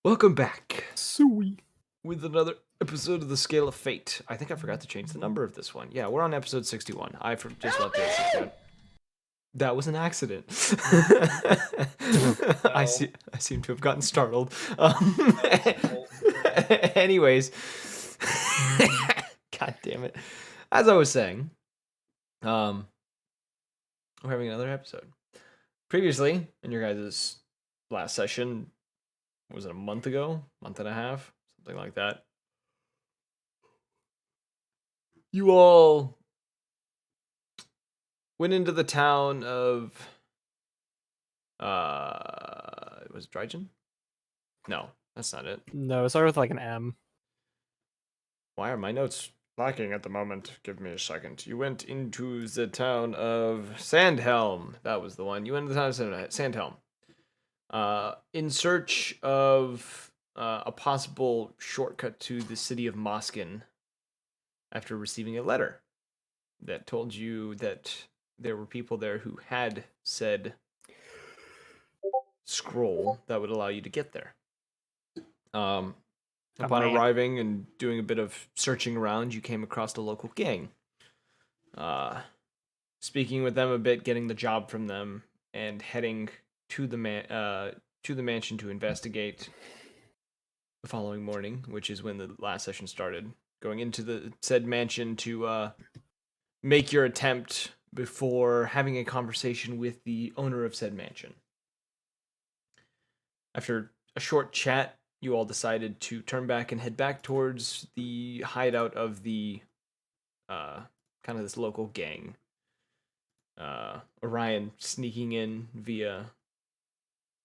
Welcome back Sweet. with another episode of the Scale of Fate. I think I forgot to change the number of this one. Yeah, we're on episode 61. I just left it. That was an accident. I seem to have gotten startled. Anyways, God damn it. As I was saying, we're having another episode. Previously, in your guys' last session, was it a month ago? Month and a half? Something like that. You all went into the town of was it Drygen? No, that's not it. No, it started with like an M. Why are my notes lacking at the moment? Give me a second. You went into the town of Sandhelm. That was the one. You went into the town of Sandhelm. In search of a possible shortcut to the city of Moskin after receiving a letter that told you that there were people there who had said scroll that would allow you to get there. Upon arriving and doing a bit of searching around, you came across the local gang. Speaking with them a bit, getting the job from them, and heading to the mansion to investigate the following morning, which is when the last session started. Going into the said mansion to make your attempt before having a conversation with the owner of said mansion. After a short chat, you all decided to turn back and head back towards the hideout of the kind of this local gang. Orion sneaking in via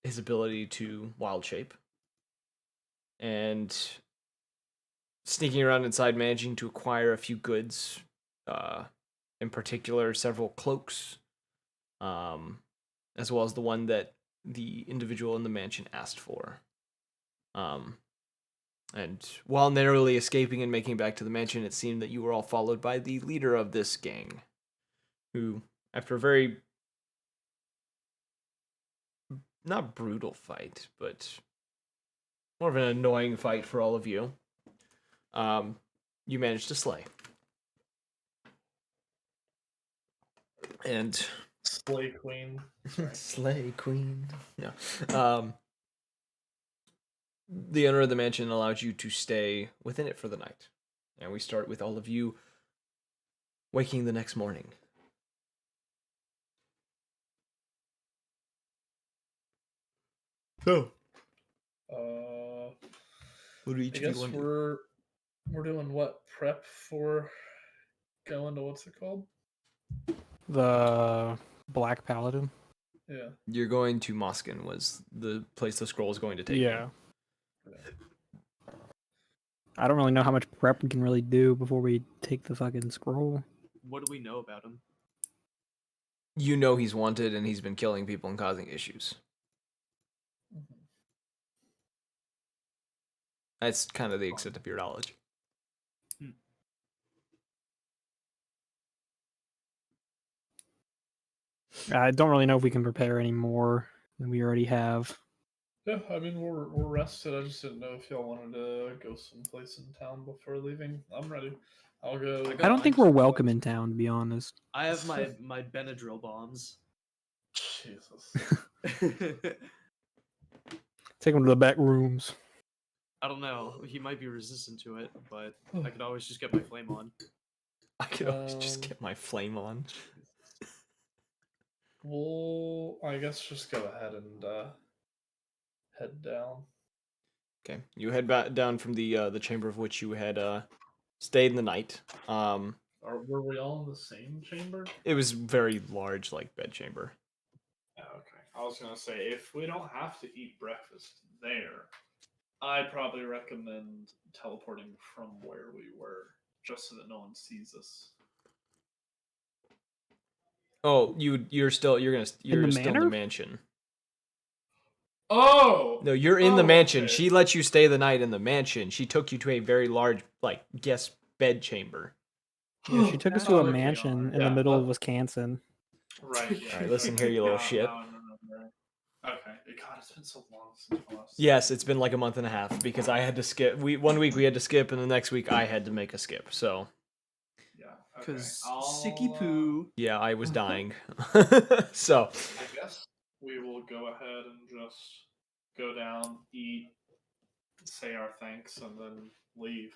his ability to wild shape. And sneaking around inside, managing to acquire a few goods. In particular, several cloaks. As well as the one that the individual in the mansion asked for. And while narrowly escaping and making back to the mansion, it seemed that you were all followed by the leader of this gang, who, after a very, not brutal fight, but more of an annoying fight for all of you, you managed to slay. And Slay Queen. Slay Queen. No. The owner of the mansion allowed you to stay within it for the night. And we start with all of you waking the next morning. So, what do each I of you guess want to do? we're doing what, prep for going to what's it called? The Black Paladin. Yeah. You're going to Moskin was the place the scroll is going to take you. Yeah. I don't really know how much prep we can really do before we take the fucking scroll. What do we know about him? You know he's wanted and he's been killing people and causing issues. Mm-hmm. That's kind of the extent of your knowledge. I don't really know if we can prepare any more than we already have. Yeah, I mean we're rested. I just didn't know if y'all wanted to go someplace in town before leaving. I'm ready. I'll go. I don't think we're welcome in town, to be honest. I have my Benadryl bombs. Jesus. Take him to the back rooms. I don't know. He might be resistant to it, but I could always just get my flame on. I could always just get my flame on. Well, I guess just go ahead and head down. Okay, you head back down from the chamber of which you had stayed in the night. Were we all in the same chamber? It was very large, like bed chamber. Okay, I was gonna say if we don't have to eat breakfast there, I'd probably recommend teleporting from where we were, just so that no one sees us. Oh, you're still in the mansion. Oh no, you're in the mansion. Okay. She let you stay the night in the mansion. She took you to a very large, like, guest bed chamber. Yeah, she took us to a mansion in the middle of Wisconsin. Right. All right, listen here, you little shit. Okay. God, it's been so long since last. Yes, it's been like a month and a half because I had to skip. 1 week we had to skip, and the next week I had to make a skip. So Yeah. Okay. Because sicky poo. yeah, I was dying. So I guess we will go ahead and just go down, eat, say our thanks, and then leave.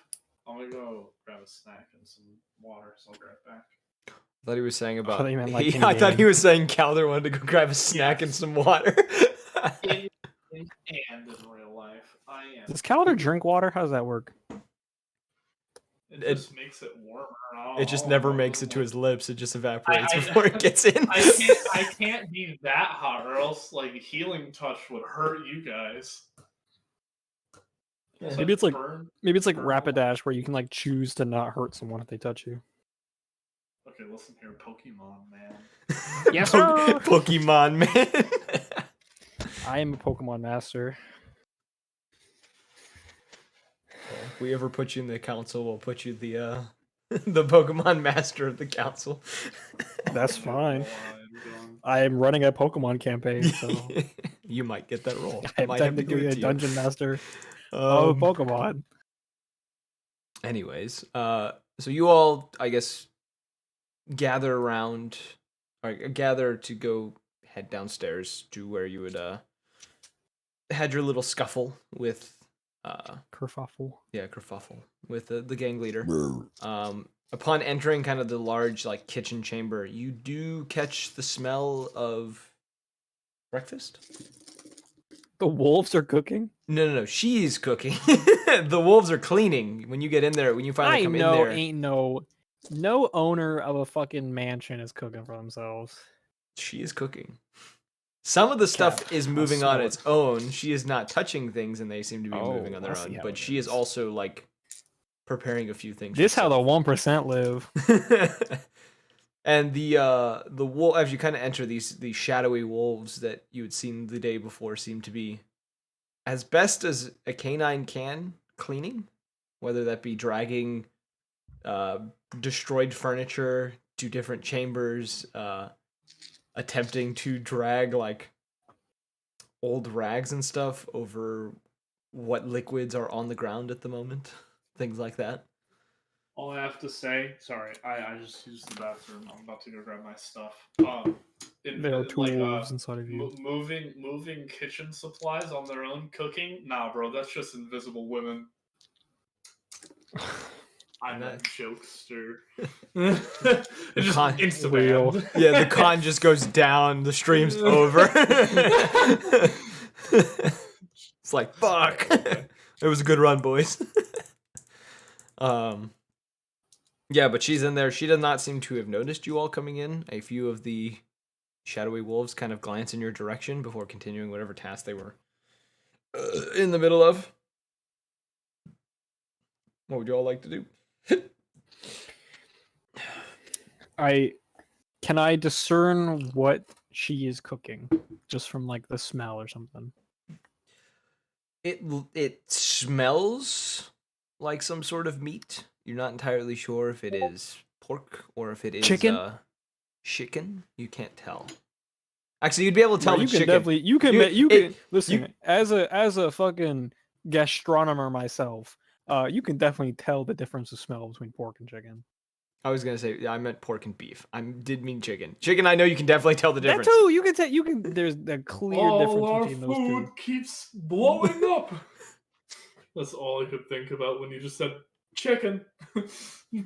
I'm gonna go grab a snack and some water, so I'll be right back. I thought he was saying about. thought you meant, like, I thought he in-game. was saying Calder wanted to go grab a snack and Yes. some water. And in real life, I am. Does Calder drink water? How does that work? It just makes it warmer. It just never makes it to his lips. It just evaporates I- before it gets in. I can't be that hot, or else like healing touch would hurt you guys. Yeah. Maybe it's like burn. Rapidash, where you can like choose to not hurt someone if they touch you. Okay, listen here, Pokemon man. Yes, sir. Pokemon man. I am a Pokemon master. If we ever put you in the council, we'll put you the the Pokemon master of the council. That's fine. Done. I am running a Pokemon campaign, so You might get that role. I am Might have to give technically it a to you. dungeon master of Um, Pokemon. Anyways, so you all, I guess, gather around, or gather to go head downstairs to where you would had your little scuffle with Kerfuffle. kerfuffle with the gang leader. Upon entering kind of the large like kitchen chamber, you do catch the smell of breakfast. The wolves are cooking. No. She's cooking. The wolves are cleaning. When you get in there, when you finally I come know, in there, ain't no owner of a fucking mansion is cooking for themselves. she is cooking. Some of the stuff is I'll moving on smell its it. own. She is not touching things, and they seem to be moving on Oh, I their see own. how But it she is is. also like preparing a few things. This how the herself. 1% live. And the wolf, as you kind of enter these shadowy wolves that you had seen the day before, seem to be as best as a canine can cleaning, whether that be dragging destroyed furniture to different chambers, attempting to drag like old rags and stuff over what liquids are on the ground at the moment, things like that. All I have to say, sorry, I just used the bathroom. I'm about to go grab my stuff. There are two wolves inside of you. Moving kitchen supplies on their own, cooking. Nah, bro, that's just invisible women. I'm a jokester. Just con- Real. Instagram. Yeah, the con just goes down, the stream's over. It's like, fuck. It was a good run, boys. Yeah, but she's in there. She does not seem to have noticed you all coming in. A few of the shadowy wolves kind of glance in your direction before continuing whatever task they were in the middle of. What would you all like to do? Can I discern what she is cooking just from like the smell or something? It smells like some sort of meat. You're not entirely sure if it is pork or if it is Chicken? Chicken. You can't tell. Actually, you'd be able to tell Bro, it's you can chicken. definitely you can listen as a fucking gastronomer myself. You can definitely tell the difference of smell between pork and chicken. I was gonna say, yeah, I meant pork and beef. I did mean chicken. Chicken, I know you can definitely tell the difference. That too, you can tell. You can. There's a clear All difference our between those food two. keeps blowing up. That's all I could think about when you just said chicken.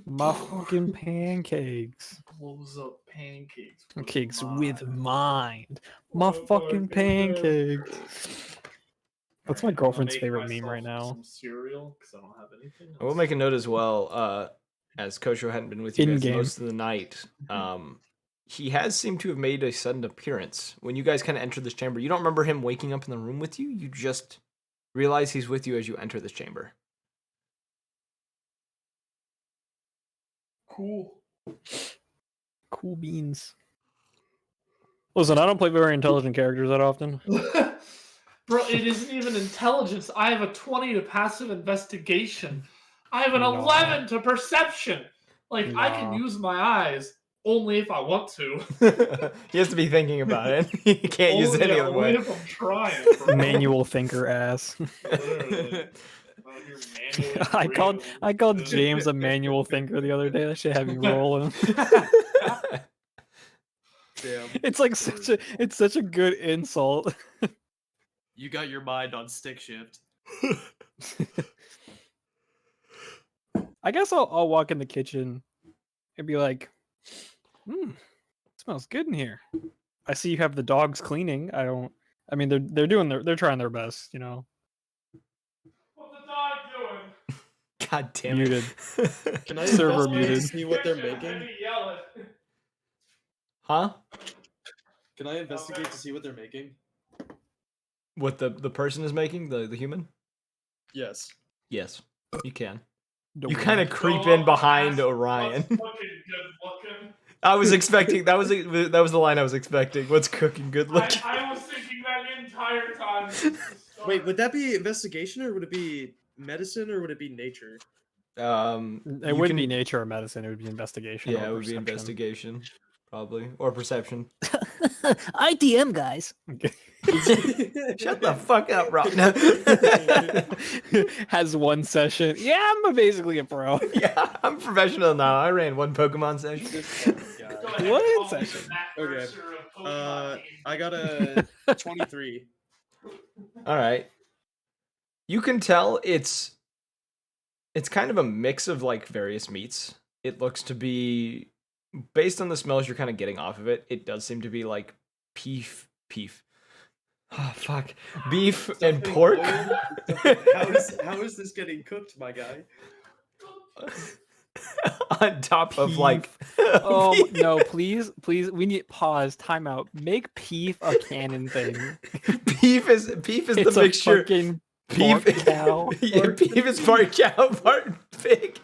My fucking pancakes. Blows up pancakes. Cakes with mine. mind. My fucking pancakes. That's my Alright, I'm gonna girlfriend's make favorite meme myself right now. Some cereal because I don't have anything. I will else. make a note as well, as Kosho hadn't been with you guys In-game. most of the night. He has seemed to have made a sudden appearance. When you guys kind of entered this chamber, you don't remember him waking up in the room with you. You just realize he's with you as you enter this chamber. Cool. Cool beans. Listen, I don't play very intelligent characters that often. Bro, it isn't even intelligence. I have a 20 to passive investigation. I have an Nah. 11 to perception. Like, I can Nah. use my eyes. Only if I want to. He has to be thinking about it. He can't use it any other only way. if I'm trying. Bro. Manual thinker ass. Literally. Out here manually I called breathing. James a manual thinker the other day. That shit had me rolling. Damn. It's like such a good insult. You got your mind on stick shift. I guess I'll walk in the kitchen and be like, it smells good in here. I see you have the dogs cleaning. I mean they're trying their best, you know. What's the dog doing? God damn Muted. it. Can I Server investigate muted. to see what they're Kitchen, making? maybe yell it. Huh? Can I investigate to see what they're making? What the person is making? The human? Yes. Yes, you can. Don't You worry. kind of creep Go in up behind and ask Orion. What's cooking good looking? I was expecting that was the line I was expecting. What's cooking good looking? I was thinking that the entire time. Wait, would that be investigation or would it be medicine or would it be nature? It You wouldn't be can- nature or medicine. It would be investigation. Yeah, or it would be perception. investigation, probably, or perception. ITM guys. Shut the fuck up, Rob. No. Has one session. Yeah, I'm basically a pro. Yeah, I'm professional now. I ran one Pokemon session. Go ahead, What call me session? Matt Okay. Mercer of Pokemon Game. I got a 23. All right. You can tell it's kind of a mix of like various meats. It looks to be based on the smells you're kind of getting off of it. It does seem to be like beef. Oh fuck. Beef and Something pork. boiled? How is this getting cooked, my guy? On top of like Oh no, please, we need pause, timeout. Make beef a canon thing. beef is It's the a mixture. fucking Beef pork cow. Yeah, beef is part cow, part pig.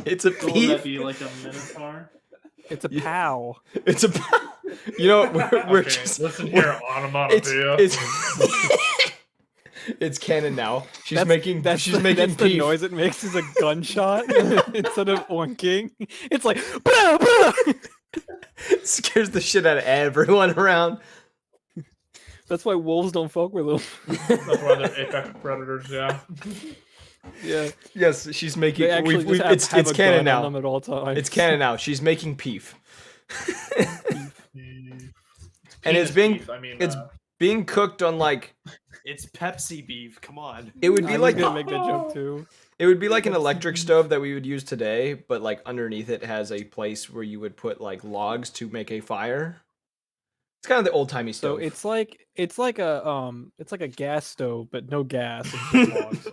It's a Will that beef. be like a minotaur? It's a pow. It's a. You know, we're Okay, just. listen here, onomatopoeia. It's canon now. She's That's making the beef. the noise it makes is a gunshot instead of oinking. It's like blah, blah. Scares the shit out of everyone around. That's why wolves don't fuck with them. That's why they're apex predators, yeah. Yeah, Yes, she's making. they actually just have, It's have a canon gun on now. them at all times. It's canon now. She's making beef. And it's Penis being beef, I mean, it's being cooked on like It's Pepsi beef. Come on. it would I be was like gonna make that joke too. it would be like an electric stove that we would use today, but like underneath it has a place where you would put like logs to make a fire. It's kind of the old timey So stove. it's like a gas stove, but no gas. It's just logs.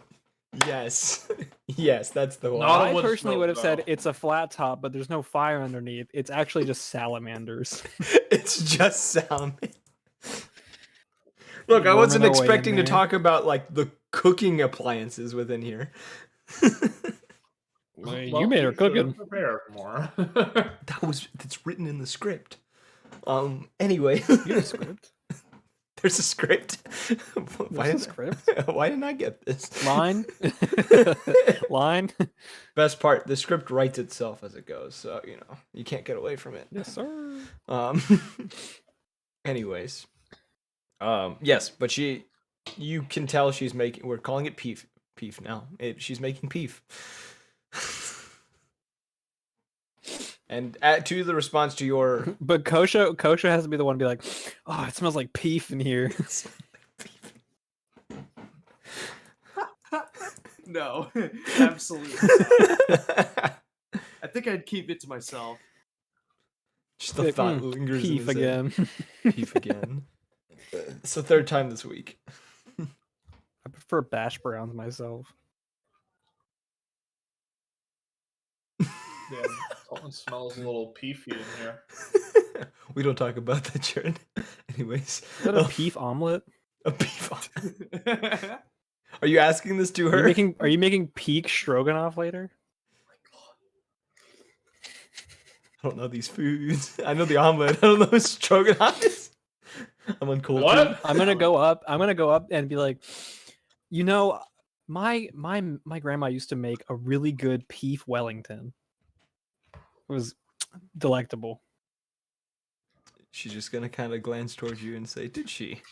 Yes, yes, that's the one. Not a I wood personally stove, would have said though. it's a flat top, but there's no fire underneath. It's actually just salamanders. It's just salmon. Look, I Worming wasn't their way in expecting to there. talk about like the cooking appliances within here. You made her you should've cooking. prepared more. That's written in the script. Anyway, You have a script. there's a script. Why There's a didn't- script. Why didn't I get this? Line. Line. Best part, the script writes itself as it goes, so you know you can't get away from it. Yes, sir. Anyways, yes, but you can tell she's making. We're calling it peef now. She's making peef. And to the response to your But Kosha has to be the one to be like, oh, it smells like beef in here. No, absolutely not. I think I'd keep it to myself. just the Like, thought lingers. in Beef his head. again. Peef again. It's the third time this week. I prefer bash browns myself. Yeah, something smells a little peefy in here. We don't talk about that, Jared. Anyways, Is that a beef omelet? a beef. Are you asking this to her? Are you making peak stroganoff later? I don't know these foods. I know the omelet. I don't know what stroganoff is. I'm uncool. What? I'm gonna go up and be like, you know, my grandma used to make a really good beef Wellington. was delectable. She's just gonna kind of glance towards you and say, "Did she?"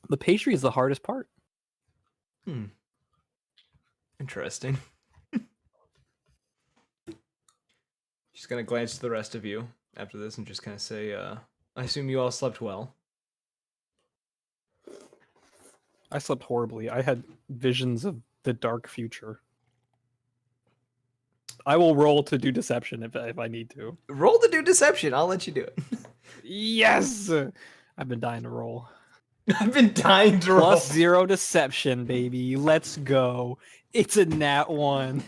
The pastry is the hardest part. Hmm. Interesting. She's gonna glance to the rest of you after this and just kind of say, "I assume you all slept well." I slept horribly. I had visions of the dark future. I will roll to do deception if I need to. Roll to do deception. I'll let you do it. Yes! I've been dying to roll. I've been dying to roll. +0 deception, baby. Let's go. It's a nat 1.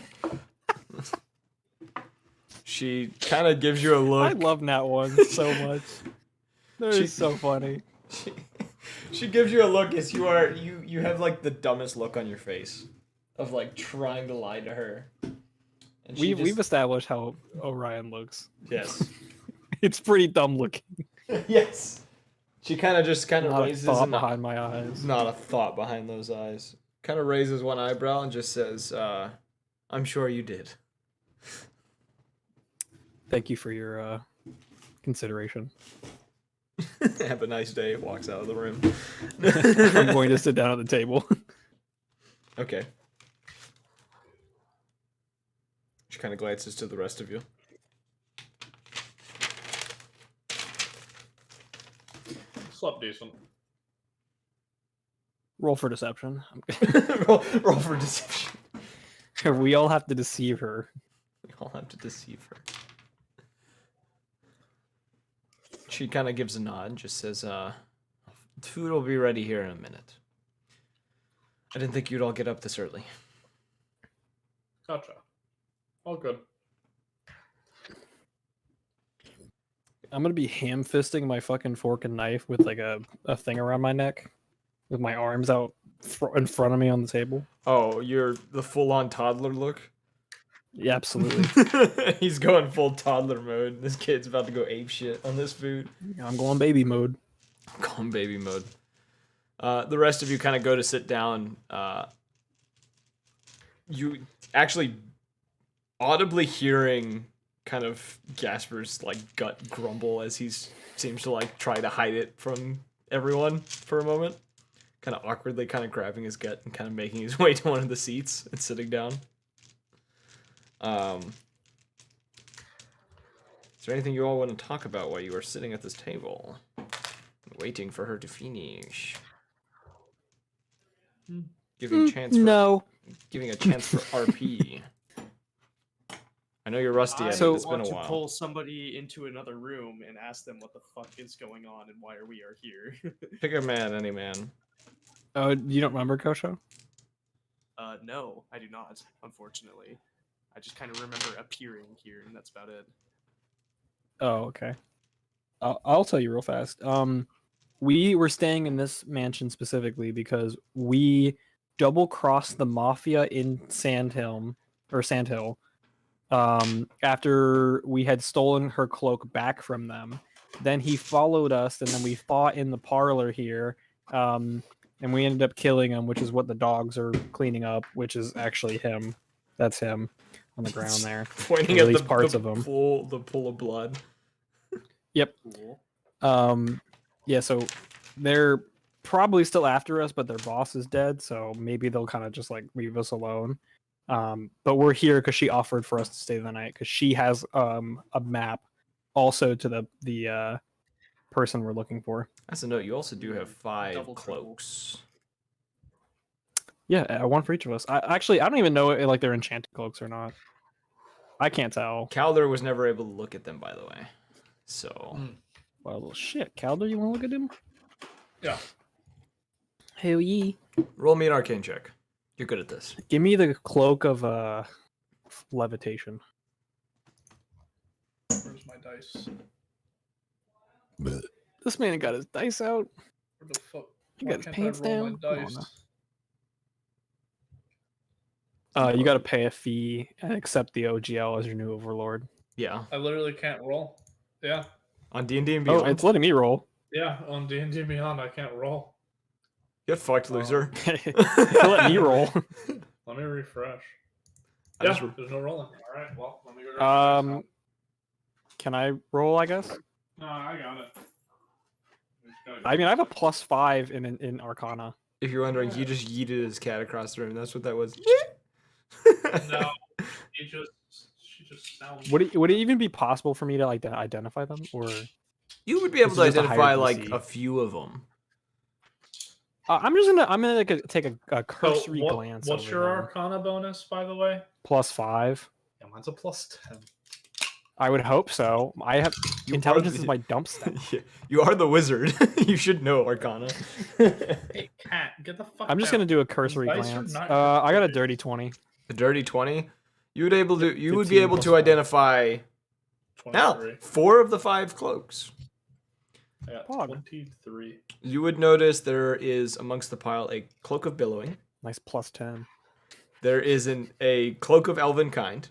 She kind of gives you a look. I love nat 1 so much. They're She- so funny. She gives you a look as you have like the dumbest look on your face of like trying to lie to her. And We've established how Orion looks. yes. It's pretty dumb looking. Yes. She kind of Not a raises thought an behind my eyes. not a thought behind those eyes. Kind of raises one eyebrow and just says, "I'm sure you did." Thank you for your consideration. Have a nice day. Walks out of the room. I'm going to sit down at the table. Okay. She kind of glances to the rest of you. Slept decent. Roll for deception. roll for deception. We all have to deceive her. We all have to deceive her. She kind of gives a nod and just says, "Food will be ready here in a minute. I didn't think you'd all get up this early." Gotcha. All good. I'm gonna be ham fisting my fucking fork and knife with like a thing around my neck, with my arms out in front of me on the table. Oh, you're the full-on toddler look? Yeah, absolutely. He's going full toddler mode. This kid's about to go ape shit on this food. I'm going baby mode. Going baby mode. The rest of you kind of go to sit down. You actually audibly hearing kind of Gasper's like gut grumble as he seems to like try to hide it from everyone for a moment. Kind of awkwardly kind of grabbing his gut and kind of making his way to one of the seats and sitting down. Is there anything you all want to talk about while you are sitting at this table? Waiting for her to finish. Giving chance for No. giving a chance for RP. I know you're rusty. I It's been want a to while. pull somebody into another room and ask them what the fuck is going on and why we are here. Pick a man, any man. Oh, you don't remember Kosho? No, I do not, unfortunately. I just kind of remember appearing here, and that's about it. Oh, okay. I'll tell you real fast. We were staying in this mansion specifically because we double crossed the mafia in Sandhill, after we had stolen her cloak back from them. Then he followed us, and then we fought in the parlor here, and we ended up killing him, which is what the dogs are cleaning up, which is actually him. That's him on the ground there. Pointing Or at at least the parts of him. the pool of blood. Yep. Cool. Yeah, so they're probably still after us, but their boss is dead, so maybe they'll kind of just like leave us alone. But we're here because she offered for us to stay the night because she has a map also to the person we're looking for. As a note, you also do have 5 Double trouble. cloaks. Yeah, one for each of us. I don't even know if, like they're enchanted cloaks or not. I can't tell. Calder was never able to look at them, by the way. So Well, shit, Calder, you want to look at him? Yeah. Hell yeah. roll me an arcane check. You're good at this. Give me the cloak of levitation. Where's my dice? This man got his dice out. Where the fuck? He Why got his can't pants I roll down. my Come on dice? now. You got to pay a fee and accept the OGL as your new overlord. Yeah. I literally can't roll. Yeah. On D&D and Oh, Beyond. it's letting me roll. Yeah, on D&D Beyond, I can't roll. Get fucked, loser. Let me roll. Let me refresh. I Yeah, just there's no rolling. All right, well, let me go grab my dice Can I roll? I guess. now. No, I got it. I mean, I have a +5 in Arcana. if you're wondering, he Yeah. just yeeted his cat across the room. That's what that was. No, she just sounds. Would it even be possible for me to like identify them, or You would be able This to is just a higher identify like DC. a few of them. I'm gonna like take a cursory glance. What's over your them. Arcana bonus, by the way? +5? Yeah, mine's a +10. I would hope so. I have You are intelligence the- is my dump stat. Yeah, you are the wizard. You should know Arcana. Hey, cat, get the fuck. I'm just down. gonna do a These cursory dice are glance. not I got a your dirty 20. The dirty 20. You would be able 15 to plus 5. identify 23. 4 of the 5 cloaks. I got Pog. 23. You would notice there is amongst the pile a cloak of billowing. Nice +10. There is a cloak of elven kind,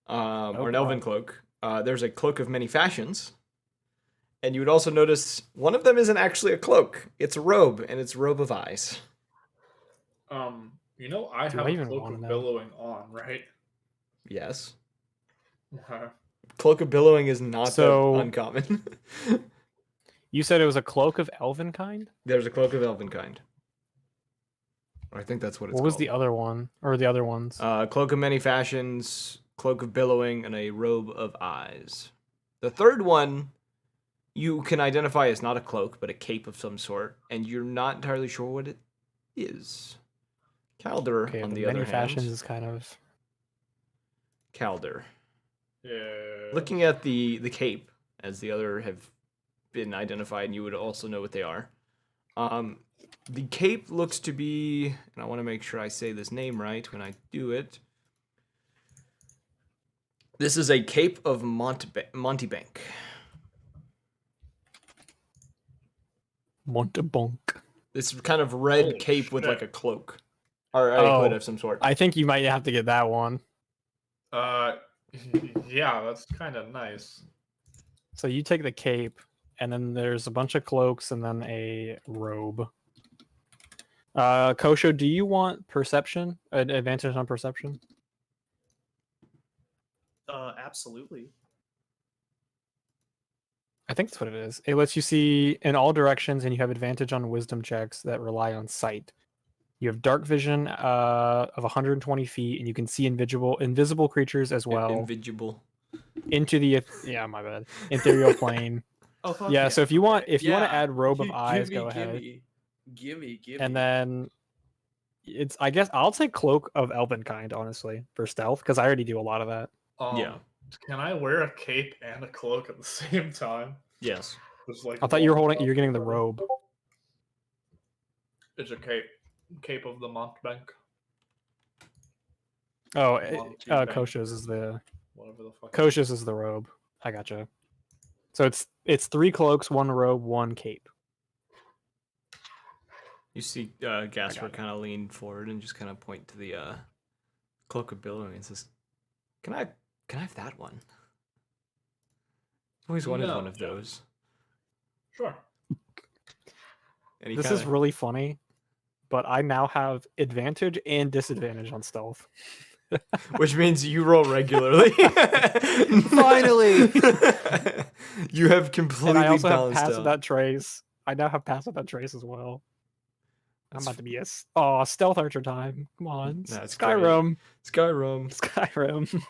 Oh, or an elven God. cloak. There's a cloak of many fashions, and you would also notice one of them isn't actually a cloak; it's a robe, and it's robe of eyes. You know I Do have I a even cloak wanna of know? billowing on, right? Yes, Okay. cloak of billowing is not So- that uncommon. You said it was a cloak of elven kind. There's a cloak of elven kind. I think that's what it's What was called. the other one, or the other ones? Cloak of many fashions, cloak of billowing, and a robe of eyes. The third one you can identify as not a cloak, but a cape of some sort, and you're not entirely sure what it is. Calder, Okay, on the the many other fashions hand, is kind of. Calder. Yeah. Looking at the cape, as the other have been identified, and you would also know what they are. The cape looks to be, and I want to make sure I say this name right when I do it. This is a cape of Montebank. Montebonk. This kind of red Holy cape with like shit. a cloak, or a hood Oh, of some sort. I think you might have to get that one. Yeah, that's kind of nice. So you take the cape, and then there's a bunch of cloaks, and then a robe. Kosho, do you want perception? An advantage on perception? Absolutely. I think that's what it is. It lets you see in all directions, and you have advantage on wisdom checks that rely on sight. You have dark vision of 120 feet, and you can see invisible creatures as well Invisible. into the my bad ethereal plane. Oh fuck Yeah, so if you want okay. to add robe of eyes, go ahead. Gimme. And then I guess I'll take cloak of elven kind, honestly, for stealth, because I already do a lot of that. Yeah. Can I wear a cape and a cloak at the same time? Yes. Just like I thought you're getting the robe. It's a cape. Cape of the Montbank. Oh, Montebank. Kosho's is the Whatever the fuck. Kosho's is the robe. I gotcha. So it's 3 cloaks, 1 robe, 1 cape. You see Gasper kind of lean forward and just kind of point to the cloak of billowing and says, Can I have that one? I've always wanted one of those. Sure. And he This is really funny, but I now have advantage and disadvantage on stealth. which means you roll regularly. Finally! You have completely And I also have balanced passive out. at trace. I now have passive at trace as well. I'm That's about to be a stealth archer time. Come on. That's great. Skyrim. Skyrim. Skyrim.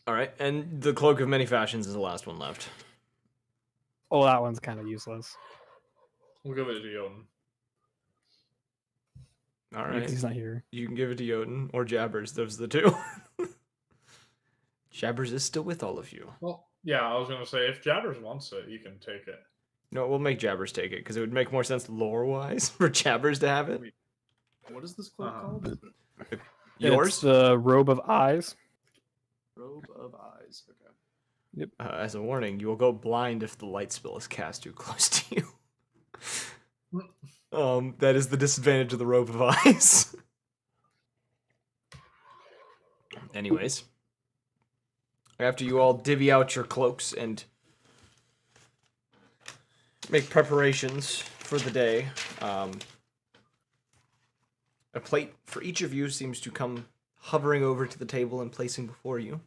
All right, and the cloak of many fashions is the last one left. Oh, that one's kind of useless. We'll give it to Yoden. All Because right, he's not here. you can give it to Jotun or Jabbers. Those are the two. Jabbers is still with all of you. Well, yeah, I was gonna say if Jabbers wants it, you can take it. No, we'll make Jabbers take it because it would make more sense lore-wise for Jabbers to have it. Wait, what is this cloak Uh-huh. called? Yours, It's the robe of eyes. Robe of eyes. Okay. as a warning, you will go blind if the light spell is cast too close to you. That is the disadvantage of the robe of eyes. Anyways, after you all divvy out your cloaks and make preparations for the day, a plate for each of you seems to come hovering over to the table and placing before you.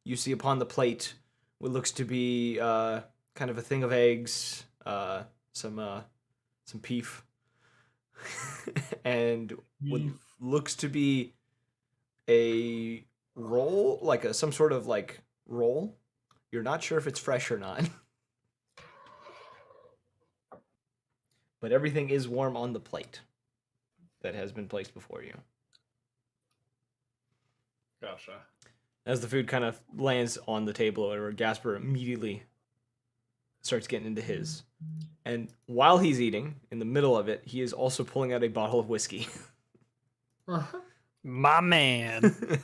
You see upon the plate what looks to be kind of a thing of eggs, some beef, and what looks to be a roll, like some sort of like roll. You're not sure if it's fresh or not. But everything is warm on the plate that has been placed before you. Gotcha. As the food kind of lands on the table, or Gasper immediately starts getting into his. And while he's eating, in the middle of it, he is also pulling out a bottle of whiskey. My man.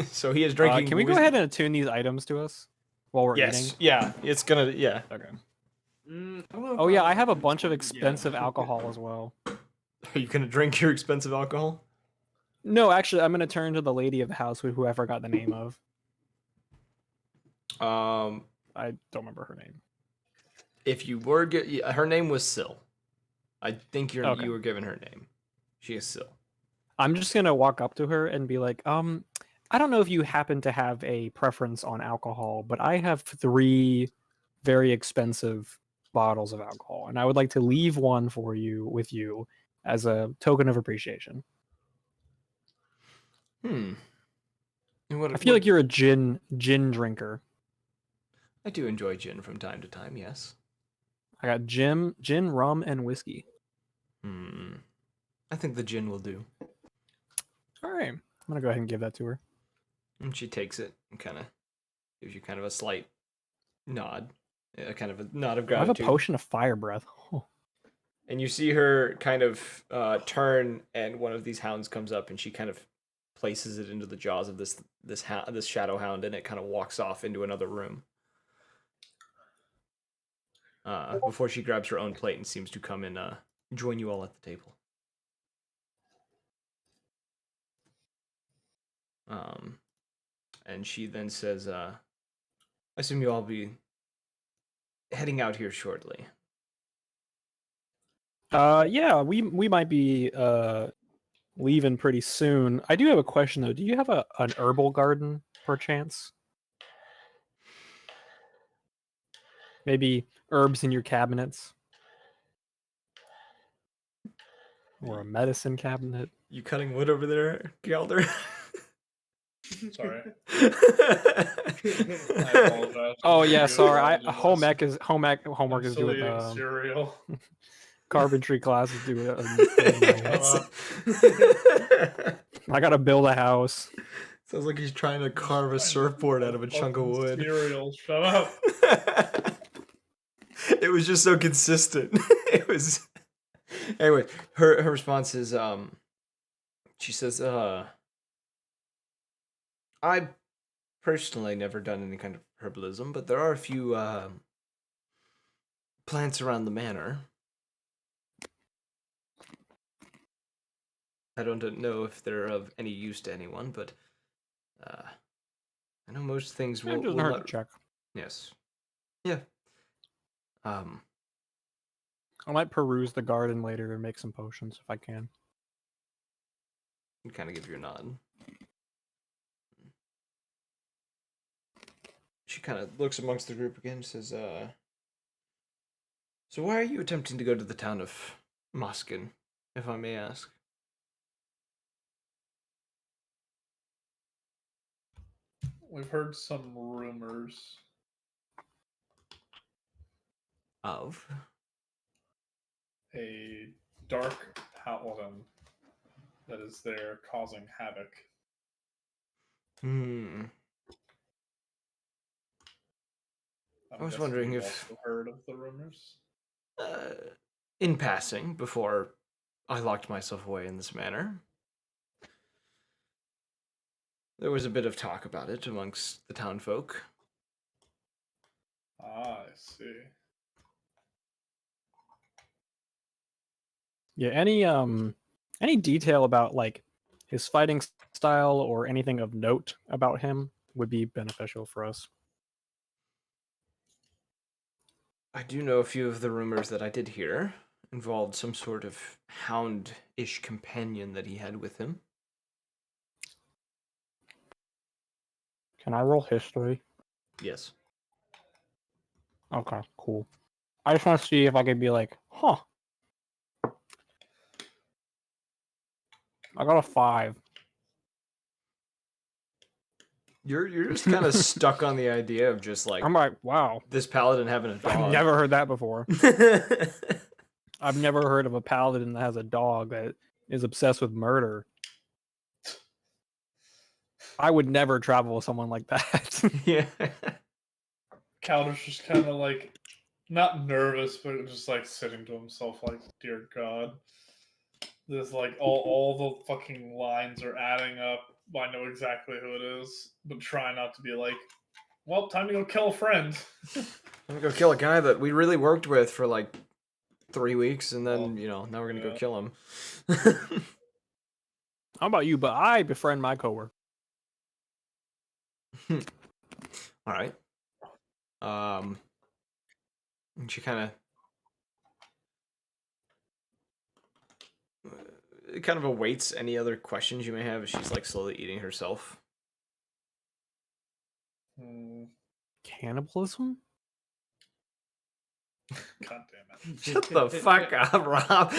So he is drinking. Can we go ahead and attune these items to us while we're eating? Yes. Yeah. It's gonna. Yeah. Okay. I don't know if Oh yeah, I would have a do bunch of this one. expensive alcohol as well. Are you gonna drink your expensive alcohol? No, actually, I'm gonna turn to the lady of the house, who I forgot the name of. I don't remember her name. If you were, her name was Syl. I think you Okay. were given her name. She is Syl. I'm just gonna walk up to her and be like, I don't know if you happen to have a preference on alcohol, but I have 3 very expensive bottles of alcohol, and I would like to leave one for you with you as a token of appreciation. And I feel like you're a gin drinker. I do enjoy gin from time to time. Yes. I got gin, rum, and whiskey. I think the gin will do. All right, I'm gonna go ahead and give that to her. And she takes it and kind of gives you kind of a slight nod, kind of a nod of I have gratitude. a potion of fire breath. Oh. And you see her kind of turn, and one of these hounds comes up, and she kind of places it into the jaws of this shadow hound, and it kind of walks off into another room. Before she grabs her own plate and seems to come and join you all at the table. And she then says, I assume you'll all be heading out here shortly. Yeah, we might be leaving pretty soon. I do have a question though. Do you have an herbal garden perchance? Maybe herbs in your cabinets? Or a medicine cabinet? You cutting wood over there, Galder? Sorry. I apologize. Oh yeah, Good sorry. while doing this. Homework is due with Reconciliating cereal. carpentry class is due at Yes. I gotta build a house. Sounds like he's trying to carve a surfboard out of a chunk of wood. Cereal, shut up. It was just so consistent. It was. Anyway, her response is she says I personally never done any kind of herbalism, but there are a few plants around the manor. I don't know if they're of any use to anyone, but I know most things It will doesn't hurt to check. Yes. Yeah. I might peruse the garden later and make some potions if I can. Kind of give you a nod. She kind of looks amongst the group again and says, so why are you attempting to go to the town of Moskin, if I may ask? We've heard some rumors Of? a dark paladin that is there causing havoc. I was wondering you've if... also heard of the rumors? In passing, before I locked myself away in this manner. There was a bit of talk about it amongst the townfolk. Ah, I see. Yeah, any detail about like his fighting style or anything of note about him would be beneficial for us. I do know a few of the rumors that I did hear, involved some sort of hound-ish companion that he had with him. Can I roll history? Yes. Okay, cool. I just want to see if I could be like, huh. I got a 5. You're just kind of stuck on the idea of just like I'm like, wow. this paladin having a dog. I've never heard that before. I've never heard of a paladin that has a dog that is obsessed with murder. I would never travel with someone like that. Yeah. Calder's just kind of like, not nervous, but just like sitting to himself, like, dear God. There's like all the fucking lines are adding up. I know exactly who it is, but try not to be like, well, time to go kill a friend. I'm gonna go kill a guy that we really worked with for like 3 weeks, and then now we're gonna go Yeah. kill him. How about you? But I befriend my coworker. All right. And she kind of awaits any other questions you may have as she's like slowly eating herself. Cannibalism? God damn it. Shut the fuck up, Rob.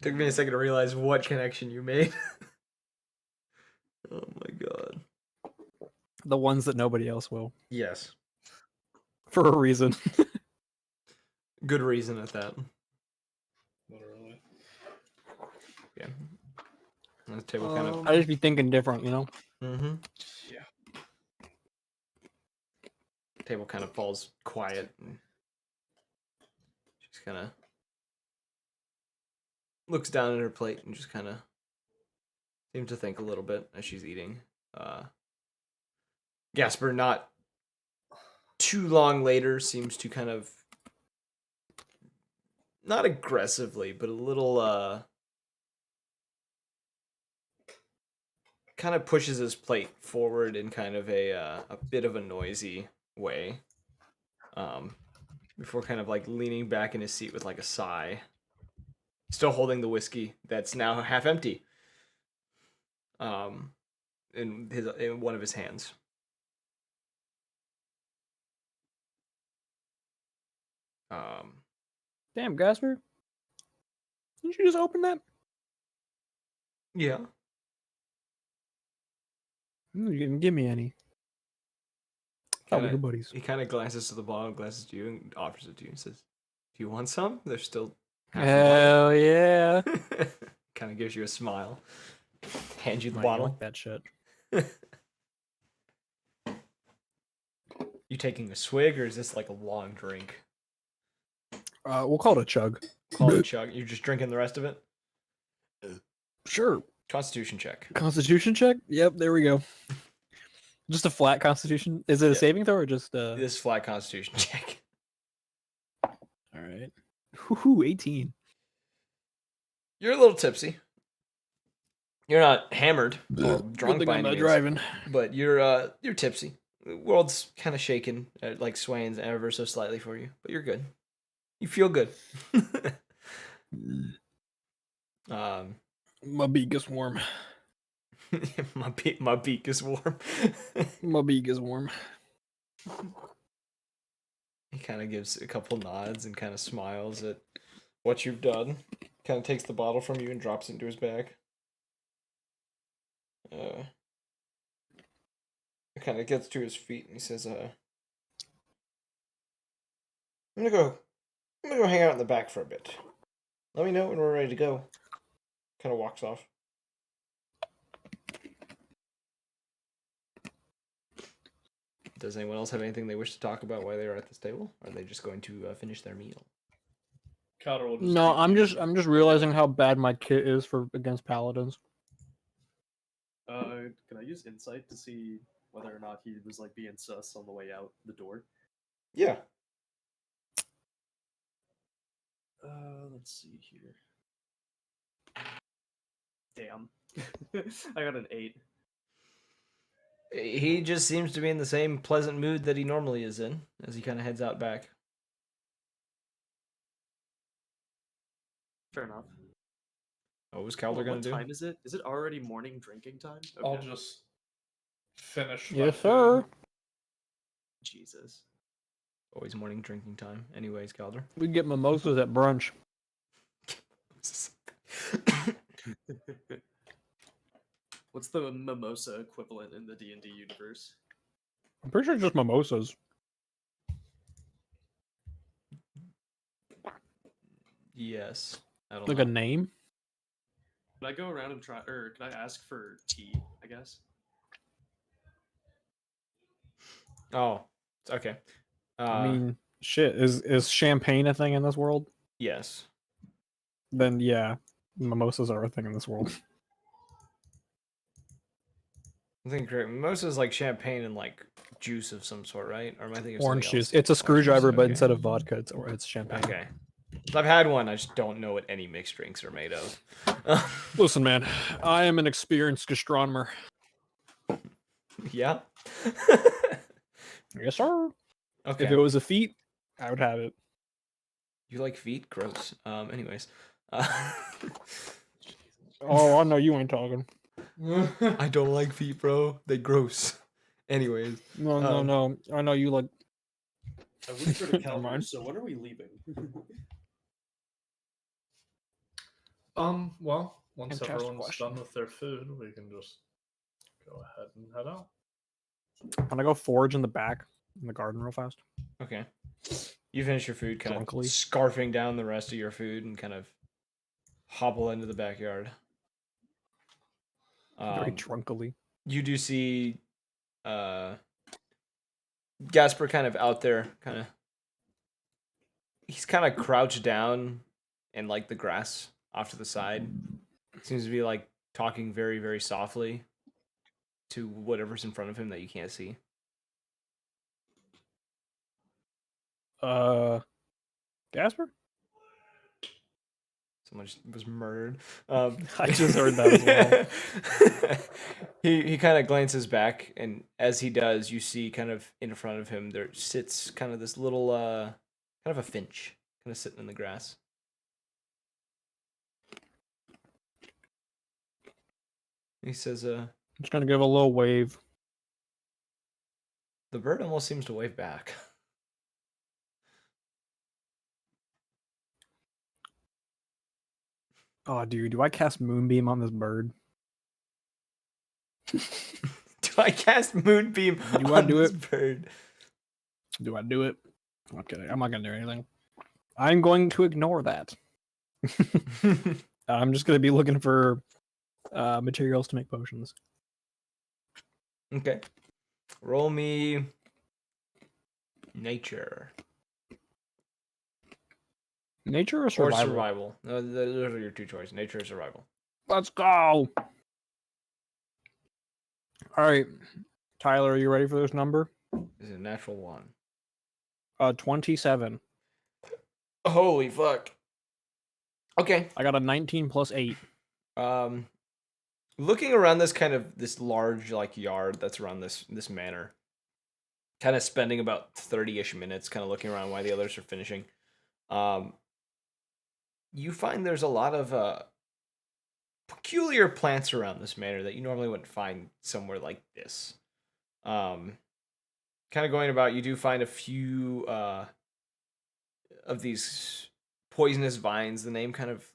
Took me a second to realize what connection you made. Oh my god. The ones that nobody else will. Yes. For a reason. Good reason at that. Literally. Yeah. And the table kind of. I just be thinking different, you know? Mm-hmm. Yeah. Table kind of falls quiet. And she's kind of looks down at her plate and just kind of seems to think a little bit as she's eating. Gasper, not too long later, seems to kind of not aggressively, but a little kind of pushes his plate forward in kind of a bit of a noisy way. Before kind of like leaning back in his seat with like a sigh. Still holding the whiskey that's now half empty. In one of his hands. Damn, Gasper. Didn't you just open that? Yeah. You didn't give me any. Thought we were Kinda, buddies. he kind of glances to the bottle, glances to you, and offers it to you and says, "Do you want some? There's still half the Hell yeah. bottle." Kind of gives you a smile. Hands you the Might bottle. like that shit. You taking a swig, or is this like a long drink? We'll call it a chug. Call it a chug. You're just drinking the rest of it? Sure. Constitution check. Constitution check? Yep, there we go. Just a flat constitution? Is it a Yeah. saving throw or just This flat constitution check. Alright. Whoo, 18. You're a little tipsy. You're not hammered or Good drunk thing by I'm any not means, driving. but you're tipsy. The world's kind of shaking, like swaying ever so slightly for you, but you're good. You feel good. My beak is warm. my beak is warm. My beak is warm. He kind of gives a couple nods and kind of smiles at what you've done. Kind of takes the bottle from you and drops it into his bag. Kind of gets to his feet and he says, I'm gonna go hang out in the back for a bit. Let me know when we're ready to go." Kind of walks off. Does anyone else have anything they wish to talk about while they are at this table? Or are they just going to finish their meal? Calder will just No, keep I'm eating. just realizing how bad my kit is for against paladins. Can I use insight to see whether or not he was like being sus on the way out the door? Yeah. Let's see here. Damn. I got an 8. He just seems to be in the same pleasant mood that he normally is in as he kind of heads out back. Fair enough. What was Calder gonna What do? time is it? Is it already morning drinking time? I'll just finish my Yes, food. sir. Jesus. Always morning drinking time. Anyways, Calder. We get mimosas at brunch. What's the mimosa equivalent in the D&D universe? I'm pretty sure it's just mimosas. Yes. I don't Like know. a name. Can I go around and try, or can I ask for tea, I guess? Oh, okay. I mean, shit. Is champagne a thing in this world? yes. Then yeah, mimosas are a thing in this world. I think correct. Mimosa is like champagne and like juice of some sort, right? Or am I thinking of Orange something juice. else? It's a Orange juice, screwdriver, but okay. instead of vodka, it's champagne. Okay. So I've had one. I just don't know what any mixed drinks are made of. Listen, man, I am an experienced gastronomer. Yeah. Yes, sir. Okay. If it was a feat, I would have it. You like feet? Gross. Anyways. Oh, I know you ain't talking. I don't like feet, bro. They gross. Anyways. No. I know you like. I whispered to Never Calvin, mind. so when are we leaving? Well, once Fantastic everyone's question. done with their food, we can just go ahead and head out. Can I go forage in the back in the garden real fast? Okay. You finish your food, kind Drunkily. of scarfing down the rest of your food and kind of hobble into the backyard. Very drunkily. You do see Gasper kind of out there, he's kind of crouched down in like the grass off to the side. Seems to be like talking very, very softly to whatever's in front of him that you can't see. Gasper? Someone just was murdered. I just heard that as well. He kind of glances back, and as he does, you see kind of in front of him there sits kind of this little kind of a finch, kind of sitting in the grass. He says, I'm just gonna give a little wave. the bird almost seems to wave back. Oh, dude, do I cast Moonbeam on this bird? Do I cast Moonbeam Do I on do this it? bird? Do I do it? Okay, I'm not gonna do anything. I'm going to ignore that. I'm just gonna be looking for materials to make potions. Okay. Roll me nature. Nature or Or survival? survival. No, those are your two choices. Nature or survival. Let's go. All right, Tyler, are you ready for this number? This is a natural one. 27. Holy fuck. Okay. I got a 19 plus 8. Looking around this large like yard that's around this manor, kind of spending about 30-ish minutes kind of looking around while the others are finishing. You find there's a lot of peculiar plants around this manor that you normally wouldn't find somewhere like this. Kind of going about, you do find a few of these poisonous vines. The name kind of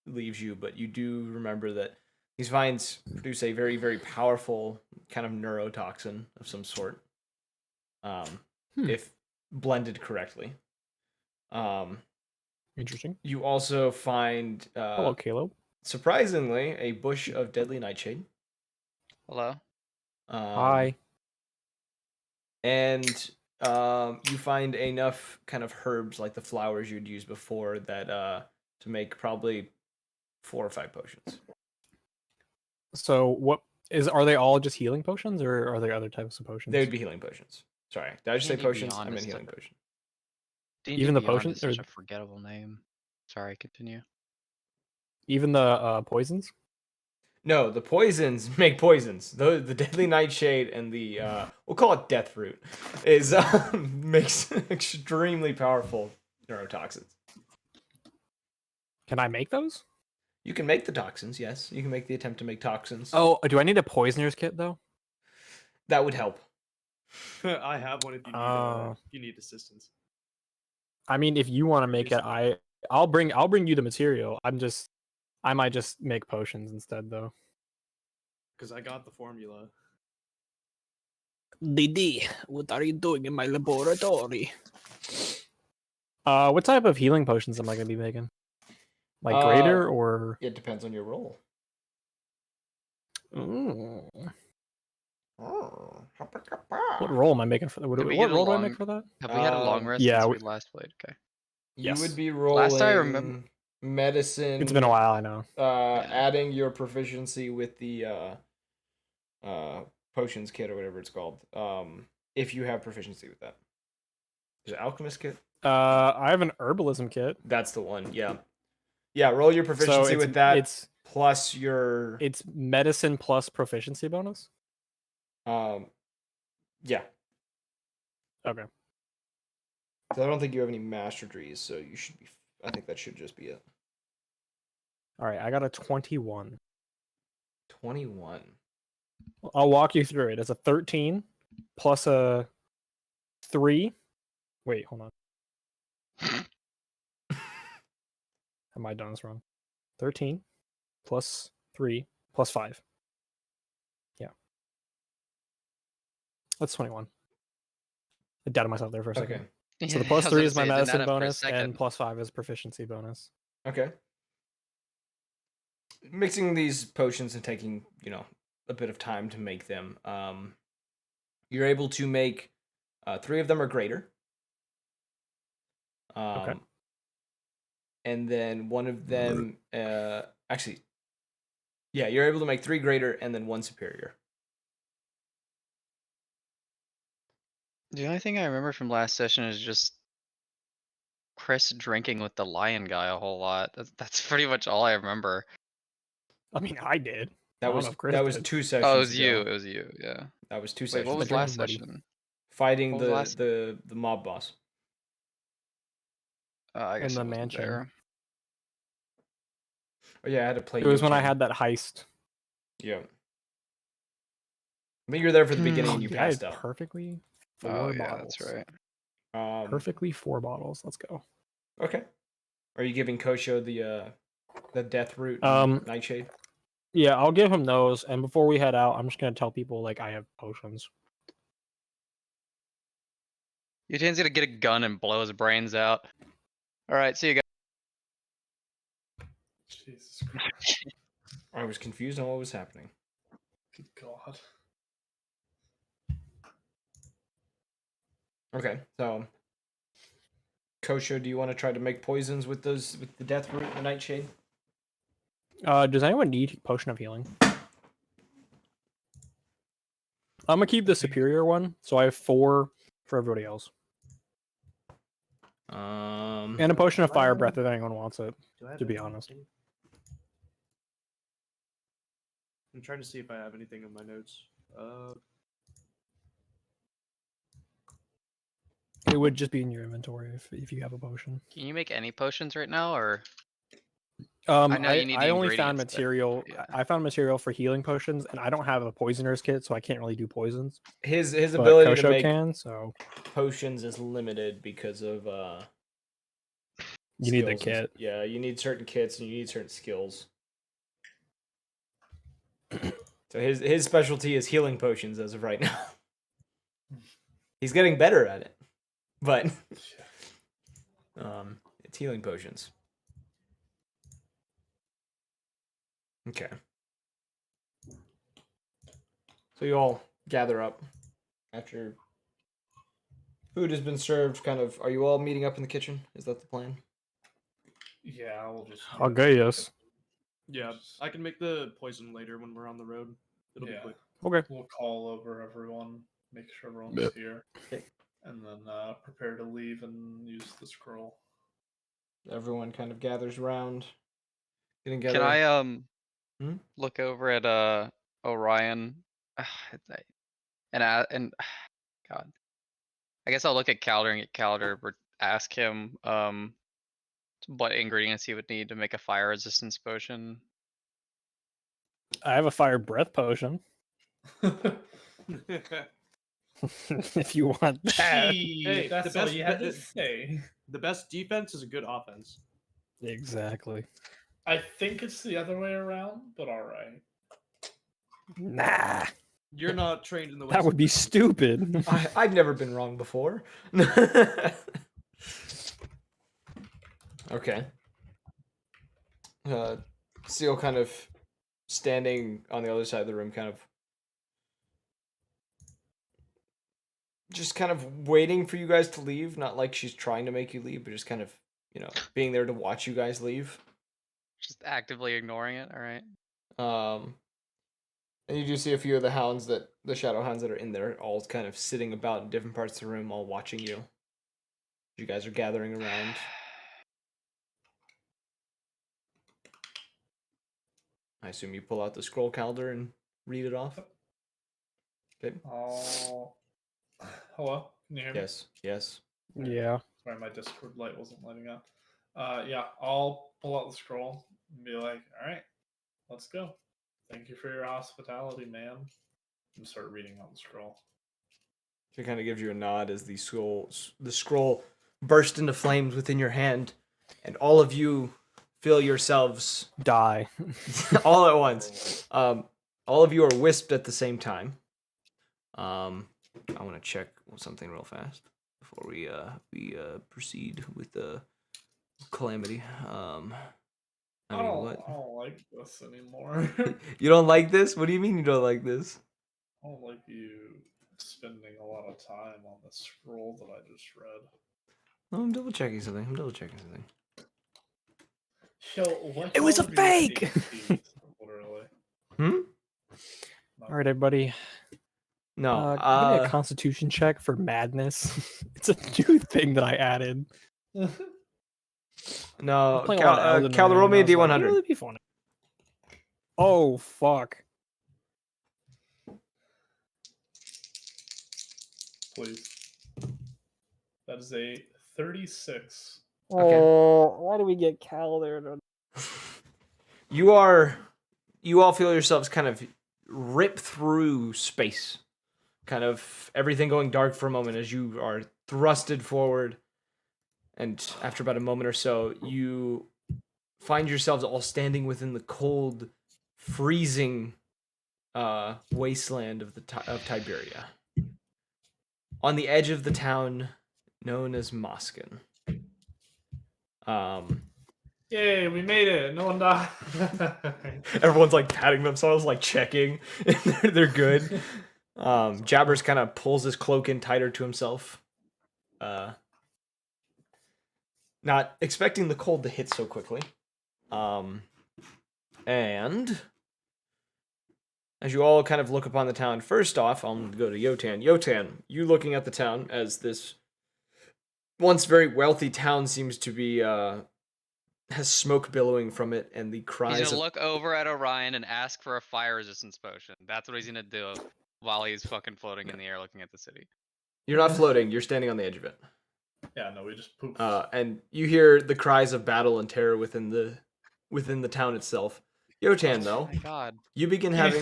leaves you, but you do remember that these vines produce a very, very powerful kind of neurotoxin of some sort, if blended correctly. Interesting. You also find, Hello, Caleb. surprisingly, a bush of deadly nightshade. Hello. Hi. And you find enough kind of herbs like the flowers you'd used before that to make probably 4 or 5 potions. So what are they all just healing potions, or are there other types of potions? They would be healing potions. Sorry, did I just say D&D potions? Beyond I meant is healing the- potion. D&D Even the Beyond potion- is such or- a forgettable name. Sorry, continue. Even the poisons? No, the poisons make poisons. The deadly nightshade and the we'll call it death root is makes extremely powerful neurotoxins. Can I make those? You can make the toxins, yes. You can make the attempt to make toxins. Oh, do I need a poisoner's kit though? That would help. I have one if Oh. you need assistance. I mean, if you want to make it, Obviously. I'll bring you the material. I might just make potions instead though. Because I got the formula. DD, what are you doing in my laboratory? What type of healing potions am I gonna be making? Like greater or? It depends on your role. Ooh. Oh. What role am I making for that? What Did we what get a role do I long- make for that? Have we had a long rest yeah, since we- we last played? Okay. You Yes. would be Last I remember- rolling medicine. It's been a while, I know. Yeah. Adding your proficiency with the potions kit or whatever it's called. If you have proficiency with that. Is it alchemist kit? I have an herbalism kit. That's the one. Yeah. Yeah. Roll your proficiency So with that. It's Plus your medicine plus proficiency bonus. yeah. Okay. So I don't think you have any master degrees, so you should be. I think that should just be it. All right, I got a 21. 21. I'll walk you through it. It's a 13 plus a 3. Wait, hold on. Have I done this wrong? 13 plus 3 plus 5. Yeah. That's 21. I doubted myself there for a second. Okay. So the I plus was 3 gonna is my say, it didn't add medicine up for a bonus, and second. plus 5 is proficiency bonus. Okay. Mixing these potions and taking, a bit of time to make them. You're able to make 3 of them are greater. Okay. And then one of them, actually, yeah, you're able to make 3 greater and then 1 superior. The only thing I remember from last session is just Chris drinking with the lion guy a whole lot. That's pretty much all I remember. I mean, I did. I That don't was know if Chris that was did. 2 sessions Oh, it was ago. you. It was you. Yeah. That was 2 Wait, sessions. what was drinking last buddy. session? Fighting what was last- the mob boss. I guess the I wasn't mansion. there. Oh yeah, I had to play. It was when I Yu-Chan. had that heist. Yeah. I think you were there for the Hmm. beginning and you Yeah, I passed had out. perfectly 4 Oh yeah, bottles. that's right. Perfectly 4 bottles. Let's go. Okay. Are you giving Kosho the death root nightshade? Yeah, I'll give him those. And before we head out, I'm just gonna tell people like I have potions. Yutan's gonna get a gun and blow his brains out. All right, see you guys. Jesus Christ. I was confused on what was happening. Good God. Okay, so Kosho, do you want to try to make poisons with the death root and the nightshade? Does anyone need potion of healing? I'm gonna keep the superior one, so I have 4 for everybody else, and a potion of fire breath if anyone wants it. To be honest. I'm trying to see if I have anything in my notes. It would just be in your inventory if you have a potion. Can you make any potions right now, or I know you need the only found ingredients, but- material. yeah. I found material for healing potions, and I don't have a poisoner's kit, so I can't really do poisons. His But ability to Kosho make can, so potions is limited because of you need the skills and kit. yeah, you need certain kits and you need certain skills. So his specialty is healing potions as of right now. He's getting better at it, but it's healing potions. Okay. So you all gather up after food has been served. Kind of, are you all meeting up in the kitchen? Is that the plan? Yeah, we'll just. Okay, yes. Yeah, I can make the poison later when we're on the road. It'll be Yeah. quick. Okay. We'll call over everyone, make sure everyone's Yep. here, and then prepare to leave and use the scroll. Everyone kind of gathers around. Getting Can together. I Hmm? look over at Orion and God, I guess I'll look at Calder and get Calder ask him what ingredients he would need to make a fire resistance potion. I have a fire breath potion. If you want that. Gee, Hey, that's the all best you had the- to say. The best defense is a good offense. Exactly. I think it's the other way around, but all right. Nah, You're not trained in the ways that of would be business. stupid. I've never been wrong before. Okay. Seal kind of standing on the other side of the room, kind of just kind of waiting for you guys to leave. Not like she's trying to make you leave, but just kind of, being there to watch you guys leave. Just actively ignoring it. All right. And you do see a few of the hounds the shadow hounds that are in there, all kind of sitting about in different parts of the room, all watching you. You guys are gathering around. I assume you pull out the scroll calendar and read it off. Okay. Oh, hello. Can you hear me? Yes. Yes. Yeah. Sorry, my Discord light wasn't lighting up. Yeah, I'll pull out the scroll and be like, "All right, let's go. Thank you for your hospitality, ma'am." And start reading on the scroll. She kind of gives you a nod as the scroll bursts into flames within your hand, and all of you feel yourselves Die. all at once. All of you are wisped at the same time. I want to check something real fast before we proceed with the calamity. I mean, what? I don't like this anymore. You don't like this? What do you mean you don't like this? I don't like you spending a lot of time on the scroll that I just read. Oh, I'm double checking something. Yo, what It was all a of your fake! APs, literally. Hmm? No. All right, everybody. No. Give me a constitution check for madness. It's a new thing that I added. No. I'm playing a lot of Elden Cal, Ring, roll and me I a was like, D100. you know, that'd be funny. Oh, fuck. Please. That is a 36. Okay. Oh, why do we get Cal there? You all feel yourselves kind of rip through space. Kind of everything going dark for a moment as you are thrusted forward. And after about a moment or so, you find yourselves all standing within the cold, freezing wasteland of of Tiberia. On the edge of the town known as Moskin. Yay, we made it. No one died. Everyone's like patting themselves, like checking. They're good. Jabbers kind of pulls his cloak in tighter to himself. Not expecting the cold to hit so quickly. And as you all kind of look upon the town, first off, I'll go to Yotan. Yotan, you looking at the town as this once very wealthy town seems to be has smoke billowing from it, and the He's cries gonna of look over at Orion and ask for a fire resistance potion. That's what he's gonna do while he's fucking floating in the air looking at the city. You're not floating, you're standing on the edge of it. Yeah, no, we just pooped. And you hear the cries of battle and terror within the town itself. Yotan, though, Oh my god. you begin having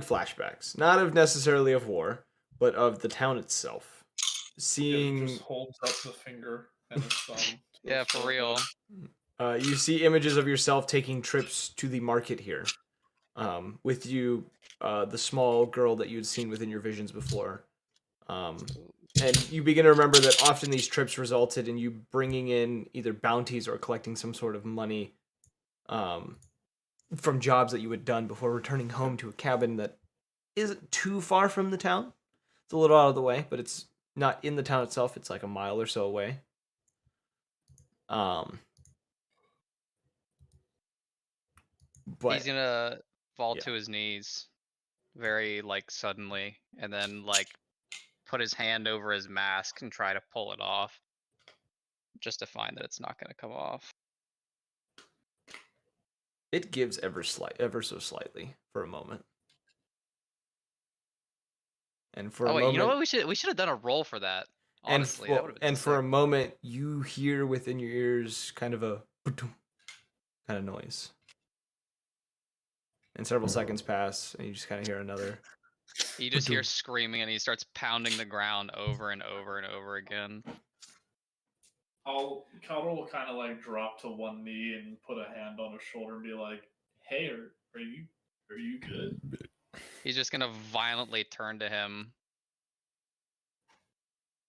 flashbacks, not of necessarily of war, but of the town itself. It Seeing, just holds up the finger and his thumb. to Yeah, his for real. forehead. you see images of yourself taking trips to the market here, with you, the small girl that you had seen within your visions before. And you begin to remember that often these trips resulted in you bringing in either bounties or collecting some sort of money from jobs that you had done before returning home to a cabin that isn't too far from the town. It's a little out of the way, but it's not in the town itself. It's like a mile or so away. But He's gonna fall yeah. to his knees very like suddenly and then like put his hand over his mask and try to pull it off. Just to find that it's not gonna come off. It gives ever so slightly for a moment. And for Oh a wait, moment, you know what we should have done a roll for that. Honestly, that would've been and for a sick. moment, you hear within your ears kind of a kind of noise. And several seconds pass, and you just kind of hear another. You just hear screaming, and he starts pounding the ground over and over and over again. Caldwell will kind of like drop to one knee and put a hand on his shoulder and be like, "Hey, are you good?" He's just gonna violently turn to him.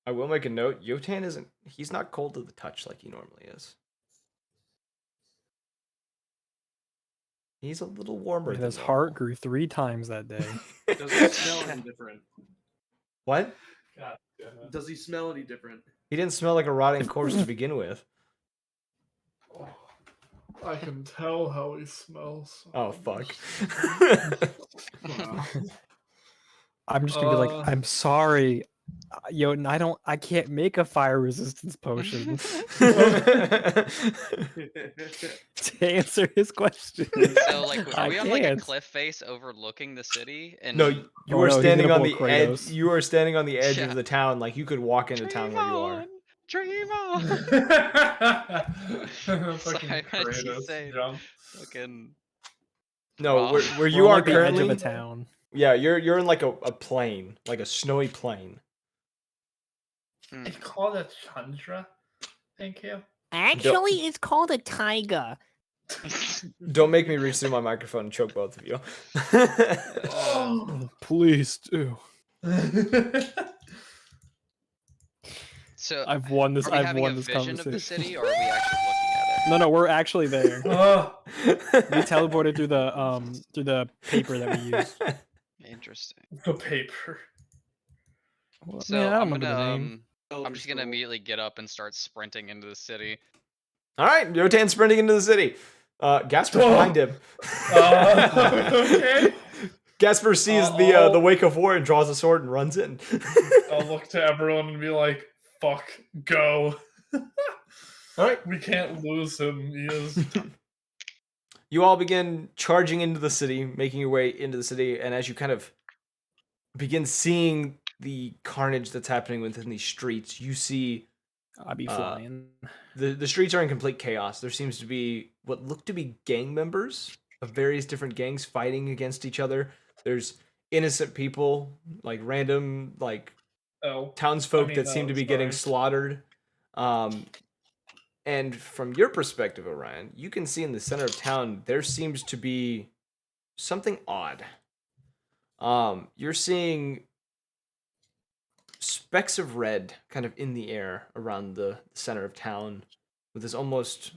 I will make a note. Yotan isn't. He's not cold to the touch like he normally is. He's a little warmer And than his normal. heart grew 3 times that day. Does he smell any different? What? God damn it. Does he smell any different? He didn't smell like a rotting corpse to begin with. I can tell how he smells. Oh fuck. Wow. I'm just gonna be like, I'm sorry, yo, and I can't make a fire resistance potion to answer his question. So, like, are I we on like a can't. cliff face overlooking the city? And No, you Oh, are no, he's standing gonna on pull the a edge. Kratos. You are standing on the edge Yeah. of the town. Like you could walk into town where you are. Dream on. Fucking Sorry, what did you Kratos say? jump. Fucking. No, Wow. where We're you on, are like, the edge currently. of a town. Yeah, you're in like a plain, like a snowy plain. Hmm. It's called a tundra. Thank you. Actually, it's called a taiga. Don't make me reach through my microphone and choke both of you. Oh, please do. So, I've won this. are we I've having won a this vision conversation. of the city, or are we actually looking at it? No, we're actually there. Oh, We teleported through the paper that we used. Interesting. the paper. Well, So man, I don't I'm remember gonna the name. I'm just gonna immediately get up and start sprinting into the city. All right, Yotan sprinting into the city. Gasper's behind him. Okay. Gasper sees the wake of war and draws a sword and runs in. I'll look to everyone and be like, "Fuck, go." All right. We can't lose him. He is. You all begin charging into the city, making your way into the city, and as you kind of begin seeing the carnage that's happening within these streets, you see I'd be flying. the streets are in complete chaos. There seems to be what look to be gang members of various different gangs fighting against each other. There's innocent people, like random like townsfolk that seem to be getting slaughtered. And from your perspective, Orion, you can see in the center of town there seems to be something odd. You're seeing specks of red kind of in the air around the center of town with this almost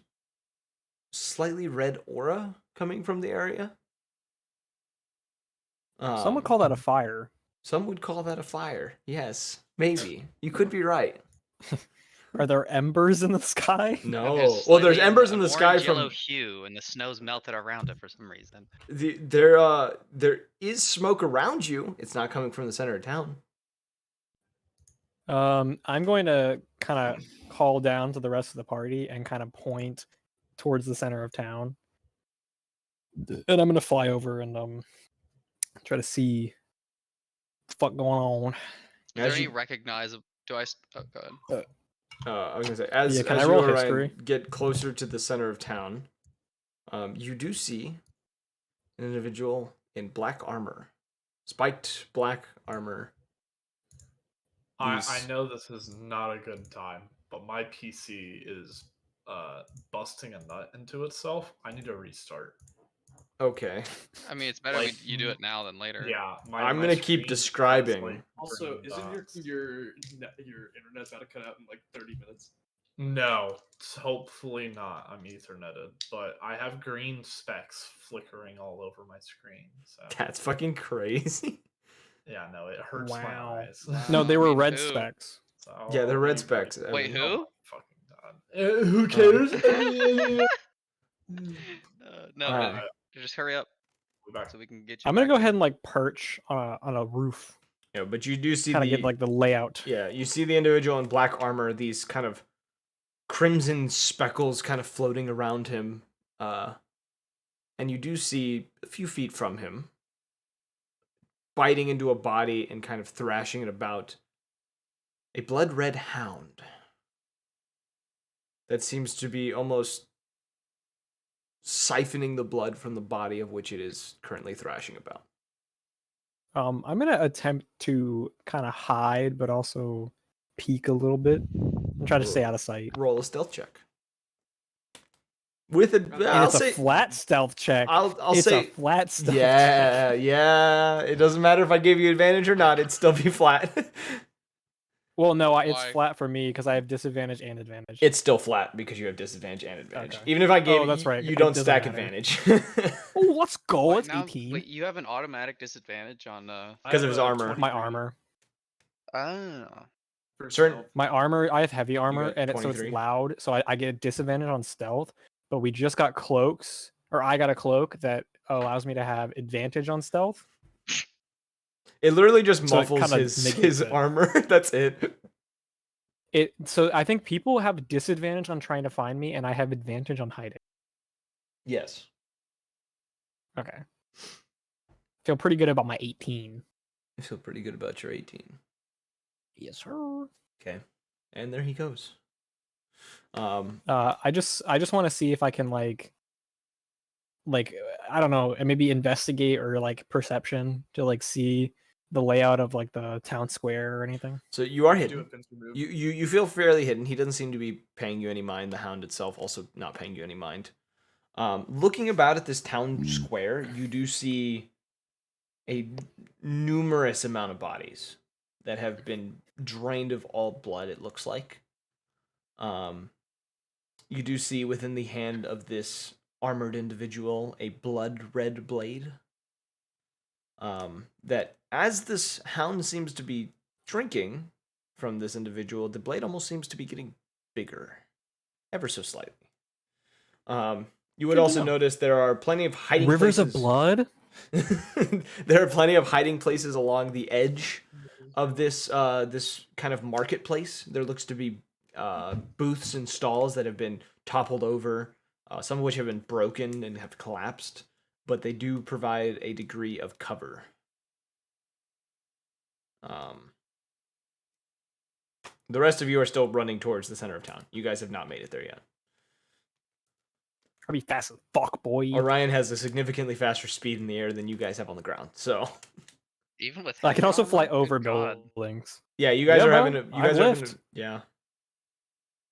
slightly red aura coming from the area. Some would call that a fire. Some would call that a fire. Yes, maybe. You could be right. Are there embers in the sky? No. Well, there's embers in the sky yellow from hue, and the snow's melted around it for some reason. there is smoke around you. It's not coming from the center of town. I'm going to kind of call down to the rest of the party and kind of point towards the center of town. And I'm going to fly over and try to see what the fuck going on. Is there As any you- recognizable? Do I? Oh, go ahead. I was gonna say as Yeah, can as I you roll Orion, history? get closer to the center of town, you do see an individual in black armor, spiked black armor. I know this is not a good time, but my PC is busting a nut into itself. I need to restart. Okay, I mean, it's better Like, you do it now than later. Yeah, I'm my gonna keep screen has, describing. like, Also, green isn't dots. your internet about to cut out in like 30 minutes? No, hopefully not. I'm etherneted, but I have green specks flickering all over my screen. So That's fucking crazy. yeah, no, it hurts my Wow. eyes. No, they I were mean, red who? specs. So Yeah, they're I'll red be specs. right- Wait, Oh who? my fucking god. Who cares? No, Alright. just hurry up We're back. so we can get you. I'm going to back go ahead in. and like perch on a roof. Yeah, but you do see Kind of the get like the layout. yeah, you see the individual in black armor. These kind of crimson speckles kind of floating around him, and you do see a few feet from him, biting into a body and kind of thrashing it about. a blood red hound that seems to be almost siphoning the blood from the body of which it is currently thrashing about. I'm gonna attempt to kind of hide, but also peek a little bit and try to stay out of sight. Roll a stealth check. With a, And I'll it's a say, flat stealth check. I'll It's say, a flat stealth check. yeah. It doesn't matter if I gave you advantage or not; it'd still be flat. Well, no, it's Why? flat for me because I have disadvantage and advantage. It's still flat because you have disadvantage and advantage. Okay. Even if I gave, Oh, that's right. you It don't doesn't stack matter. advantage Oh, let's go. Wait, It's 18. Wait, you have an automatic disadvantage on I because of have his a armor. 23 My armor. Oh. for Certain- stealth. My armor, I have heavy armor, got and so 23. it's loud, so I get disadvantage on stealth. But we just got cloaks, or I got a cloak that allows me to have advantage on stealth. It literally just So it muffles kinda his negates it. armor. That's it. So I think people have disadvantage on trying to find me, and I have advantage on hiding. Yes. Okay. Feel pretty good about my 18. I feel pretty good about your 18. Yes, sir. Okay. And there he goes. I just want to see if I can like I don't know, and maybe investigate or like perception to like see the layout of like the town square or anything. So you are Do a hidden. pincer move. You feel fairly hidden. He doesn't seem to be paying you any mind. The hound itself also not paying you any mind. Looking about at this town square, you do see a numerous amount of bodies that have been drained of all blood, it looks like. You do see within the hand of this armored individual a blood red blade. That as this hound seems to be drinking from this individual, the blade almost seems to be getting bigger, ever so slightly. You would Good to also know. notice there are plenty of hiding Rivers places. of blood. There are plenty of hiding places along the edge of this this kind of marketplace. There looks to be booths and stalls that have been toppled over, some of which have been broken and have collapsed, but they do provide a degree of cover. The rest of you are still running towards the center of town. You guys have not made it there yet. I'll be fast as fuck, boy. Orion has a significantly faster speed in the air than you guys have on the ground. So Even with I can heavy also armor? fly Good over God. buildings. yeah, you guys Yeah, are bro. having a, you I guys are having lift. a, yeah.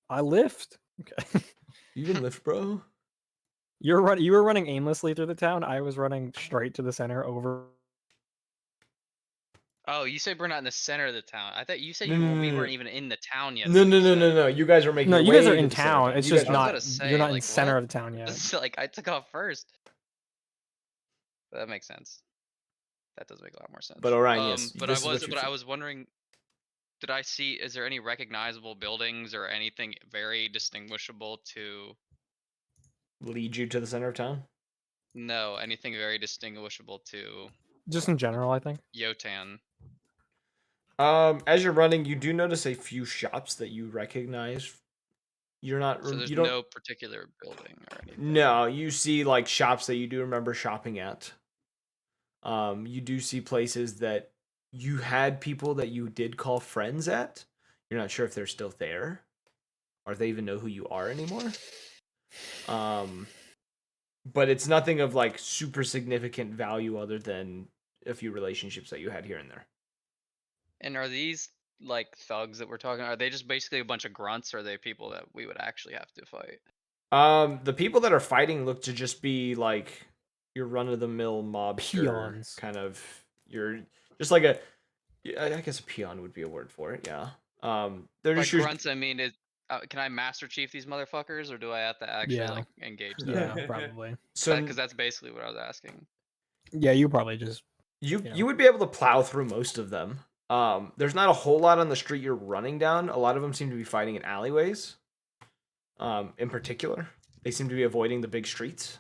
I lift. Okay. You can lift, bro. You were running aimlessly through the town. I was running straight to the center over. Oh, you said we're not in the center of the town. I thought you said No, we no, no, no. weren't even in the town yet. No, is what no, you no, no, said. no. You guys are making No, your you guys way are to in the center of town. It's You just guys are- I was not. gonna say, You're not in like, center what? of the town yet. It's like I took off first. That makes sense. That does make a lot more sense. But Orion, yes, But this is what you I feel. was wondering, did I see? Is there any recognizable buildings or anything very distinguishable to? lead you to the center of town. No, anything very distinguishable to Just in general, I think. Yotan. As you're running, you do notice a few shops that you recognize. You're not. So there's you don't. no particular building or anything. No, you see like shops that you do remember shopping at. You do see places that you had people that you did call friends at. You're not sure if they're still there, or if they even know who you are anymore. But it's nothing of like super significant value other than a few relationships that you had here and there. And are these like thugs that we're talking? Are they just basically a bunch of grunts, or are they people that we would actually have to fight? The people that are fighting look to just be like your run-of-the-mill mobster Peons. kind of. You're just like a. I guess a peon would be a word for it. Yeah. They're By just your. grunts, I mean, can I Master Chief these motherfuckers, or do I have to actually Yeah. like engage them? Yeah, probably. So Because that's basically what I was asking. Yeah, you probably just. you would be able to plow through most of them. There's not a whole lot on the street you're running down. A lot of them seem to be fighting in alleyways. In particular, they seem to be avoiding the big streets.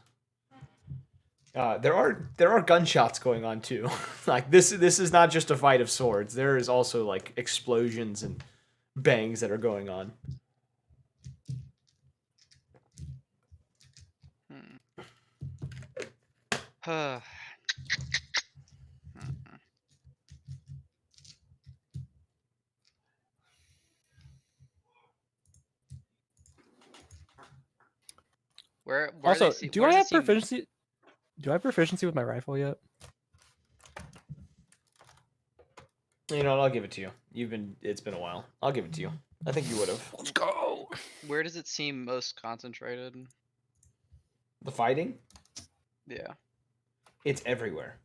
There are gunshots going on too. Like this is not just a fight of swords. There is also like explosions and bangs that are going on. Hmm. Where Also, they do where I does it have seem- proficiency? Do I have proficiency with my rifle yet? You know what? I'll give it to you. It's been a while. I'll give it to you. I think you would have. Let's go. Where does it seem most concentrated? The fighting? Yeah. It's everywhere.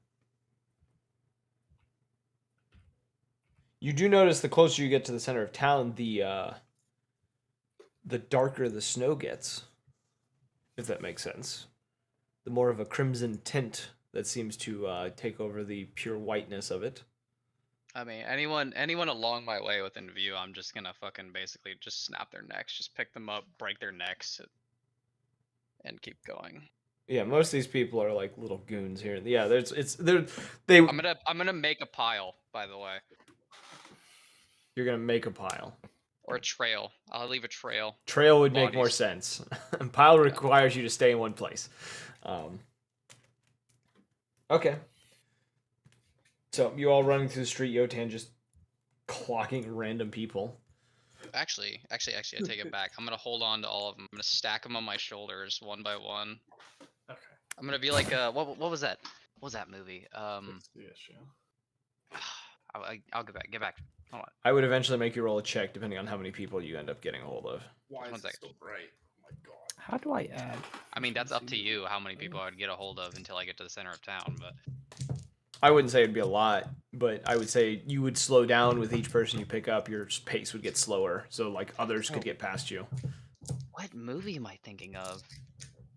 You do notice the closer you get to the center of town, the darker the snow gets, if that makes sense. The more of a crimson tint that seems to take over the pure whiteness of it. I mean, anyone along my way within view, I'm just gonna fucking basically just snap their necks, just pick them up, break their necks, and keep going. Yeah, most of these people are like little goons here. Yeah, I'm gonna make a pile, by the way, You're gonna make a pile. or a trail. I'll leave a trail. Trail would make more Bodies. sense. And pile requires you to stay in one place. Okay. So you all running through the street, Yotan just clocking random people. Actually, I take it back. I'm gonna hold on to all of them. I'm gonna stack them on my shoulders one by one. Okay. I'm gonna be like, what was that? What was that movie? That's the issue. I'll get back. Hold on. I would eventually make you roll a check depending on how many people you end up getting a hold of. Why One is it second. so bright? Oh my god. How do I add? I mean, that's up to proficiency? you how many people I would get a hold of until I get to the center of town, but I wouldn't say it'd be a lot, but I would say you would slow down with each person you pick up. Your pace would get slower, so like others could get past you. what movie am I thinking of?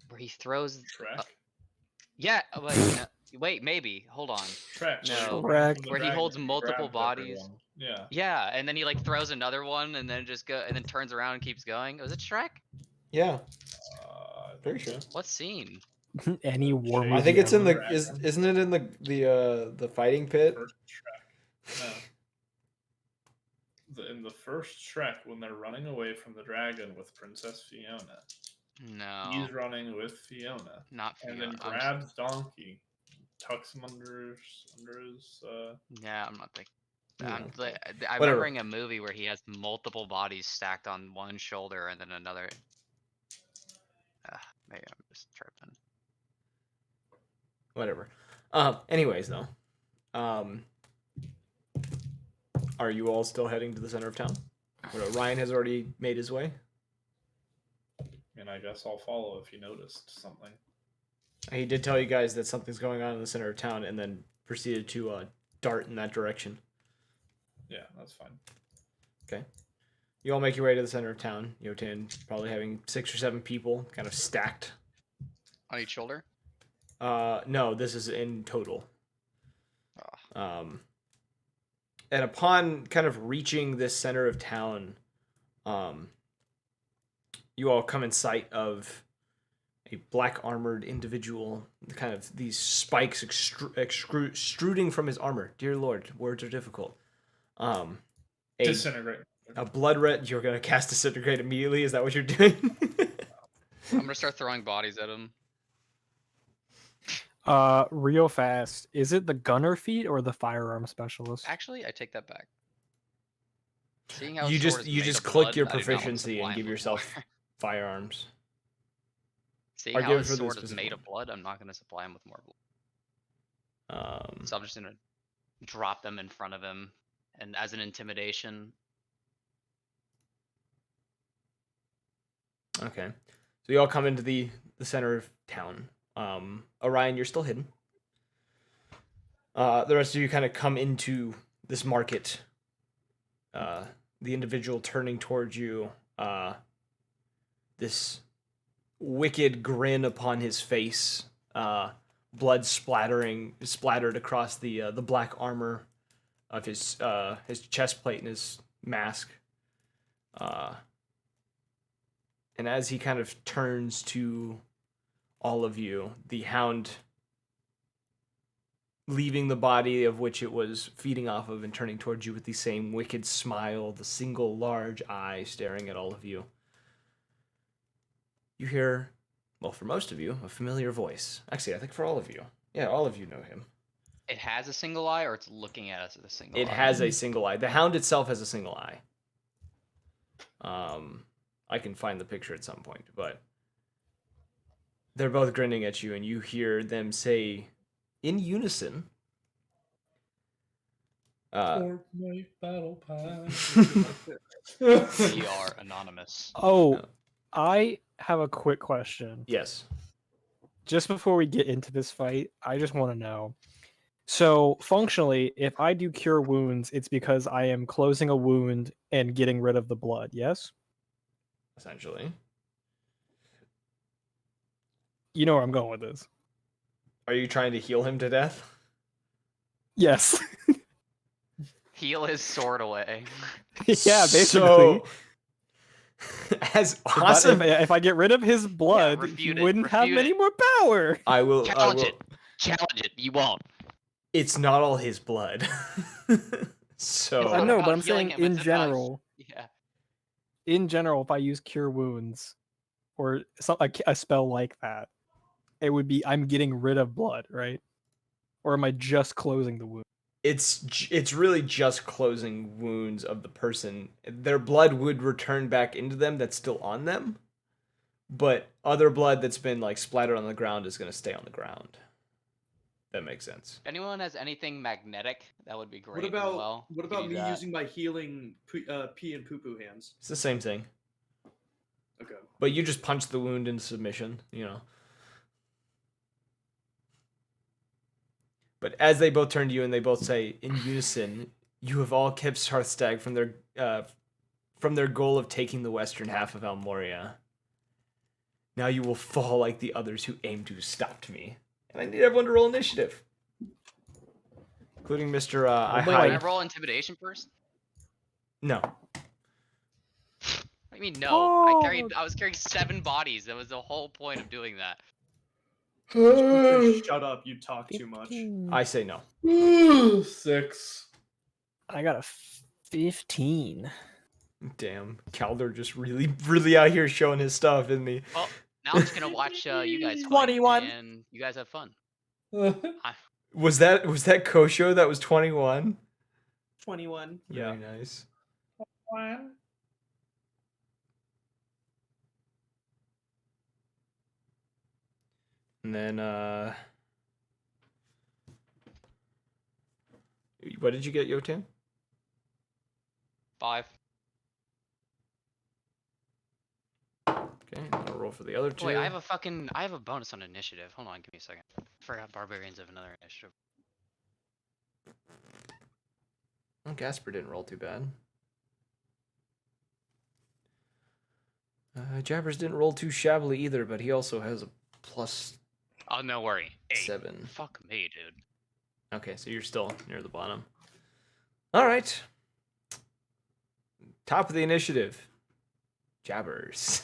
Where he throws Shrek? Yeah, wait, maybe. Hold on. Shrek. No. Shrek. Where he holds multiple bodies. Everyone. Yeah. Yeah, and then he like throws another one and then turns around and keeps going. Was it Shrek? Yeah, Uh, pretty sure. What scene? Any war I movie. I think it's in ever. the isn't it in the fighting pit? First Shrek. No. In the first Shrek, when they're running away from the dragon with Princess Fiona, No, he's running with Fiona, not and Fiona. then grabs Donkey, tucks him under his. Yeah, I'm not thinking. Yeah. I'm Whatever. remembering a movie where he has multiple bodies stacked on one shoulder and then another. Maybe I'm just tripping. Whatever. Anyways, though, are you all still heading to the center of town? Ryan has already made his way. And I guess I'll follow if you noticed something. He did tell you guys that something's going on in the center of town, and then proceeded to dart in that direction. Yeah, that's fine. Okay. You all make your way to the center of town. Yotan probably having 6 or 7 people kind of stacked. On each shoulder? No, this is in total. Oh. And upon kind of reaching this center of town, you all come in sight of a black armored individual, kind of these spikes extruding from his armor. Dear Lord, words are difficult. Disintegrate. A blood red. You're gonna cast disintegrate immediately. Is that what you're doing? I'm gonna start throwing bodies at him. Real fast. Is it the gunner feat or the firearm specialist? Actually, I take that back. Seeing how you his sword just is you made just of click blood, your I do not want to proficiency and supply give him with yourself more. firearms. Seeing Or how give it his for the sword is specific made one. of blood, I'm not gonna supply him with more blood. Um, So I'm just gonna drop them in front of him, and as an intimidation. Okay. So you all come into the center of town. Orion, you're still hidden. The rest of you kind of come into this market. The individual turning towards you, this wicked grin upon his face, blood splattered across the black armor of his chest plate and his mask. And as he kind of turns to all of you, the hound, leaving the body of which it was feeding off of and turning towards you with the same wicked smile, the single large eye staring at all of you. You hear, well, for most of you, a familiar voice. Actually, I think for all of you. Yeah, all of you know him. It has a single eye, or it's looking at us with a single eye? It has a single eye. The hound itself has a single eye. I can find the picture at some point, but they're both grinning at you, and you hear them say, in unison, Fortnite Battle Pass. We are anonymous. Oh, Oh. I have a quick question. yes. Just before we get into this fight, I just want to know. So, functionally, if I do cure wounds, it's because I am closing a wound and getting rid of the blood, yes? Essentially. You know where I'm going with this. Are you trying to heal him to death? Yes. Heal his sword away. Yeah, basically. So, as awesome, If I get rid of his blood, he refute it, wouldn't have refute any it. more power. I will. Challenge it. Challenge it. You won't. It's not all his blood. So It's I not know, about but I'm healing saying him, in it's about- general, Yeah. if I use cure wounds or a spell like that, it would be I'm getting rid of blood, right? Or am I just closing the wound? it's really just closing wounds of the person. Their blood would return back into them that's still on them, but other blood that's been like splattered on the ground is going to stay on the ground. That makes sense. If anyone has anything magnetic, that would be great What about as well. what You could about use me that. using my healing pee and poo poo hands? It's the same thing, Okay. but you just punch the wound into submission, you know. But as they both turn to you and they both say in unison, "You have all kept Sarthstag from their goal of taking the western half of Almoria. Now you will fall like the others who aim to stop me." And I need everyone to roll initiative, including Mr. I Can I hide. roll intimidation first? No, I mean, no. Oh. I was carrying 7 bodies. That was the whole point of doing that. Shut up! You talk too much. I say no. 6. I got a 15. Damn, Calder just really out here showing his stuff, isn't he? Well, now I'm just gonna watch you guys fight, 21. and you guys have fun. Was that Kosho that was 21? 21. Yeah. Very nice. And then what did you get, Yotan? 5. Okay, I'll roll for the other two. Wait, I have a bonus on initiative. Hold on, give me a second. I forgot barbarians have another initiative. Well, Gasper didn't roll too bad. Jabbers didn't roll too shabbily either, but he also has a plus Oh, no worry. 8. 7. Fuck me, dude. Okay, so you're still near the bottom. All right. Top of the initiative. Jabbers.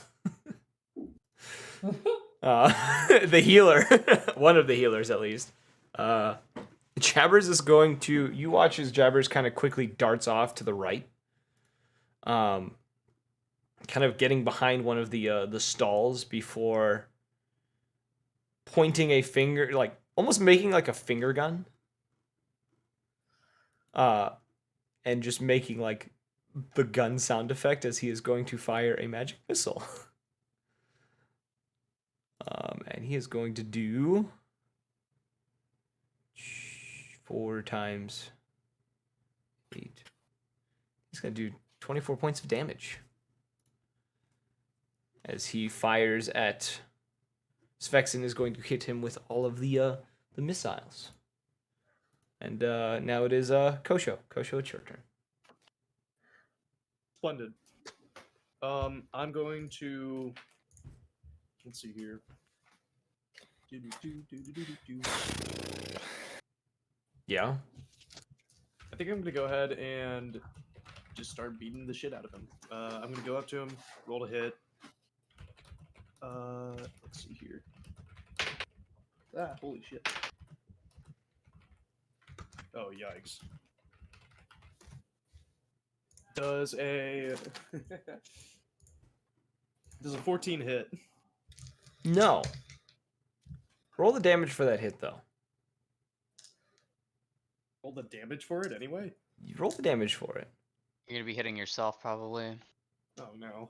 The healer. One of the healers, at least. Jabbers is going to... You watch as Jabbers kind of quickly darts off to the right. Kind of getting behind one of the stalls before pointing a finger, like almost making like a finger gun. And just making like the gun sound effect as he is going to fire a magic missile. And he is going to do 4 times 8. He's going to do 24 points of damage as he fires at Svexen. Is going to hit him with all of the missiles. And now it is Kosho. Kosho, it's your turn. Splendid. I'm going to. Let's see here. Yeah. I think I'm gonna go ahead and just start beating the shit out of him. I'm gonna go up to him, roll to hit. Let's see here. Ah, holy shit. Oh, yikes. Does a 14 hit? No. Roll the damage for that hit, though. Roll the damage for it anyway? You roll the damage for it. You're gonna be hitting yourself, probably. Oh no.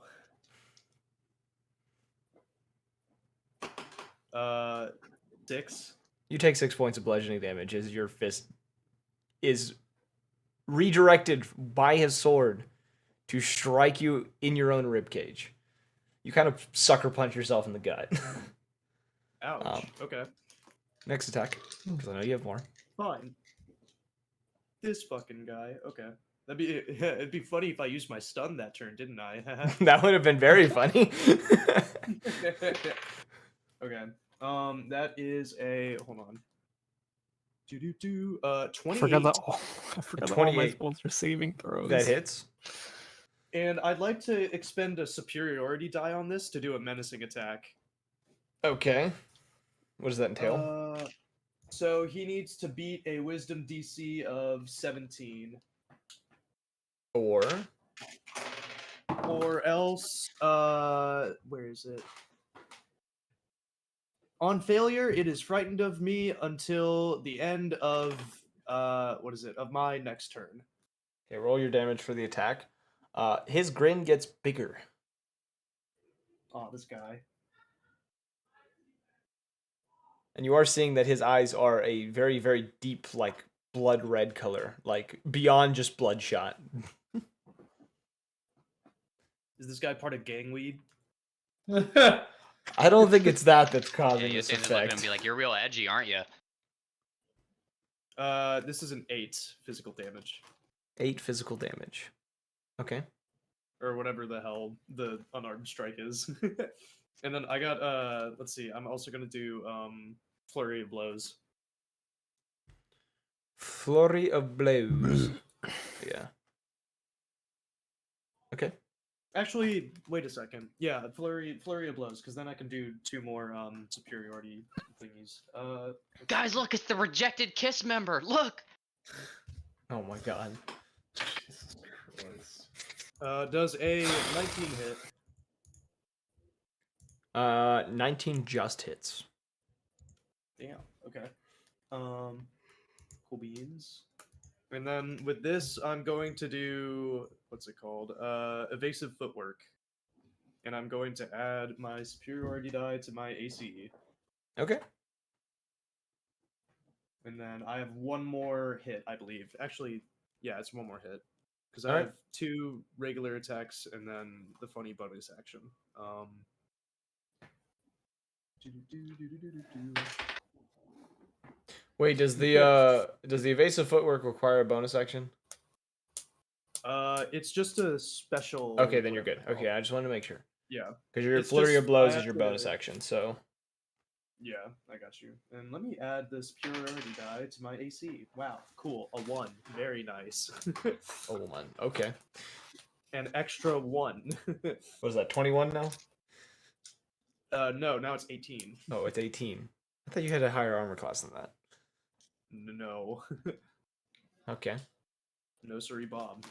6. You take 6 points of bludgeoning damage as your fist is redirected by his sword to strike you in your own ribcage. You kind of sucker punch yourself in the gut. Ouch. Okay. Next attack, because I know you have more. Fine. This fucking guy. Okay. It'd be funny if I used my stun that turn, didn't I? That would have been very funny. Okay. That is a hold on. 28. I forgot that all my 28. spells are saving throws. That hits. And I'd like to expend a superiority die on this to do a menacing attack. Okay. What does that entail? So he needs to beat a wisdom DC of 17. Or else, where is it? On failure, it is frightened of me until the end of, of my next turn. okay, roll your damage for the attack. His grin gets bigger. Oh, this guy. And you are seeing that his eyes are a very, very deep, like, blood red color. Like, beyond just bloodshot. Is this guy part of gangweed? I don't think it's that's Yeah, causing you this stand there looking at him effect. and be like, "You're real edgy, aren't you?" This is an 8 physical damage. 8 physical damage. Okay. Or whatever the hell the unarmed strike is. And then I got, let's see, I'm also gonna do, Flurry of Blows. Flurry of blows. Yeah. Okay. Actually, wait a second. Yeah, Flurry of Blows, because then I can do 2 more, superiority thingies. Guys, look, it's the rejected Kiss member. Look. Oh my god. Does a 19 hit? 19 just hits. Damn. Okay. Cool beans. And then with this, I'm going to do what's it called? Evasive footwork. And I'm going to add my superiority die to my AC. Okay. And then I have 1 more hit, I believe. Actually, yeah, it's 1 more hit. Because I Alright. have 2 regular attacks and then the funny bonus action. Wait, does the evasive footwork require a bonus action? It's just a special. Okay, then you're good. Okay, I just wanted to make sure. Yeah. Because your It's flurry of just- blows I is your have bonus to- action, so Yeah, I got you. And let me add this superiority die to my AC. Wow, cool. A 1. Very nice. oh man. Okay. An extra 1. What is that, 21 now? No, now it's 18. Oh, it's 18. I thought you had a higher armor class than that. No. Okay. No sorry, Bob.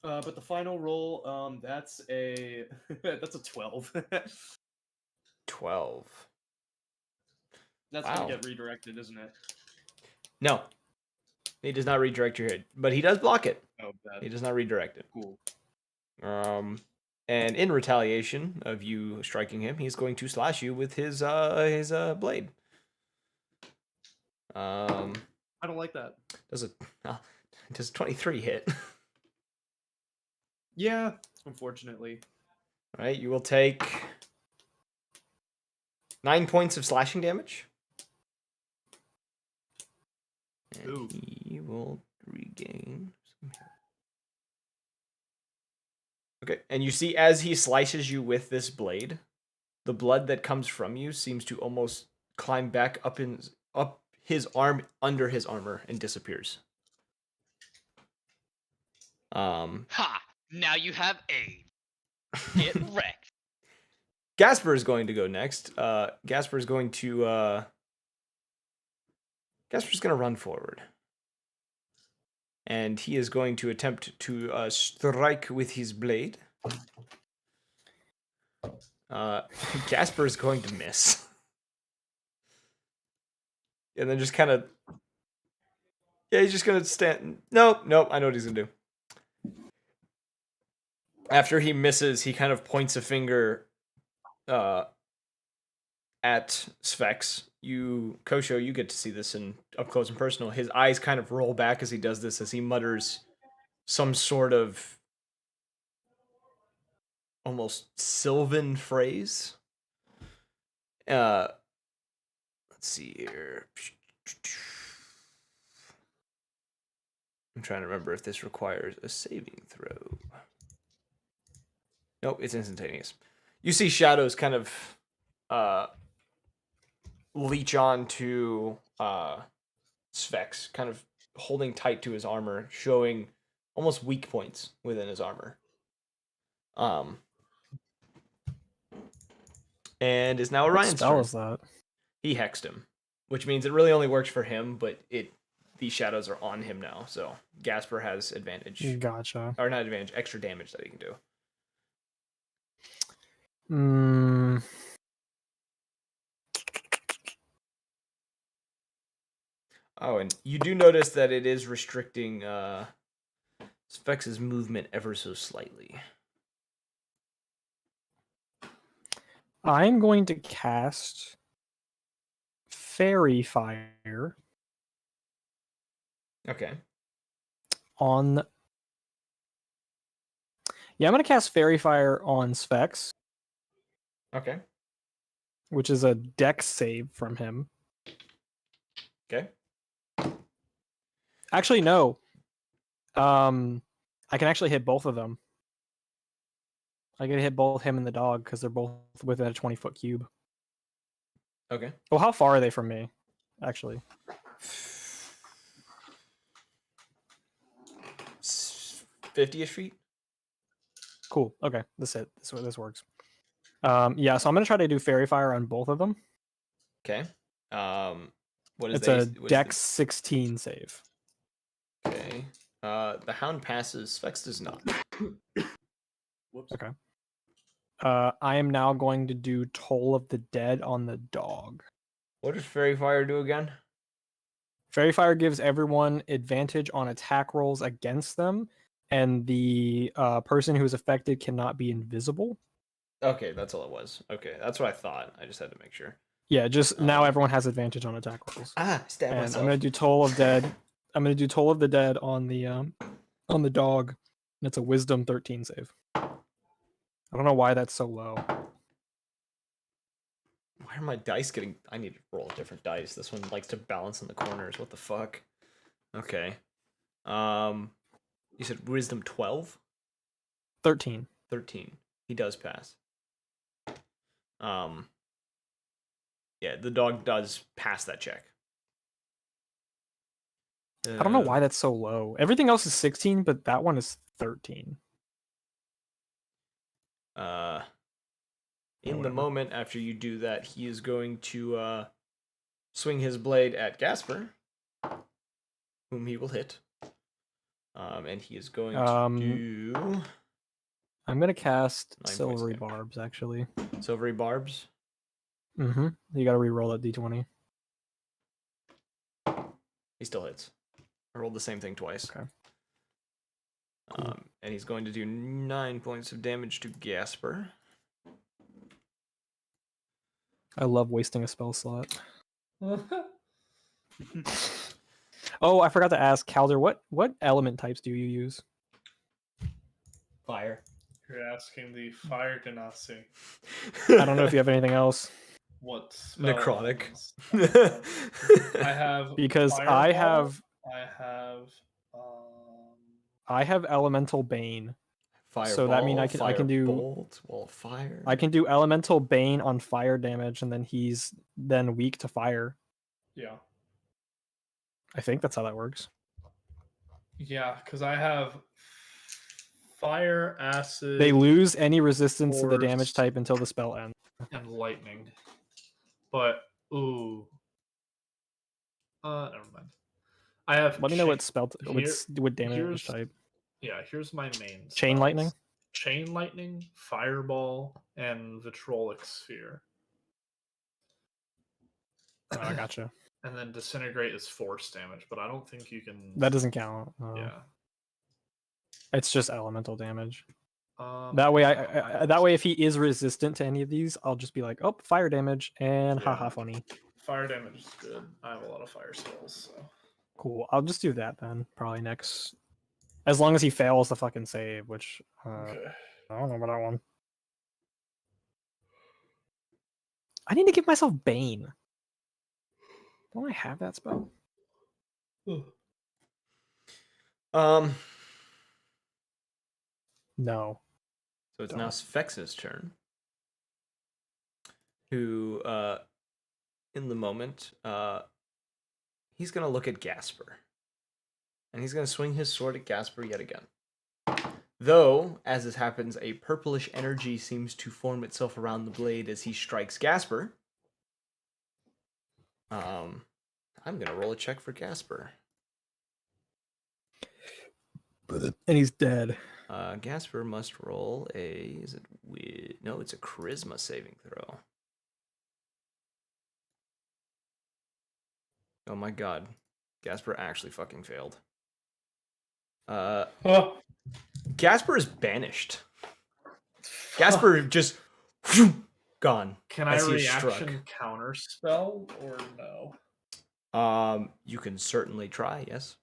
But the final roll, that's a that's a 12. 12. That's Wow. gonna get redirected, isn't it? No. He does not redirect your hit, but he does block it. Oh, bad. He does not redirect it. Cool. And in retaliation of you striking him, he's going to slash you with his blade. I don't like that. Does 23 hit? Yeah, unfortunately. All right, you will take 9 points of slashing damage. And Ooh. he will regain some health. Okay, and you see as he slices you with this blade, the blood that comes from you seems to almost climb back up his arm under his armor and disappears. Ha! Now you have aid. Get wrecked. Gasper is going to go next. Gasper's going to run forward. And he is going to attempt to strike with his blade. Gasper is going to miss. And then just kind of... Yeah, he's just going to stand... Nope, I know what he's going to do. After he misses, he kind of points a finger at Sphex. Kosho, you get to see this in up close and personal. His eyes kind of roll back as he does this, as he mutters some sort of almost Sylvan phrase. Let's see here. I'm trying to remember if this requires a saving throw. Nope, it's instantaneous. You see shadows kind of leech on to Sphex, kind of holding tight to his armor, showing almost weak points within his armor. And is now What Orion's spell turn. is that? He hexed him, which means it really only works for him, but these shadows are on him now, so Gasper has advantage. Gotcha. Or not advantage, extra damage that he can do. Oh, and you do notice that it is restricting Spex's movement ever so slightly. I'm going to cast Fairy Fire Okay. on. Yeah, I'm going to cast Fairy Fire on Sphex, Okay. which is a dex save from him. Okay. Actually, no. I can actually hit both of them. I can hit both him and the dog because they're both within a 20-foot cube. Okay. Well, how far are they from me? Actually, 50-ish feet. cool. Okay, this works. Yeah, so I'm gonna try to do Fairy Fire on both of them. Okay. What is It's the a what is Dex 16 save. Okay. The hound passes. Specs does not. Whoops. Okay. I am now going to do Toll of the Dead on the dog. What does Fairy Fire do again? Fairy Fire gives everyone advantage on attack rolls against them, and the person who is affected cannot be invisible. Okay, that's all it was. Okay, that's what I thought. I just had to make sure. Yeah, just now everyone has advantage on attack rolls. Stab And myself. I'm gonna do Toll of Dead. I'm gonna do Toll of the Dead on the dog, and it's a Wisdom 13 save. I don't know why that's so low. Why are my dice getting... I need to roll a different dice. This one likes to balance in the corners. What the fuck? Okay. You said Wisdom 12? 13. 13. He does pass. Yeah, the dog does pass that check. I don't know why that's so low. Everything else is 16, but that one is 13. In the whatever. moment after you do that, he is going to swing his blade at Gasper, whom he will hit. And he is going to do I'm gonna cast 9 points of Silvery damage. Barbs, actually. Silvery Barbs. Mm-hmm. You gotta re-roll that d20. He still hits. I rolled the same thing twice. Okay. Cool. And he's going to do 9 points of damage to Gasper. I love wasting a spell slot. Oh, I forgot to ask, Calder, what element types do you use? Fire. You're asking the fire genasi I don't know if you have anything else. what spell Necrotic. elements. I have Because fireball, I have I have Elemental Bane. Fireball, So that means I can do bolt, wall of fire. I can do Elemental Bane on fire damage, and then he's then weak to fire. yeah. I think that's how that works. Yeah, because I have fire, acid, They lose any resistance to the damage Force. type until the spell ends. and lightning. But ooh. Never mind. I have Let me know what here- what damage here's- type. Yeah, here's my main Chain spells. lightning? Chain lightning, fireball, and vitrolic sphere. Oh, I gotcha. And then disintegrate is force damage, but I don't think you can That doesn't count. Yeah. It's just elemental damage. That way, yeah, that way, if he is resistant to any of these, I'll just be like, oh, fire damage, and Yeah. haha, funny. fire damage is good. I have a lot of fire spells, so Cool. I'll just do that then. Probably next, as long as he fails the fucking save, which okay. I don't know about that one. I need to give myself Bane. Don't I have that spell? Um, No. so it's now Don't. Sphex's turn. Who, in the moment, he's gonna look at Gasper. And he's gonna swing his sword at Gasper yet again. Though, as this happens, a purplish energy seems to form itself around the blade as he strikes Gasper. I'm gonna roll a check for Gasper. And he's dead. Gasper must roll a. Is it no? It's a charisma saving throw. Oh my god, Gasper actually fucking failed. Gasper is banished. Gasper just gone. Can I as he is reaction counter spell or no? struck. You can certainly try. Yes.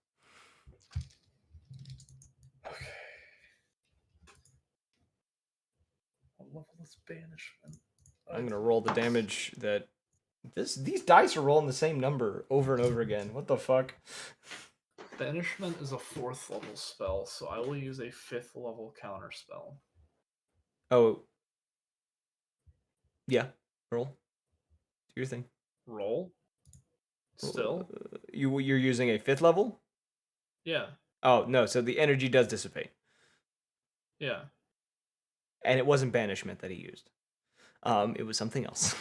Okay. What level is banishment? I'm gonna roll the damage that these dice are rolling the same number over and over again. What the fuck? Banishment is a 4th level spell, so I will use a 5th level counter spell. Oh. Yeah. Roll. Do your thing. Roll. Still? You're using a 5th level? Yeah. Oh, no, so the energy does dissipate. Yeah. And it wasn't banishment that he used. It was something else.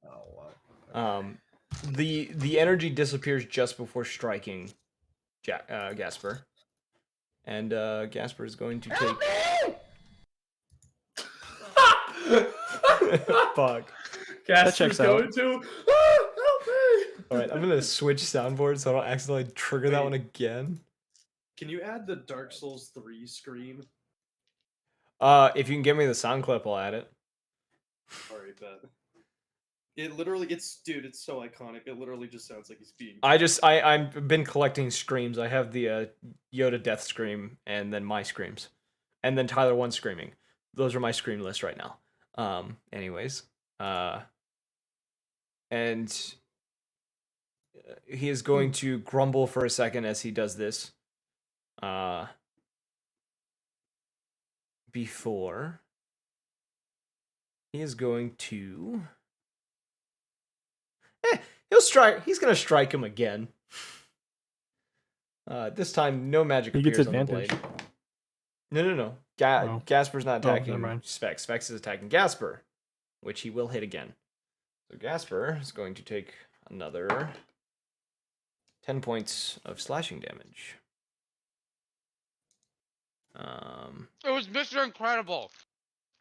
Oh, what? The energy disappears just before striking Gasper. And Gasper is going to take fuck. Gasper's checks out. going to help me. Alright, I'm gonna switch soundboard so I don't accidentally trigger that Wait. one again. Can you add the Dark Souls 3 scream? If you can give me the sound clip, I'll add it. Alright, bet. It literally, dude, it's so iconic. It literally just sounds like he's being. I've been collecting screams. I have the Yoda death scream and then my screams. And then Tyler 1 screaming. Those are my scream list right now. Anyways. And he is going to grumble for a second as he does this. Before he is going to he'll strike. He's gonna strike him again. This time, no magic He gets appears on the advantage. blade. No. Oh. Gasper's not Oh, attacking never mind. Sphex. Sphex is attacking Gasper, which he will hit again. So Gasper is going to take another 10 points of slashing damage. It was Mr. Incredible.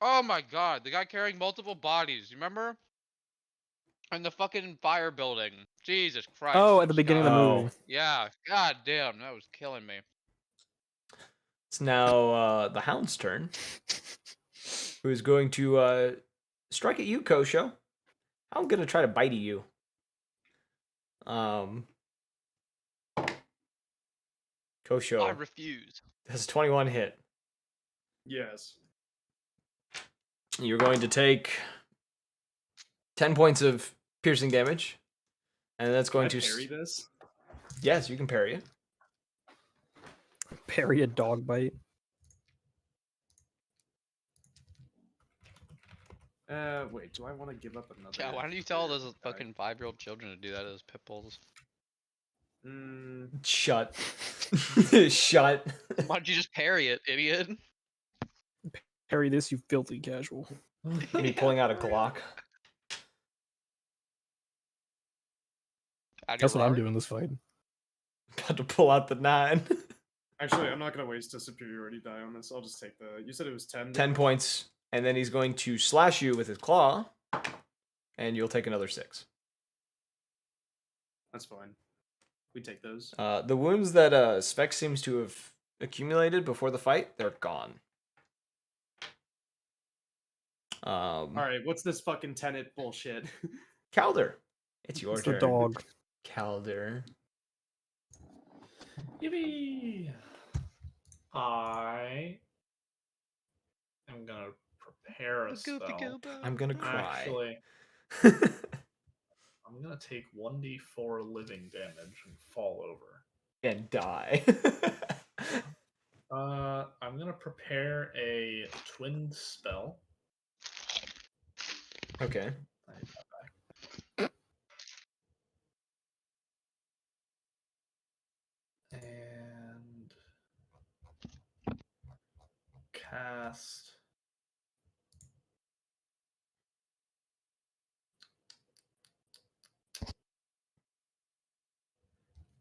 Oh my god, the guy carrying multiple bodies. You remember? In the fucking fire building. Jesus Christ. Oh, that at the was beginning of the Oh. movie. Yeah, god damn, that was killing me. It's now the Hound's turn, who is going to strike at you, Kosho. I'm gonna try to bite at you. Kosho I refuse. has 21 hit. Yes. You're going to take 10 points of piercing damage, and that's going Can I to parry this? Yes, you can parry it. Parry a dog bite. Wait, do I want to give up another? Yeah, why don't you tell those die? fucking 5-year-old children to do that as pit bulls? Shut. Shut. Why don't you just parry it, idiot? Parry this, you filthy casual. Me pulling out a Glock. Out of That's your what I'm Rari? doing this fight. About to pull out the 9. Actually, I'm not gonna waste a superiority die on this. I'll just take the. You said it was 10. 10 points, and then he's going to slash you with his claw, and you'll take another 6. That's fine. We take those. The wounds that Sphex seems to have accumulated before the fight, they're gone. All right, what's this fucking tenant bullshit? Calder, it's your It's the turn. dog. Calder. Yippee! I am gonna prepare a spell. I'm gonna cry. Actually, I'm gonna take 1d4 living damage and fall over. And die. I'm gonna prepare a twin spell. Okay. I need that back. And cast.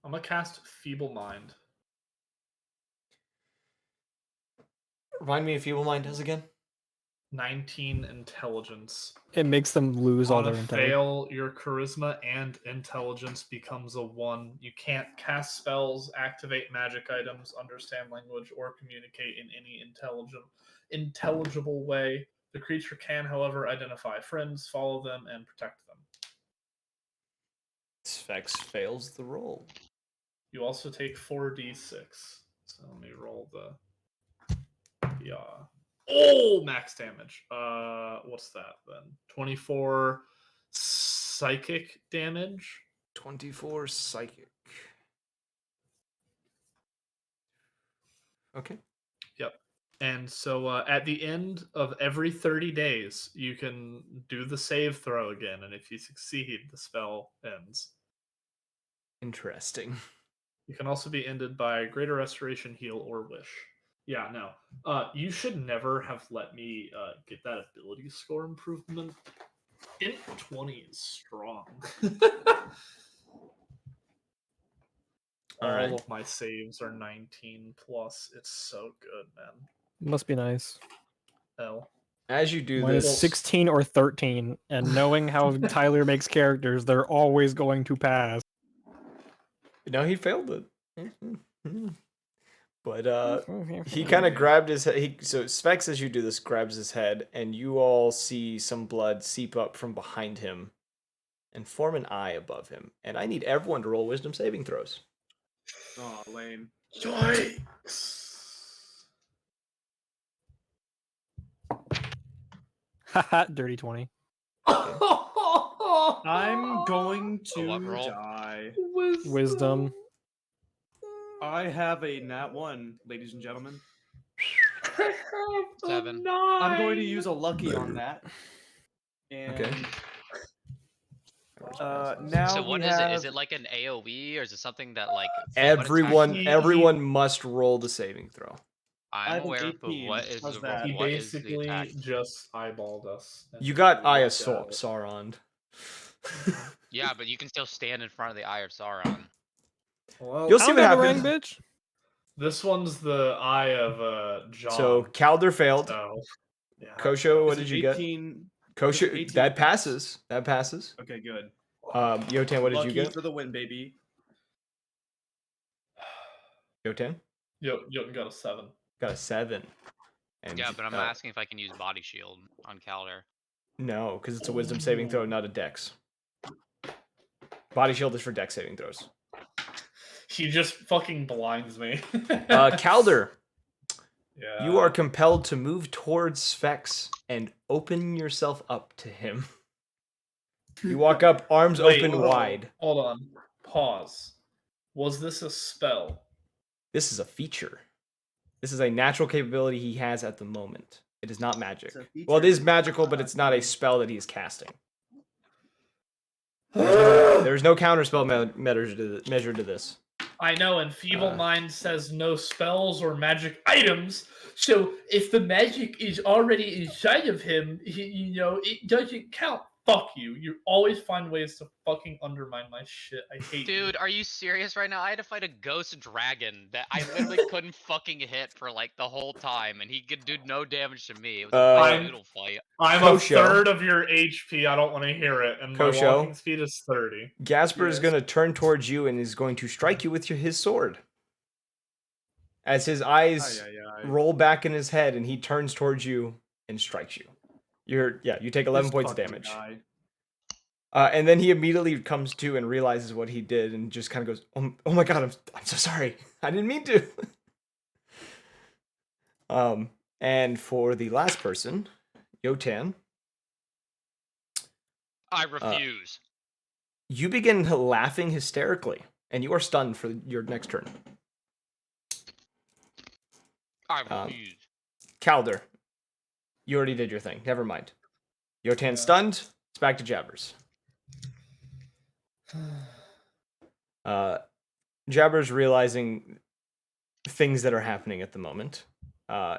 I'm gonna cast Feeble Mind. Remind me if Feeble Mind does again. 19 intelligence. It makes them lose all On a their intelligence. fail, your charisma and intelligence becomes a 1. You can't cast spells, activate magic items, understand language, or communicate in any intelligible way. The creature can, however, identify friends, follow them, and protect them. Sphex fails the roll. You also take 4d6. So let me roll the max damage. What's that then? 24 psychic damage. 24 psychic. Okay. Yep. And so at the end of every 30 days, you can do the save throw again, and if you succeed, the spell ends. Interesting. You can also be ended by greater restoration, heal, or wish. Yeah, no. You should never have let me get that ability score improvement. Int 20 is strong. All Alright. of my saves are 19 plus. It's so good, man. Must be nice. L. As you do Mine is this, 16 or 13, and knowing how Tyler makes characters, they're always going to pass. no, he failed it. But he kind of grabbed his head. So Sphex, as you do this, grabs his head, and you all see some blood seep up from behind him and form an eye above him. And I need everyone to roll wisdom saving throws. Oh, lame. Yikes! Haha, dirty 20. I'm going So what to roll? die. Wisdom. I have a nat 1, ladies and gentlemen. I have a 7. 9. I'm going to use a lucky on that. And Okay. now So we what is it? Is have- it like an AoE or is it something that like what Everyone, attack- He- everyone must roll the saving throw. I I'm have an aware, but 18. what is How's the that? He what is the basically attack? just eyeballed us. and You got we Eye of looked at it. Sauron. Yeah, but you can still stand in front of the Eye of Sauron. Well, You'll I see don't what got the happens. ring, bitch. this one's the eye of John. So Calder failed. So, yeah, Kosho, what Is did it you get? 18? Kosho, 18 that points. passes. That passes. Okay, good. Yotan, what did Lucky you get? for the win, baby. Yotan Yo, got a 7. got a 7. And Yeah, but I'm asking if I can use Body Shield on Calder. no, because it's a Wisdom saving throw, not a Dex. Body Shield is for Dex saving throws. He just fucking blinds me. Calder, Yeah. you are compelled to move towards Sphex and open yourself up to him. You walk up, arms Wait, open wide. Hold on. Pause. Was this a spell? This is a feature. This is a natural capability he has at the moment. It is not magic. It's a feature. Well, it is magical, but it's not a spell that he is casting. There's no counterspell measured to this. I know, and Feeble Mind says no spells or magic items. So if the magic is already inside of him, it doesn't count. Fuck you. You always find ways to fucking undermine my shit. I hate you. Dude, are you serious right now? I had to fight a ghost dragon that I literally couldn't fucking hit for like the whole time, and he could do no damage to me. It was a I'm- noodle fight. I'm Kosho. a third of your HP. I don't want to hear it. And my Kosho. walking speed is 30. Gasper is Yes. going to turn towards you and is going to strike you with his sword. As his eyes roll back in his head and he turns towards you and strikes you. You take 11 This points of fucking damage. guy. And then he immediately comes to and realizes what he did and just kind of goes, oh my god, I'm so sorry. I didn't mean to. And for the last person, Yotan, I refuse. you begin laughing hysterically, and you are stunned for your next turn. I refuse. Calder, you already did your thing. Never mind. Yotan Yeah. stunned. It's back to Jabbers. Jabbers realizing things that are happening at the moment.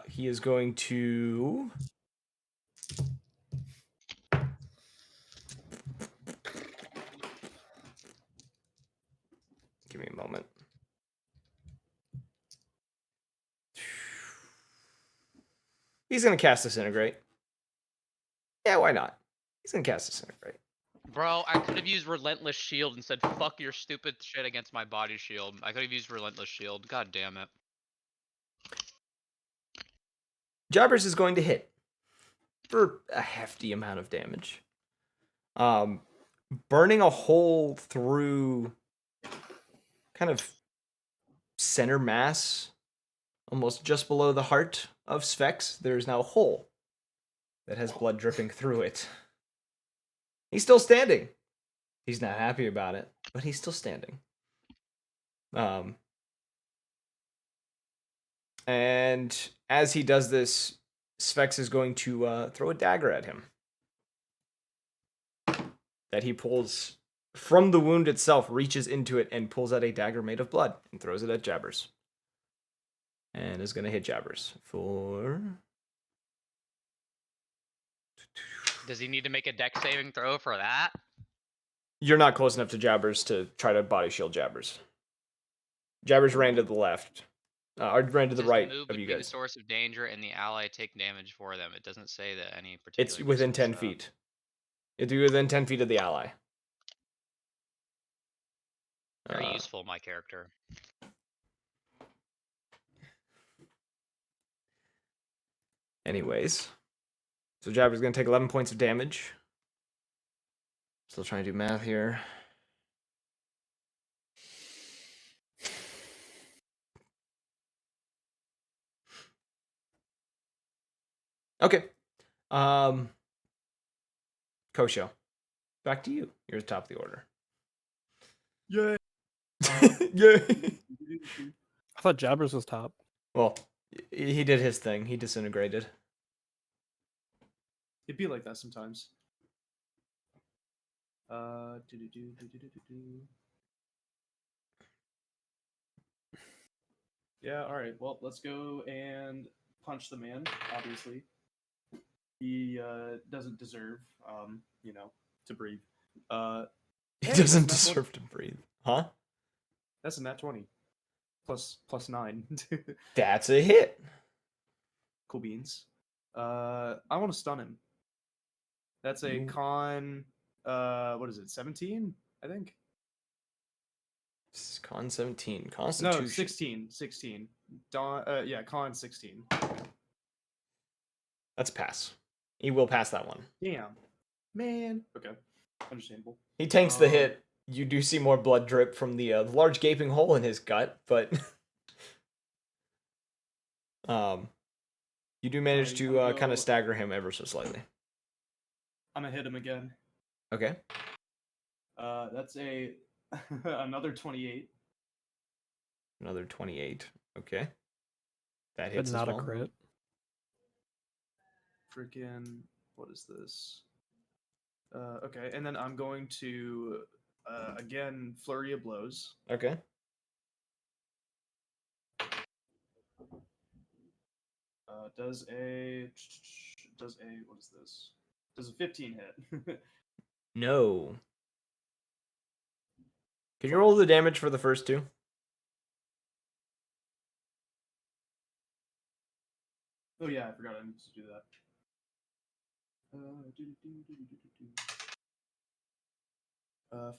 He is going to... Give me a moment. He's going to cast Disintegrate. Yeah, why not? He's going to cast Disintegrate. Bro, I could have used Relentless Shield and said, fuck your stupid shit against my body shield. I could have used Relentless Shield. God damn it. Jabbers is going to hit for a hefty amount of damage. Burning a hole through kind of center mass, almost just below the heart of Sphex. There's now a hole that has blood dripping through it. He's still standing. He's not happy about it, but he's still standing. And as he does this, Sphex is going to throw a dagger at him. That he pulls from the wound itself, reaches into it, and pulls out a dagger made of blood and throws it at Jabbers. And is going to hit Jabbers for... Does he need to make a dex saving throw for that? You're not close enough to Jabbers to try to body shield Jabbers. Jabbers ran to the left. Or ran to the Does right move of you between the guys. source of danger and the ally take damage for them? It doesn't say that any particular. It's within 10 distance, feet. It'd be within 10 feet of the ally. Very useful, my character. Anyways. So Jabber's going to take 11 points of damage. Still trying to do math here. Okay. Kosho. Back to you. You're at the top of the order. Yay. Yay. I thought Jabbers was top. Well, he did his thing. He disintegrated. It'd be like that sometimes. Yeah, alright. Well, let's go and punch the man, obviously. He doesn't deserve, to breathe. He Hey, doesn't that's a nat deserve to breathe. Huh? That's a nat 20. Plus 9. That's a hit. Cool beans. I want to stun him. That's a con, what is it, 17, I think? Con 17. Constitution. No, 16. Con 16. That's a pass. He will pass that one. Damn. Man. Okay. Understandable. He tanks the hit. You do see more blood drip from the large gaping hole in his gut, but you do manage to kind of stagger him ever so slightly. I'm gonna hit him again. Okay. That's a another 28. Another 28. Okay. That But hits not as a well. crit. Freaking, what is this? Okay, and then I'm going to again flurry of blows. Okay. Does a what is this? Does a 15 hit? No. Can you roll the damage for the first two? Oh yeah, I forgot I need to do that.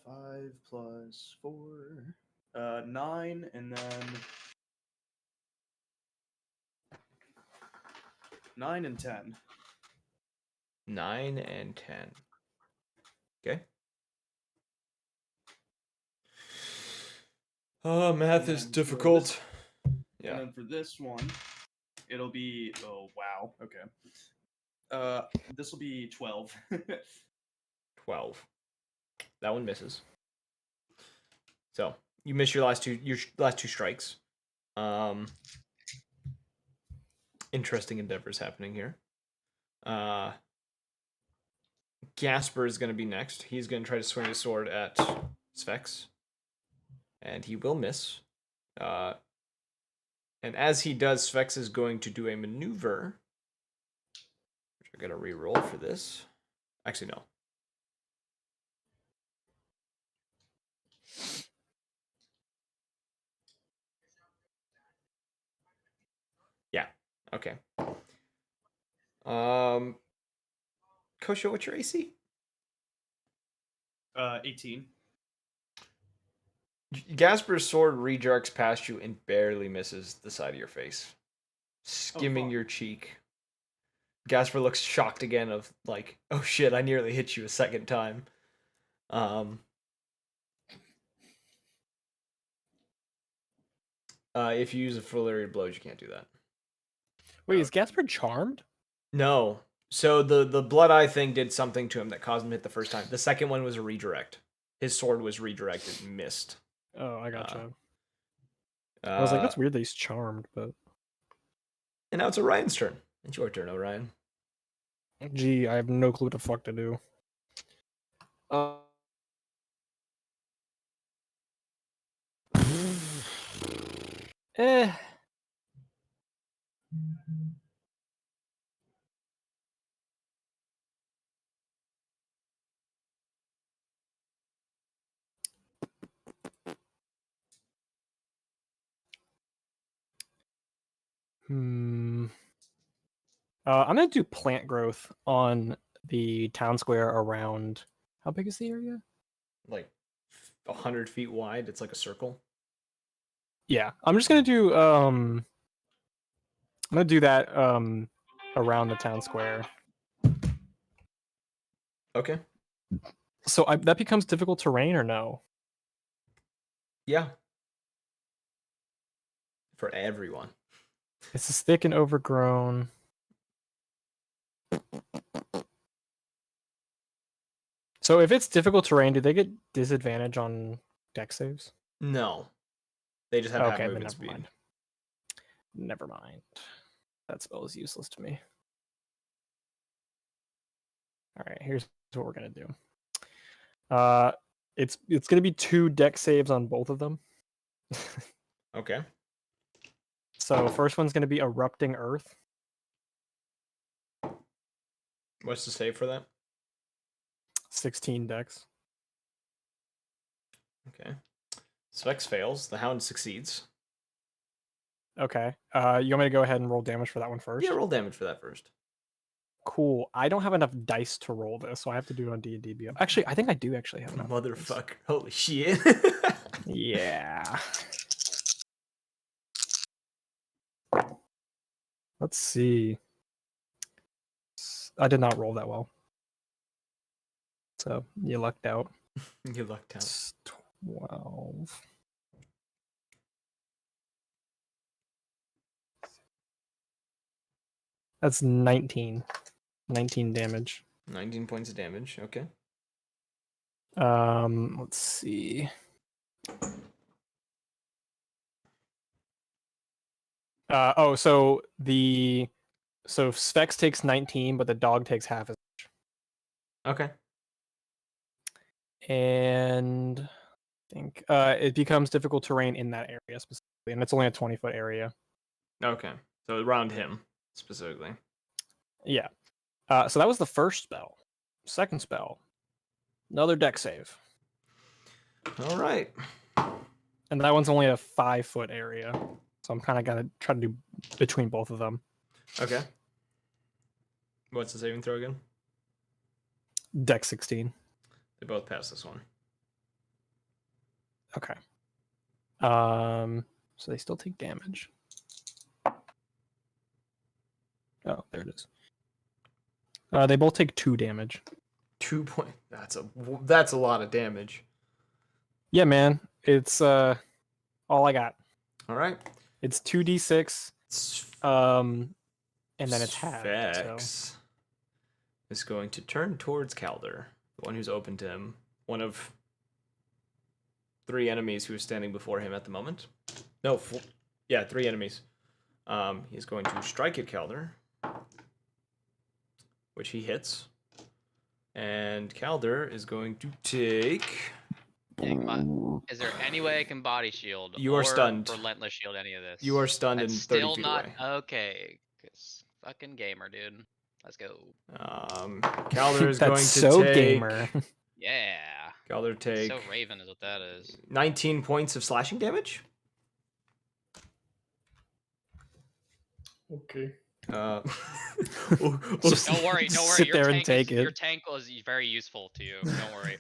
5 plus 4, 9, and then 9 and 10. 9 and 10. Okay. Oh, math And is then for difficult. And Yeah. then for this one, it'll be wow. Okay. This will be 12. 12. That one misses. So you miss your last two strikes. Interesting endeavors happening here. Gasper is going to be next. He's going to try to swing his sword at Sphex, and he will miss. And as he does, Sphex is going to do a maneuver. Which I got to re-roll for this. Actually, no. Yeah. Okay. Kosho, what's your AC? 18. Gasper's sword rejarks past you and barely misses the side of your face, skimming fuck. your cheek. Gasper looks shocked again of like, oh shit, I nearly hit you a second time. If you use a full area of blows, you can't do that. Wait, is Gasper charmed? No. So the blood eye thing did something to him that caused him to hit the first time. The second one was a redirect. His sword was redirected and missed. Oh, I gotcha. Uh, I was like, that's weird that he's charmed, but And now it's Orion's turn. It's your turn, Orion. gee, I have no clue what the fuck to do. Eh. I'm gonna do plant growth on the town square around. How big is the area? Like 100 feet wide. It's like a circle. Yeah, I'm just gonna do. I'm gonna do that around the town square. Okay. So that becomes difficult terrain or no? Yeah. For everyone. It's just thick and overgrown. So if it's difficult terrain, do they get disadvantage on deck saves? No. They just have half Okay, then movement never speed. mind. Never mind. That spell is useless to me. All right, here's what we're gonna do. It's gonna be 2 deck saves on both of them. Okay. So first one's gonna be erupting earth. What's the save for that? 16 decks. Okay. Specs fails. The Hound succeeds. Okay. You want me to go ahead and roll damage for that one first? Yeah, roll damage for that first. Cool. I don't have enough dice to roll this, so I have to do it on D&D BO. Actually, I think I do actually have enough. Motherfucker. Holy shit. Yeah. Let's see. I did not roll that well. So you lucked out. You lucked out. It's 12. That's 19. 19 damage. 19 points of damage. Okay. Let's see. So Specs takes 19, but the dog takes half as much. Okay. And I think it becomes difficult terrain in that area specifically, and it's only a 20-foot area. Okay. So around him specifically. Yeah. So that was the first spell. Second spell, another deck save. All right. And that one's only a 5-foot area. So I'm kind of going to try to do between both of them. Okay. What's the saving throw again? Deck 16. They both pass this one. Okay. So they still take damage. Oh, there it is. They both take 2 damage. 2 point. That's a lot of damage. Yeah, man. It's all I got. All right. It's 2d6. And then it's halved. So Sphex is going to turn towards Calder, the one who's open to him. One of 3 enemies who is standing before him at the moment. No, 4, yeah, 3 enemies. He's going to strike at Calder, which he hits. And Calder is going to take... Is there any way I can body shield? You are or stunned. Relentless shield any of this? You are stunned That's and 30 still feet not away. okay. 'Cause fucking gamer, dude. Let's go. Calder is that's going to so take... gamer. Yeah. Calder take So Raven is what that is. 19 points of slashing damage. Okay. Just Don't worry. sit Your there and tank take Your it. tank is very useful to you. Don't worry.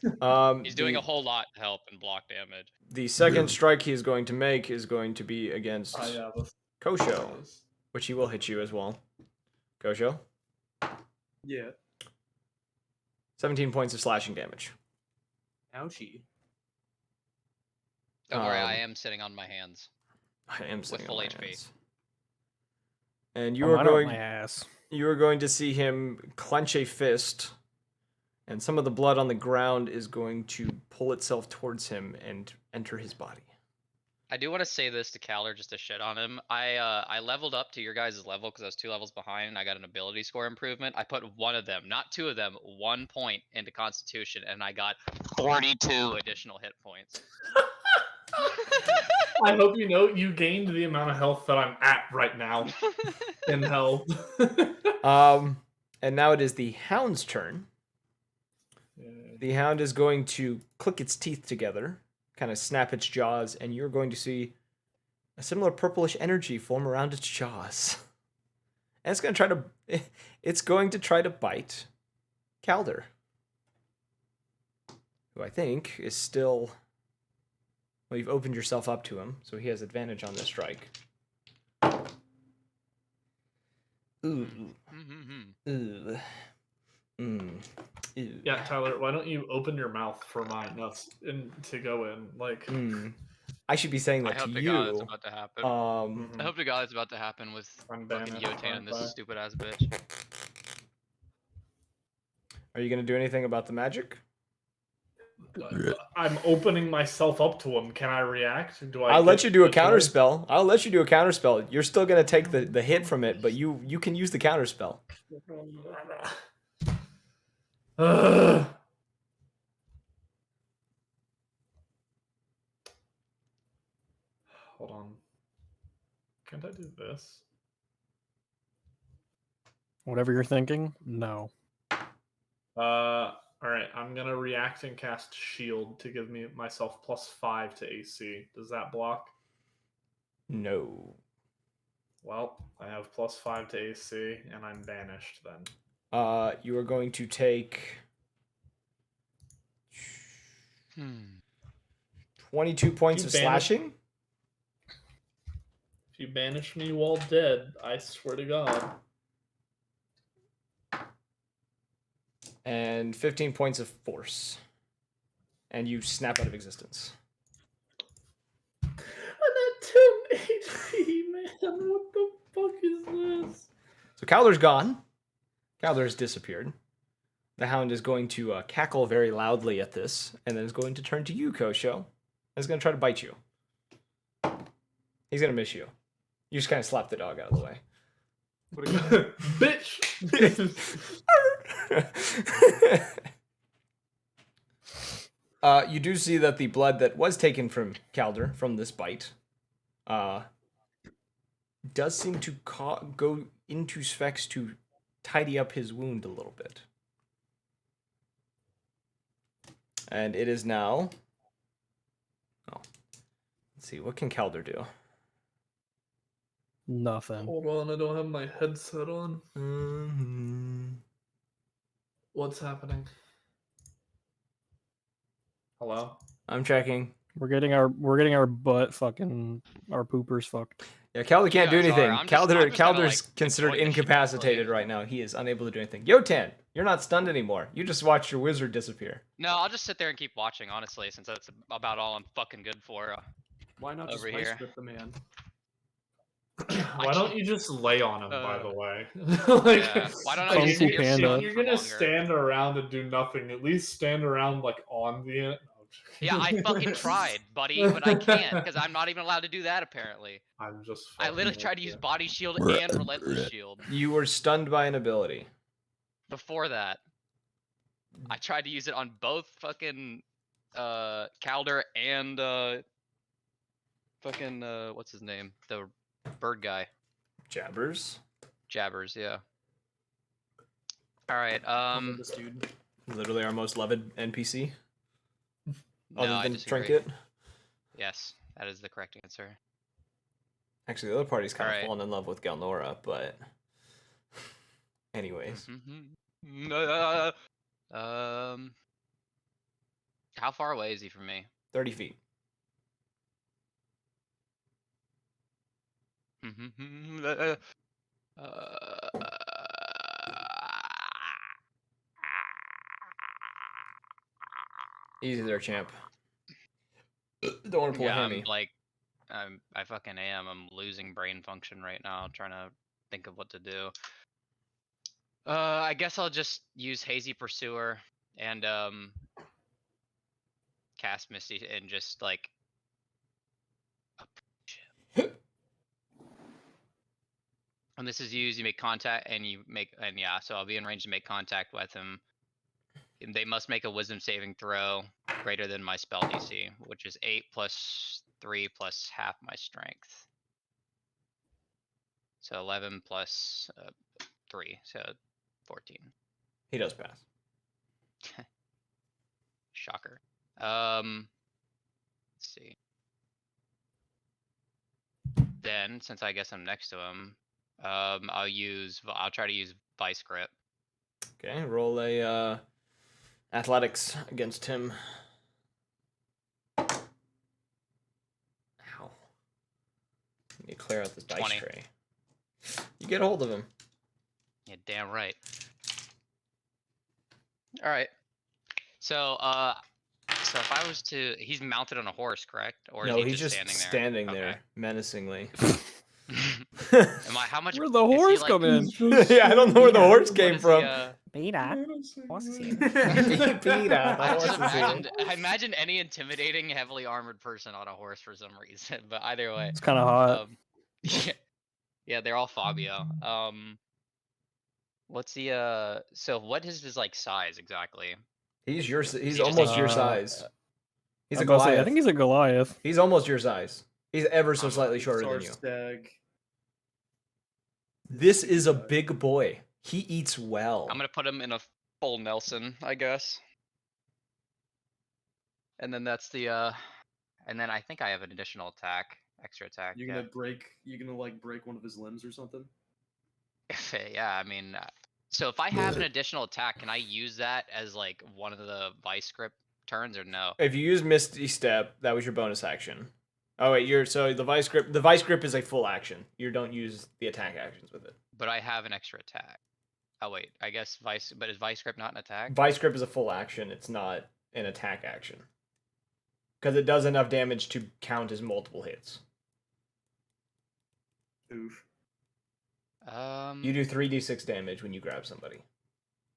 He's doing a whole lot to help and block damage. The second strike he is going to make is going to be against Yeah, this Kosho, is. which he will hit you as well. Kosho, Yeah. 17 points of slashing damage. Ouchie. Don't worry, I Um, am sitting on my hands. I am sitting full on my HP. hands. And Oh, mine are on my ass. you are going to see him clench a fist, and some of the blood on the ground is going to pull itself towards him and enter his body. I do want to say this to Calder just to shit on him. I leveled up to your guys' level because I was 2 levels behind and I got an ability score improvement. I put 1 of them, not 2 of them, 1 point into Constitution and I got 42 additional hit points. I hope you know you gained the amount of health that I'm at right now in health. And now it is the hound's turn. The hound is going to click its teeth together, kind of snap its jaws, and you're going to see a similar purplish energy form around its jaws. And it's going to try to bite Calder, who I think is still... Well, you've opened yourself up to him, so he has advantage on this strike. Ooh. Ooh. Ew. Yeah, Tyler, why don't you open your mouth for mine to go in? Like, I should be saying I that hope to to God you. it's about to happen. I hope to God it's about to happen with I'm fucking banished, Yotan aren't and this I? stupid ass bitch. Are you going to do anything about the magic? I'm opening myself up to him. Can I react? Do I? I'll let you do a counter choice? spell. I'll let you do a counter spell. You're still going to take the hit from it, but you can use the counter spell. Ugh. Hold on. Can't I do this? Whatever you're thinking, no. All right. I'm gonna react and cast Shield to give myself +5 to AC. Does that block? No. Well, I have +5 to AC, and I'm banished then. You are going to take 22 points of slashing. If you banish me while dead, I swear to God. And 15 points of force. And you snap out of existence. I'm at 10 HP, man. What the fuck is this? So Calder's gone. Calder has disappeared. The hound is going to cackle very loudly at this, and then is going to turn to you, Kosho. And is going to try to bite you. He's going to miss you. You just kind of slap the dog out of the way. Bitch! You do see that the blood that was taken from Calder from this bite does seem to go into Sphex to tidy up his wound a little bit. And it is now... Oh. Let's see, what can Calder do? Nothing. Hold on, I don't have my headset on. What's happening? Hello? I'm checking. We're getting our butt fucking our poopers fucked. Yeah, Calder can't do guys are. anything. I'm just kinda, Calder's like, considered enjoying the shit, incapacitated like- right now. He is unable to do anything. Yotan, you're not stunned anymore. You just watched your wizard disappear. No, I'll just sit there and keep watching, honestly, since that's about all I'm fucking good for. Why not just Over vice here. grip the man? Why don't you just lay on him? By the way, Yeah. Why don't I Kung just Fu sit here Panda. If shooting you're for gonna longer? stand around and do nothing, at least stand around like on the end. Yeah, I fucking tried, buddy, but I can't because I'm not even allowed to do that apparently. I'm just. I literally fucking tried to with use you. body shield and relentless shield. You were stunned by an ability. Before that, I tried to use it on both fucking Calder and fucking what's his name? The bird guy. Jabbers. Jabbers, yeah. Alright, This dude. Literally our most loved NPC. no, Other I than disagree. Trinket. Yes, that is the correct answer. Actually, the other party's kind of Alright. fallen in love with Galnora, but. Anyways. How far away is he from me? 30 feet. Easy there, champ. Don't want to pull yeah, a I'm hammy. like, I fucking am. I'm losing brain function right now, trying to think of what to do. I guess I'll just use Hazy Pursuer and cast Misty and just like. When this is used, you make contact and yeah, so I'll be in range to make contact with him. And they must make a Wisdom saving throw greater than my spell DC, which is 8 plus 3 plus half my strength. So 11 plus 3, so 14. He does pass. Shocker. Let's see. Then, since I guess I'm next to him, I'll try to use Vice Grip. Okay, roll a athletics against him. Ow. Let me clear out this dice 20. tray. You get a hold of him. Yeah, damn right. All right. So, so if I was to, he's mounted on a horse, correct? Or No, is he he's just standing there? there menacingly. Am I? How much? Where'd the is he, horse like- come in? Yeah, I don't know where the horse what came is he, from. Beta. Horse is here. Peter, the I horse just is here. imagined, I imagine any intimidating, heavily armored person on a horse for some reason. But either way, It's kind of hot. yeah, yeah, they're all Fabio. What's the So what is his like size exactly? He's just almost your Uh, size. He's a I'm about to say, Goliath. I think he's a Goliath. He's almost your size. He's ever so I'm slightly shorter than you. Stag. This is a big boy. He eats well. I'm gonna put him in a full Nelson, I guess. And then that's the and then I think I have an additional attack, extra attack. You're gonna break. You're gonna like break one of his limbs or something. Yeah, I mean, so if I have an additional attack, can I use that as like one of the vice grip turns or no? If you use Misty Step, that was your bonus action. Oh wait, so the vice grip is a full action. You don't use the attack actions with it. But I have an extra attack. Oh wait, I guess but is vice grip not an attack? Vice grip is a full action. It's not an attack action. Because it does enough damage to count as multiple hits. Oof. You do 3d6 damage when you grab somebody.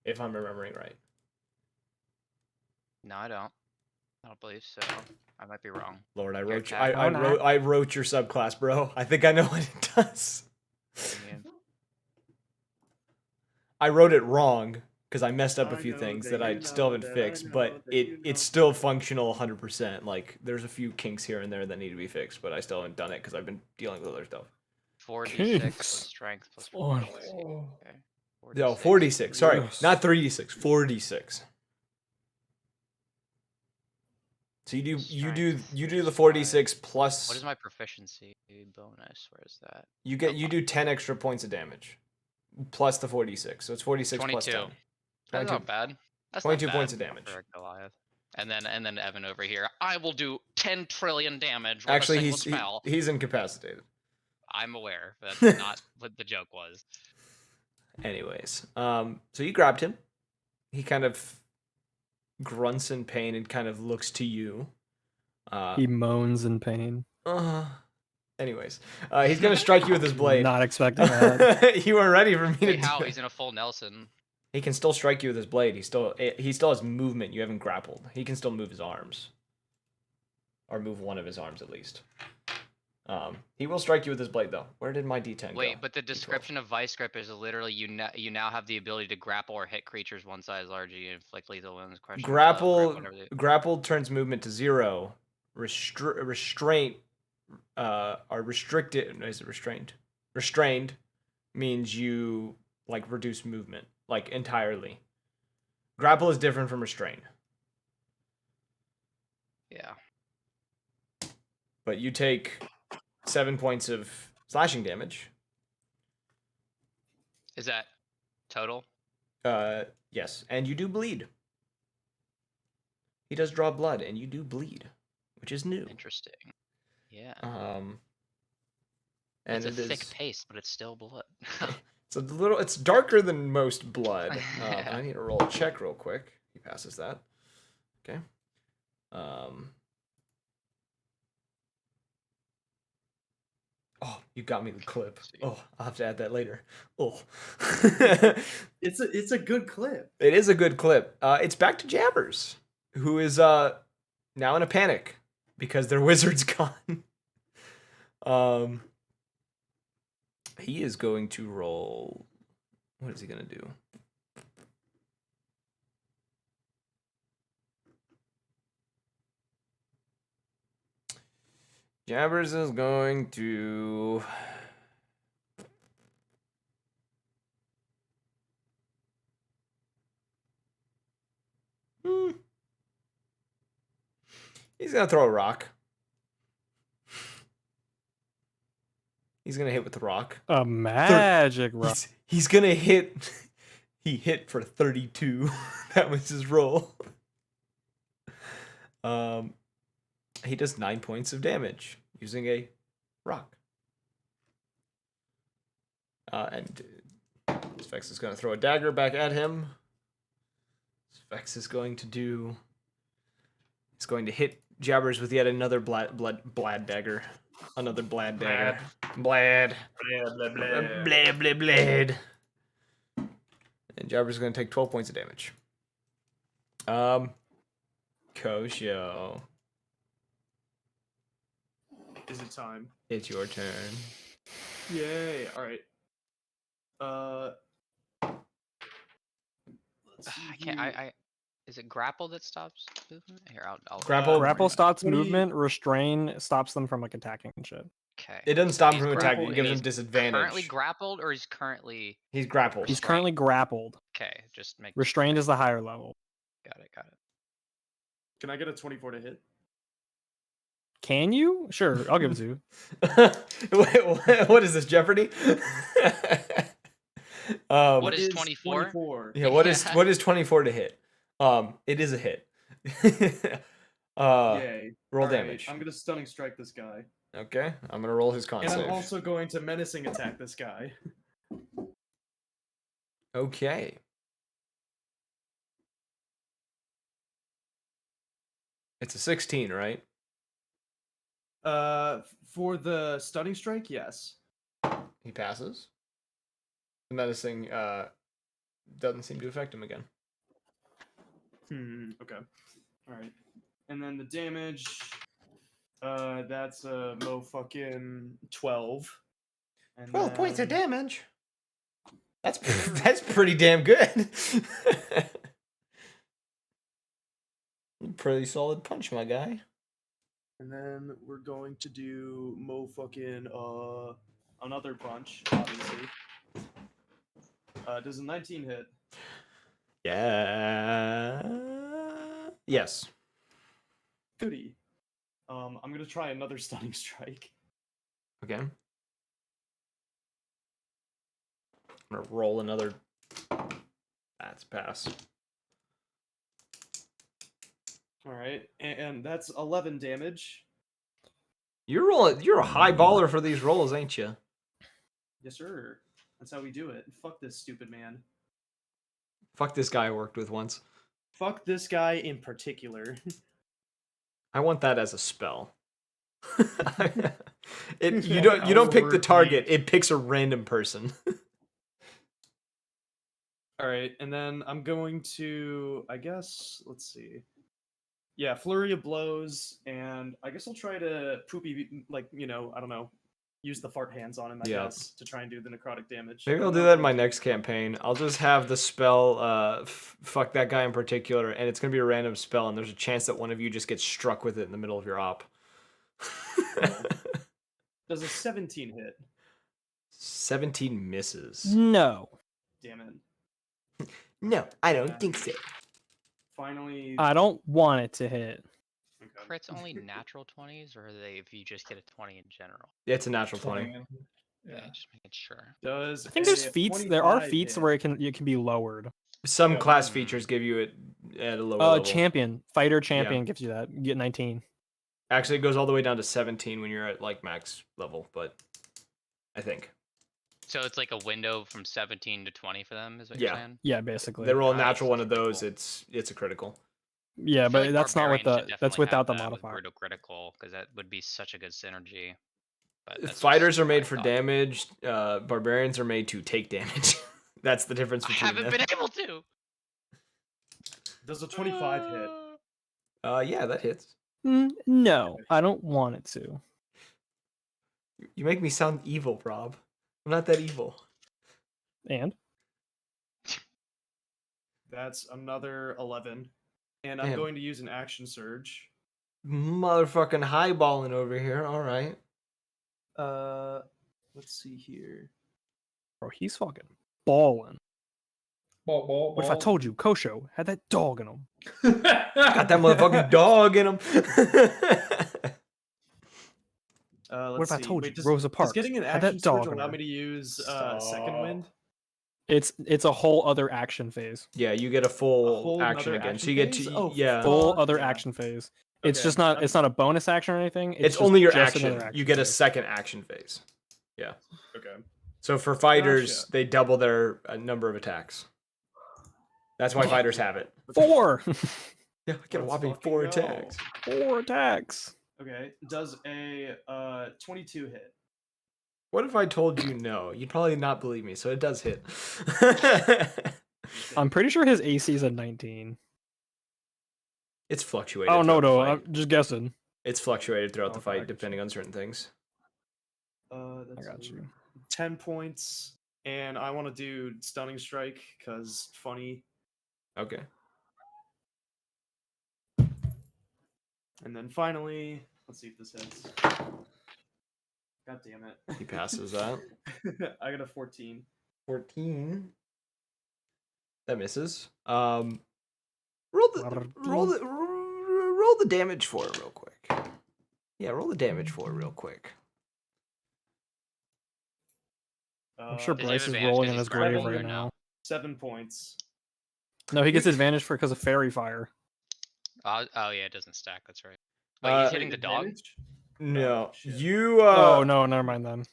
If I'm remembering right. No, I don't. I don't believe so. I might be wrong. Lord, I Your wrote attack. I wrote your subclass, bro. I think I know what it does. I wrote it wrong because I messed up a I few know things that that I you still know haven't that I fixed, know but that you know. it's still functional 100%. Like there's a few kinks here and there that need to be fixed, but I still haven't done it because I've been dealing with other stuff. 4d6 Kinks. plus strength plus Oh. 4. Okay. No, 46. Sorry, Yes. not 3d6. 46. So you do Strength the plus 46 plus. What is my proficiency bonus? Where is that? You do 10 extra points of damage, plus the 46. So it's 46 plus 22. 10. That's 22. not bad. That's 22 not points bad of damage. for a Goliath. And then Evan over here. I will do 10 trillion damage with Actually, a single spell. he's incapacitated. I'm aware. That's not what the joke was. Anyways, so you grabbed him. He kind of grunts in pain and kind of looks to you. He moans in pain. Anyways, he's gonna strike you with his blade. Not expecting that. You weren't ready for me to Hey, do how? it. He's in a full Nelson. He can still strike you with his blade. He still has movement. You haven't grappled. He can still move his arms, or move one of his arms at least. He will strike you with his blade though. Where did my D10 go? Wait, but the D12. description of Vice Grip is literally you now have the ability to grapple or hit creatures one size larger. You inflict lethal wounds. Crushing club, grip, whatever they- Grappled turns movement to 0. Restraint are restricted. Is it restrained? Restrained means you like reduce movement like entirely. Grapple is different from restrain. Yeah. But you take 7 points of slashing damage. Is that total? Yes, and you do bleed. He does draw blood, and you do bleed, which is new. Interesting. Yeah. And It's a it thick is. paste, but it's still blood. It's darker than most blood. I need to roll a check real quick. He passes that. Okay. Oh, you got me the clip. Oh, I'll have to add that later. Oh. It's a good clip. It is a good clip. It's back to Jabbers, who is now in a panic because their wizard's gone. He is going to roll. What is he gonna do? Jabbers is going to. He's gonna throw a rock. He's gonna hit with the rock. A magic rock. He's gonna hit. He hit for 32. That was his roll. He does 9 points of damage using a rock. And Sphex is gonna throw a dagger back at him. Sphex is going to do. He's going to hit Jabbers with yet another blad dagger. Another blad dagger. Blad. Blad. And Jabbers is going to take 12 points of damage. Kosho. Is it time? It's your turn. Yay! All right. Let's see I can't. here. I. Is it grapple that stops movement? Here, I'll Grapple- Grapple stops 20 movement. Restrain stops them from like attacking and shit. Okay. It doesn't stop him He's from attacking. It grappled gives and him he's disadvantage. Currently grappled, or he's currently. He's grappled. He's Restrained. currently grappled. Okay, just make. Restrained is the higher level. Got it. Can I get a 24 to hit? Can you? Sure, I'll give it to you. Wait, what is this, Jeopardy? What is 24? 24? Yeah, what is 24 to hit? It is a hit. Yay. Roll All right, damage. I'm gonna stunning strike this guy. Okay, I'm gonna roll his con And save. I'm also going to menacing attack this guy. Okay. It's a 16, right? For the stunning strike, yes. He passes. The menacing doesn't seem to affect him again. Okay. All right. And then the damage. That's a fucking 12. And 12 points of then- damage. That's pretty damn good. Pretty solid punch, my guy. And then we're going to do another punch, obviously. Does a 19 hit? Yeah. Yes. Goody. I'm gonna try another stunning strike. Okay. I'm gonna roll another. That's pass. All right, and that's 11 damage. You're a high baller for these rolls, ain't you? Yes, sir. That's how we do it. Fuck this stupid man. Fuck this guy I worked with once. Fuck this guy in particular. I want that as a spell. You don't pick the Outward target. It picks a random person. All right, and then I'm going to, I guess, let's see. Yeah, flurry of blows, and I guess I'll try to poopy, like, I don't know, use the fart hands on him, I Yeah. guess, to try and do the necrotic damage. Maybe And I'll then do that in go my to- next campaign. I'll just have the spell, fuck that guy in particular, and it's gonna be a random spell, and there's a chance that one of you just gets struck with it in the middle of your op. Does a 17 hit? 17 misses. No. Damn it. No, I Yeah. don't think so. Finally. I don't want it to hit. Okay. Crits only natural 20s, or are they if you just get a 20 in general? Yeah, it's a natural 20. 20. Yeah, Yeah. just making sure. Does I think there's a feats. There are 25 feats hit? where it can be lowered. Some Yeah. class features give you it at a lower level. Champion, fighter champion gives you that. You get 19. Actually, it goes all the way down to 17 when you're at like max level, but I think. So it's like a window from 17 to 20 for them, is what Yeah. you're saying? Yeah, basically. They roll a Nice, natural one that's of those, cool. it's a critical. Yeah, I feel but like that's not with Barbarian the. should That's definitely without the have that with modifier. brutal critical, because that would be such a good synergy. But that's Fighters just are my made for thought. damage. Barbarians are made to take damage. That's the difference I between haven't them. been able to. Does a 25 hit? Yeah, that hits. No, I don't want it to. You make me sound evil, Rob. I'm not that evil. And That's another 11. And I'm Damn. going to use an action surge. Motherfucking highballing over here. All right. Let's see here. bro, he's fucking balling. Ball. What if I told you Kosho had that dog in him? Got that motherfucking dog in him. Let's What if I see. told Wait, you does, Rosa does Parks getting an had action that surge dog in allow her? me to use second Stop. wind? It's a whole other action phase. Yeah, you get a A full whole action nother again. action So you get phase? to Oh, yeah. Full Fuck other yeah. action phase. It's Okay, just not. I'm- It's not a bonus action or anything. It's just- only your just action. another You get a phase. second action phase. Yeah. Okay. So for fighters, Gotcha. they double their number of attacks. That's why fighters have it. 4. Yeah, I get a Let's whopping fucking 4 go. attacks. 4 attacks. Okay. Does a 22 hit? What if I told you no? You'd probably not believe me, so it does hit. I'm pretty sure his AC is a 19. It's fluctuated. I don't know throughout the though. fight. I'm just guessing. It's fluctuated throughout the Okay, I fight got you. depending on certain things. That's I got you. 10 points. And I want to do Stunning Strike, because funny. Okay. And then finally, let's see if this hits. God damn it. He passes that. I got a 14. 14. That misses. Roll the damage for it real quick. Yeah, roll the damage for it real quick. I'm sure Does he have Bryce is advantage rolling 'cause in he's his grave grappled or right no? now. 7 points. No, he gets advantage because of fairy fire. Oh yeah, it doesn't stack. That's right. Wait, he's hitting the dog. Advantage? No, shit. you. Oh no, never mind then.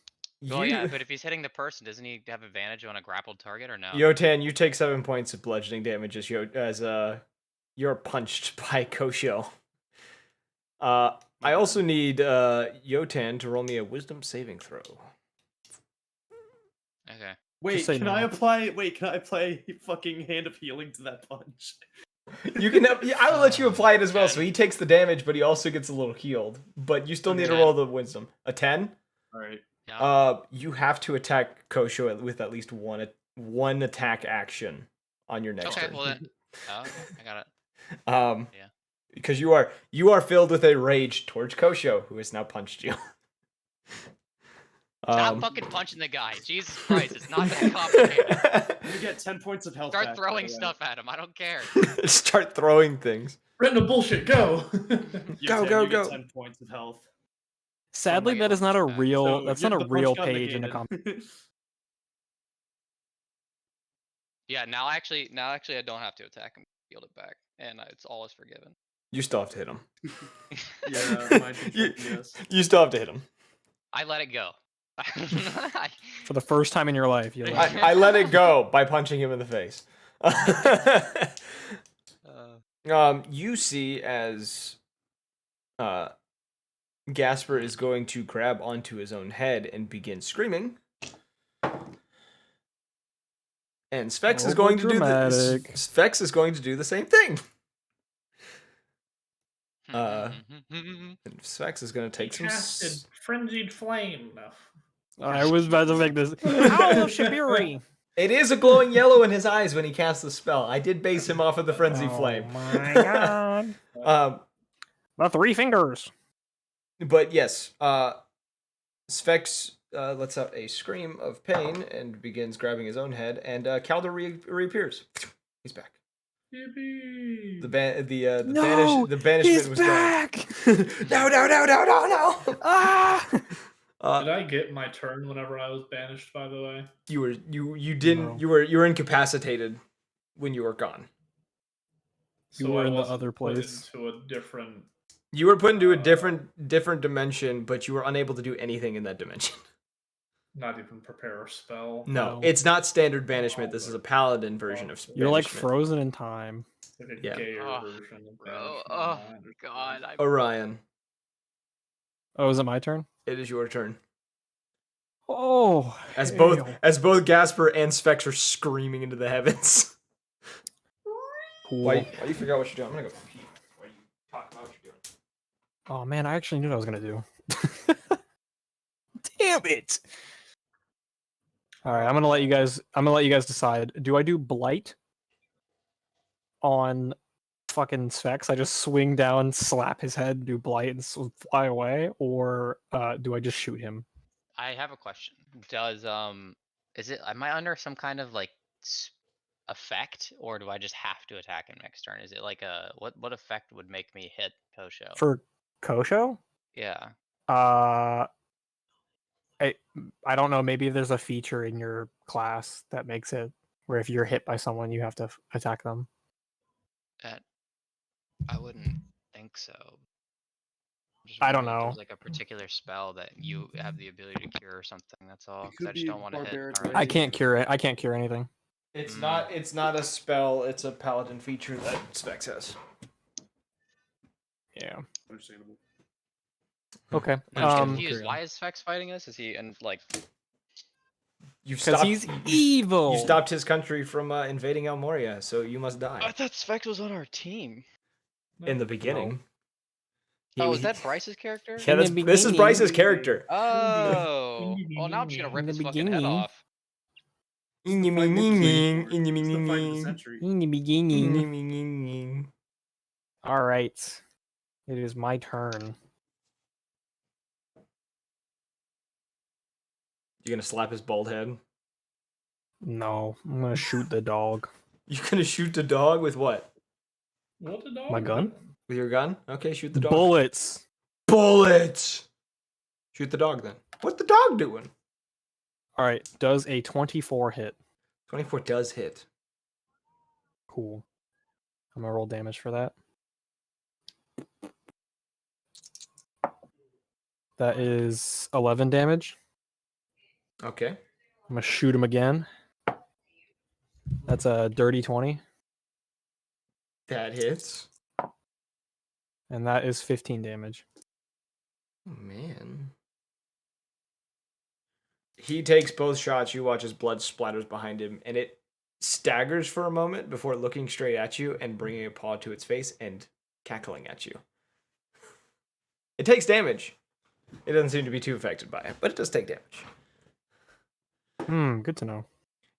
Well, You, yeah, but if he's hitting the person, doesn't he have advantage on a grappled target or no? Yotan, you take 7 points of bludgeoning damage as you're punched by Kosho. I also need Yotan to roll me a wisdom saving throw. Okay. Wait, say can I no. apply? Wait, can I apply fucking Hand of Healing to that punch? You can. I will let you apply it as well. So 10. he takes the damage, but he also gets a little healed. But you still need to 10. roll the wisdom. A 10. All right. Yeah. You have to attack Kosho with at least one attack action on your next Okay. turn. Well then. Oh, okay, I got it. Yeah. Because you are filled with a rage towards Kosho, who has now punched you. Stop fucking punching the guy. Jesus Christ, it's not that complicated. You get 10 points of health. Start back, by throwing the way. stuff at him. I don't care. Start throwing things. Random bullshit. Go. You Go, get- go, you get go. 10 points of health. Sadly, my that is not a punch back. real. So That's yeah, not a the punch real got page in a negated. comp. Yeah. Now actually, I don't have to attack him. Healed it back, and it's all is forgiven. You still have to hit him. Yeah, my you, yes. you still have to hit him. I let it go. For the first time in your life, you like I let it go by punching him in the face. You see as Gasper is going to grab onto his own head and begin screaming. And Specs is going to do Specs is going to do the same thing. And Specs is going to take some. Casted frenzied flame. No. I was about to make this. Owl of Shibiri. It is a glowing yellow in his eyes when he casts the spell. I did base him off of the frenzy flame. Oh my god. The 3 fingers. But yes, Specs lets out a scream of pain and begins grabbing his own head, and Calder reappears. He's back. Yippee! The banishment was back. gone. No! Ah! Did I get my turn whenever I was banished? By the way, You didn't. No. You were incapacitated when you were gone. You were I in the wasn't other put place. into a different. You were put into a different dimension, but you were unable to do anything in that dimension. Not even prepare a spell. No, it's not standard banishment. This is a paladin version of You're like banishment. frozen in time. Like a Yeah. gayer Oh, version of bro. banishment. Oh, I understand. God. Orion, Oh, is it my turn? it is your turn. Oh, As hell. both Gasper and Specs are screaming into the heavens. Cool. Why you figure out what you're doing? I'm gonna go pee. Why you talk about what you're doing? Oh man, I actually knew what I was gonna do. Damn it! All right, I'm gonna let you guys decide. Do I do blight on fucking Specs? I just swing down, slap his head, do blight, and fly away, or do I just shoot him? I have a question. Does is it am I under some kind of like effect, or do I just have to attack him next turn? Is it like a what effect would make me hit Kosho? For Kosho? Yeah. I don't know. Maybe there's a feature in your class that makes it where if you're hit by someone, you have to attack them. I wouldn't think so. Just I don't wondering if know. there's like a particular spell that you have the ability to cure or something. That's all. Because could I just be don't want to hit. barbaric Alright. I can't cure it. I can't cure anything. It's not a spell. It's a paladin feature that Specs has. Yeah. Understandable. Okay. I'm just Um, confused. Why is Specs fighting us? Is he and like? You've because stopped. he's evil. You stopped his country from invading El Moria, so you must die. I thought Specs was on our team. In the beginning. He- Oh, is he- that Bryce's character? Yeah, In the this is Bryce's beginning. character. Oh. Well, now I'm just gonna In rip the his fucking head beginning. off. In the beginning. beginning. All right. It is my turn. You gonna slap his bald head? No, I'm gonna shoot the dog. You gonna shoot the dog with what? What a dog. My gun? With your gun? Okay, shoot the dog. Bullets. Bullets! Shoot the dog then. What's the dog doing? All right. Does a 24 hit? 24 does hit. Cool. I'm gonna roll damage for that. That is 11 damage. Okay. I'm gonna shoot him again. That's a dirty 20, That hits. and that is 15 damage. Oh, man. He takes both shots. You watch as blood splatters behind him, and it staggers for a moment before looking straight at you and bringing a paw to its face and cackling at you. It takes damage. It doesn't seem to be too affected by it, but it does take damage. Good to know.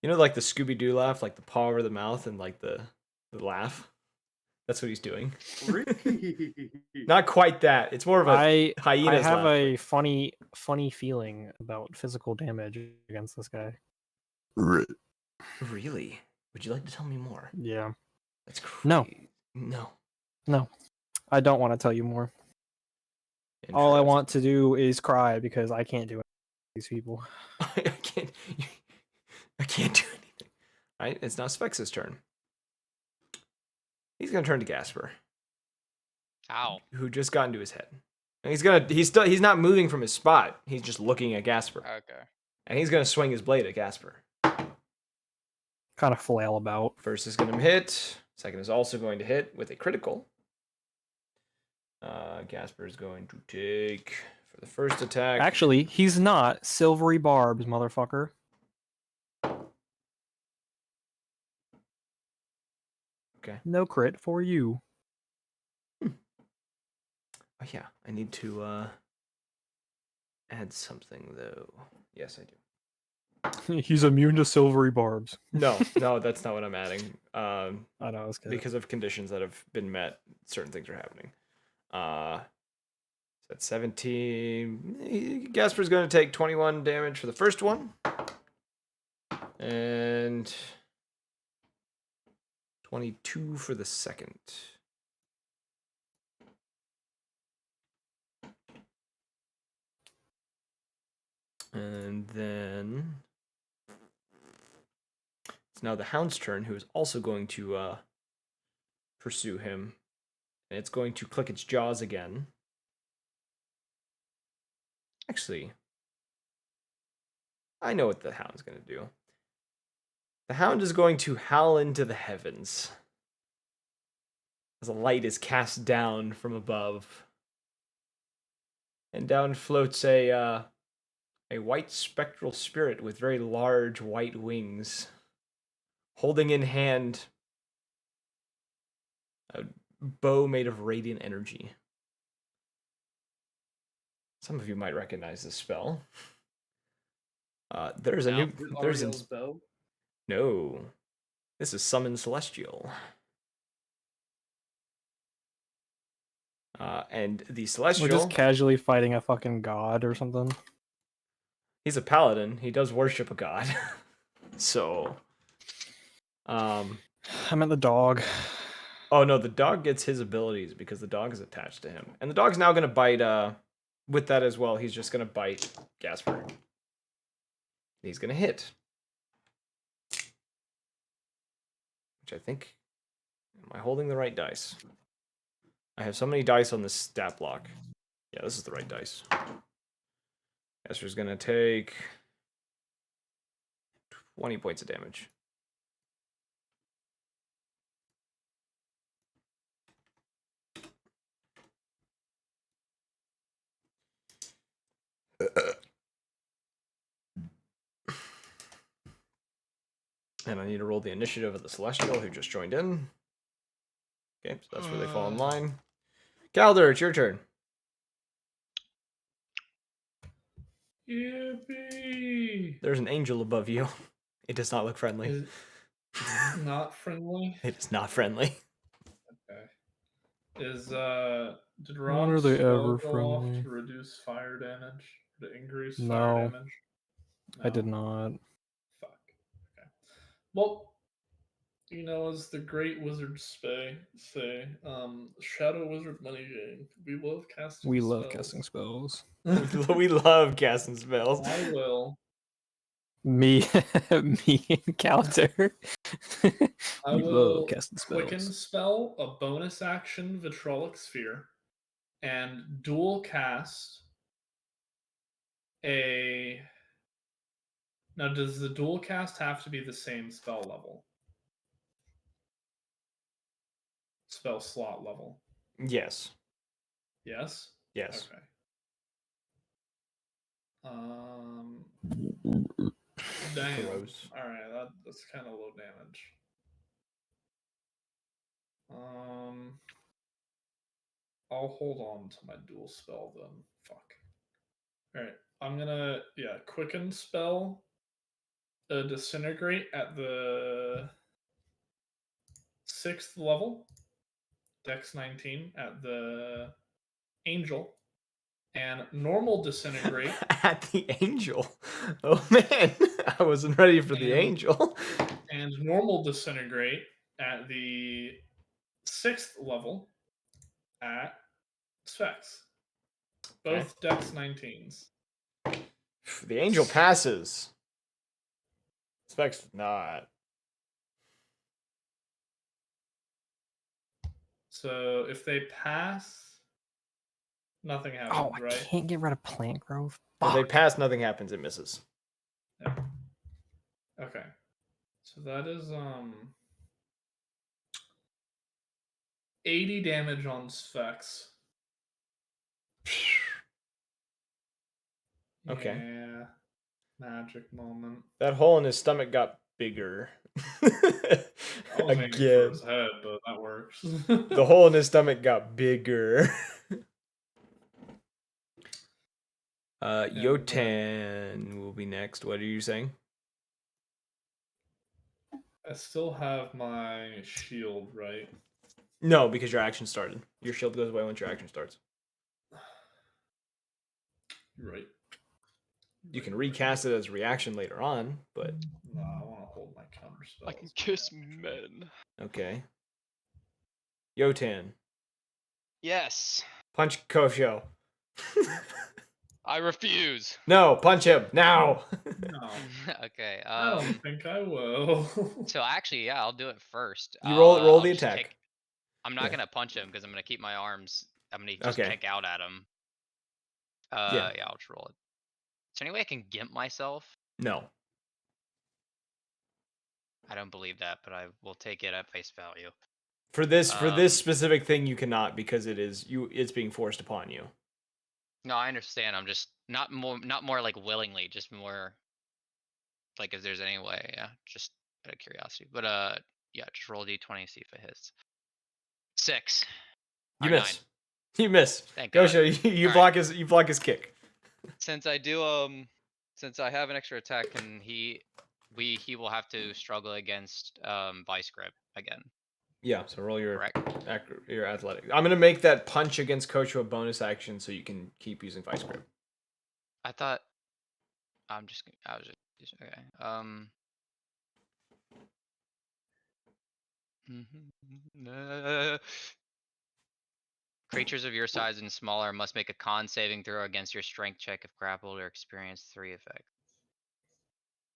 You know, like the Scooby-Doo laugh, like the paw over the mouth and like the laugh? That's what he's doing. Not quite that. It's more of a I hyena's have laugh. a funny feeling about physical damage against this guy. Really? Would you like to tell me more? Yeah. That's crazy. No. No. I don't want to tell you more. All I want to do is cry because I can't do anything to these people. I can't do anything. Alright, it's now Specs' turn. He's gonna turn to Gasper. How? who just got into his head. And he's not moving from his spot. He's just looking at Gasper. Okay. And he's gonna swing his blade at Gasper. Kind of flail about. First is gonna hit. Second is also going to hit with a critical. Gasper is going to take for the first attack. Actually, he's not. Silvery barbs, motherfucker. Okay. No crit for you. Oh yeah, I need to add something though. Yes, I do. He's immune to silvery barbs. No, that's not what I'm adding. I know, I was kidding. Because of conditions that have been met, certain things are happening. That's 17. Gasper's going to take 21 damage for the first one. And 22 for the second. And then it's now the Hound's turn, who is also going to pursue him. And it's going to click its jaws again. Actually, I know what the Hound's going to do. The Hound is going to howl into the heavens as a light is cast down from above. And down floats a white spectral spirit with very large white wings, holding in hand a bow made of radiant energy. Some of you might recognize this spell. There's a new. There's Ariel's bow. No, this is Summon Celestial. And the Celestial. We're just casually fighting a fucking god or something. He's a paladin. He does worship a god. So, I meant the dog. oh no, the dog gets his abilities because the dog is attached to him. And the dog's now gonna bite with that as well. He's just gonna bite Gasper. He's gonna hit. Which I think, am I holding the right dice? I have so many dice on this stat block. Yeah, this is the right dice. Gasper's gonna take 20 points of damage. And I need to roll the initiative of the Celestial, who just joined in. Okay, so that's where they fall in line. Calder, it's your turn. Yippee! There's an angel above you. It does not look friendly. Is it not friendly? It is not friendly. Okay. Did When are Rob's they spell ever go off friendly? to reduce fire damage? To increase No. fire damage? I did No? not. Fuck. Okay. Well, as the great wizards say, Shadow Wizard Money Gang, we love casting We spells. love casting spells. We love casting spells. I will. Me and Calder. I We will love casting quicken spells. spell a bonus action Vitrolic Sphere and dual cast a. Now, does the dual cast have to be the same spell level? Spell slot level? Yes. Yes? Yes. Okay. Damn. Gross. Alright, that's kind of low damage. I'll hold on to my dual spell then. Fuck. Alright, I'm gonna, quicken spell disintegrate at the 6th level, Dex 19 at the angel, and normal disintegrate At the angel. Oh man, I wasn't ready for the angel. and normal disintegrate at the 6th level at Specs. Both Dex 19s. The angel passes. Specs not. So if they pass, nothing happens, Oh, I right? can't get rid of plant growth. If they Fuck. pass, nothing happens. It misses. Yeah. Okay. So that is 80 damage on Sphex. Okay. Yeah. Magic moment. That hole in his stomach got bigger. I was aiming for Again. his head, but that works. The hole in his stomach got bigger. Yotan will be next. What are you saying? I still have my shield, right? No, because your action started. Your shield goes away once your action starts. You're right. You can recast it as reaction later on, but No, I want to hold my counter spell. I can kiss men. okay. Yotan, Yes. punch Kosho. I refuse. No, punch him now. No, Okay. I don't think I will. So actually, yeah, I'll do it first. You roll I'll the just attack. I'm not Yeah. gonna punch him because I'm gonna keep my arms. I'm gonna just Okay. kick out at him. Yeah. Yeah, I'll just roll it. Is there any way I can gimp myself? No. I don't believe that, but I will take it at face value. For this Um, specific thing you cannot because it's being forced upon you. No, I understand. I'm just not more like willingly, just more like if there's any way, yeah, just out of curiosity. But yeah, just roll d20, see if it hits. 6. You Or miss. 9. You miss. Thank God. Kosho, you Alright. block his kick. Since I do since I have an extra attack, can he will have to struggle against vice grip again. Yeah, so roll your Correct. your athletic. I'm gonna make that punch against Kosho a bonus action so you can keep using vice grip. I thought I was just okay. Creatures of your size and smaller must make a con saving throw against your strength check if grappled or experience 3 effects.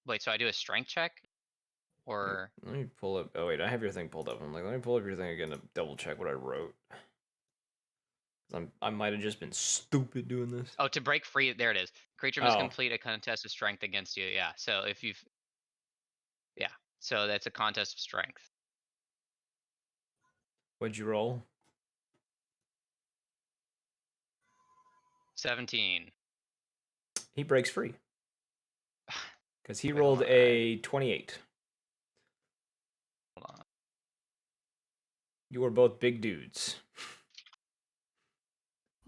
Wait, so I do a strength check? Or Let me pull up. Oh wait, I have your thing pulled up. I'm like, let me pull up your thing again to double check what I wrote. I might have just been stupid doing this. oh, to break free, there it is. Creature must Oh. complete a contest of strength against you. Yeah. So if you've yeah, so that's a contest of strength. What'd you roll? 17. He breaks free because he Wait, hold rolled on, a 28. Hold on. You were both big dudes.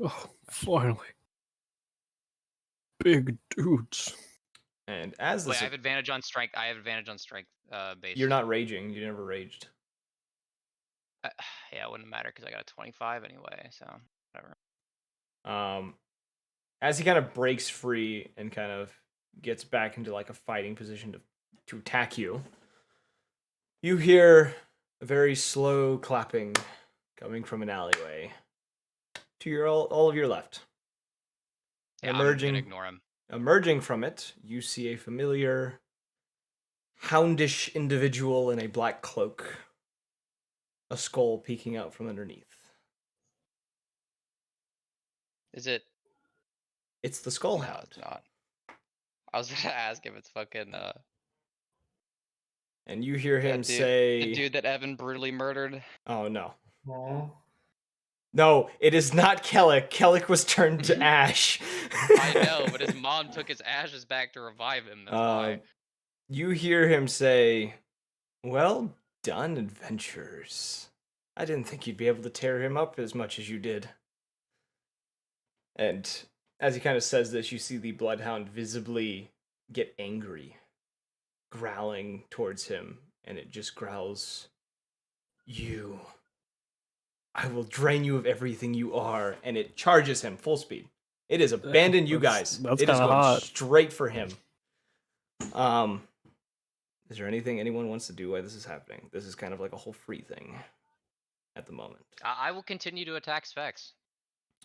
Oh, finally. Big dudes. And as Wait, this, I have advantage on strength. I have advantage on strength based. you're not raging. You never raged. Yeah, it wouldn't matter because I got a 25 anyway, so whatever. As he kind of breaks free and kind of gets back into like a fighting position to attack you, you hear a very slow clapping coming from an alleyway to your all of your left. Yeah, I'm Emerging gonna ignore him. Emerging from it, you see a familiar, houndish individual in a black cloak, a skull peeking out from underneath. Is it? It's the skull No, hound. it's not. I was gonna ask if it's fucking And you hear him that dude, say, the dude that Evan brutally murdered. "Oh no, Aw. no! It is not Kellic. Kellic was turned to ash." I know, but his mom took his ashes back to revive him. That's why. You hear him say, "Well done, adventurers. I didn't think you'd be able to tear him up as much as you did." And as he kind of says this, you see the bloodhound visibly get angry, growling towards him, and it just growls, "You. I will drain you of everything you are," and it charges him full speed. It is abandoned you guys. That's It is kinda going hot. straight for him. Is there anything anyone wants to do while this is happening? This is kind of like a whole free thing at the moment. I will continue to attack Specs.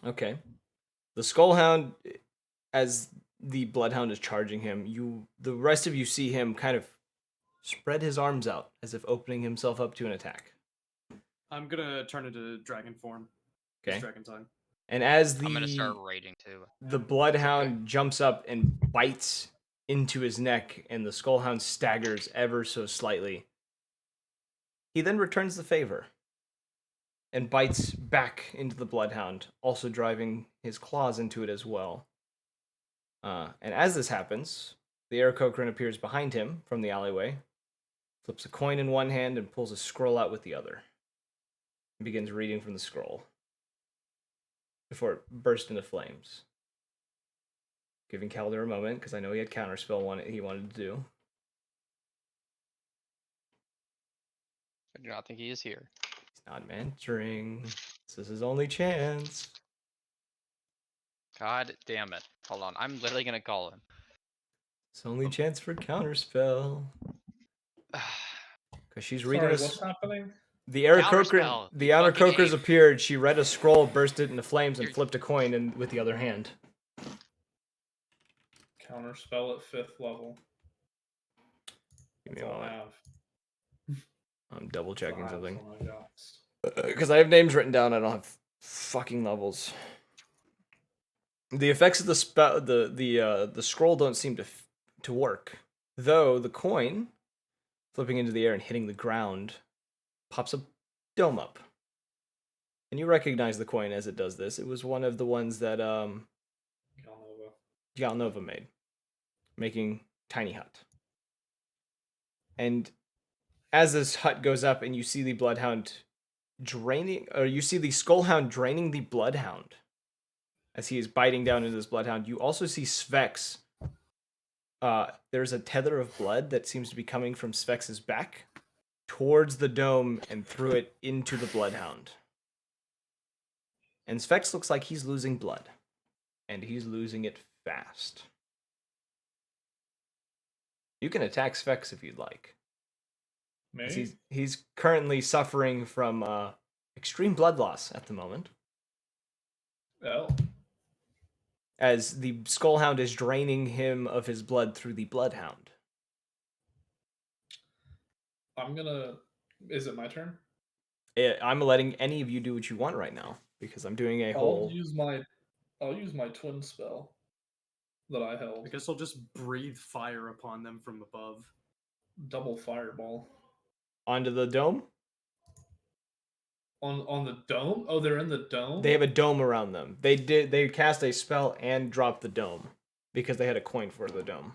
Okay. The Skullhound, as the Bloodhound is charging him, the rest of you see him kind of spread his arms out as if opening himself up to an attack. I'm gonna turn into dragon form. It's Okay. dragon tongue. And as I'm gonna start the raiding too. bloodhound jumps up and bites into his neck, and the skullhound staggers ever so slightly, he then returns the favor and bites back into the bloodhound, also driving his claws into it as well. And as this happens, the Aarakocra appears behind him from the alleyway, flips a coin in one hand and pulls a scroll out with the other, and begins reading from the scroll before it bursts into flames. Giving Calder a moment, because I know he had counterspell he wanted to do. I do not think he is here. He's not mentoring. This is his only chance. God damn it. Hold on. I'm literally gonna call him. It's only chance for counterspell. Because she's reading Sorry, a what's happening? The Aarakocra Counterspell, the you fucking Aarakocras ape. appeared. She read a scroll, burst it into flames, and You're- flipped a coin with the other hand. Counterspell at 5th level. Give me That's a all I moment. have. I'm double checking That's something. all I got. Because I have names written down, I don't have fucking levels. The effects of the spell, the scroll don't seem to work. Though the coin, flipping into the air and hitting the ground, pops a dome up. And you recognize the coin as it does this. It was one of the ones that Galnova made, making Tiny Hut. And as this hut goes up and you see the bloodhound you see the skullhound draining the bloodhound as he is biting down into this bloodhound, you also see Svex. There's a tether of blood that seems to be coming from Svex's back towards the dome and through it into the bloodhound. And Svex looks like he's losing blood. And he's losing it fast. You can attack Svex if you'd like. Me? He's currently suffering from extreme blood loss at the moment, Oh. as the skullhound is draining him of his blood through the bloodhound. I'm gonna. Is it my turn? I'm letting any of you do what you want right now because I'm doing a whole. I'll use my twin spell that I held. I guess I'll just breathe fire upon them from above. Double fireball. Onto the dome. On the dome? Oh, they're in the dome? They have a dome around them. They cast a spell and dropped the dome because they had a coin for the dome.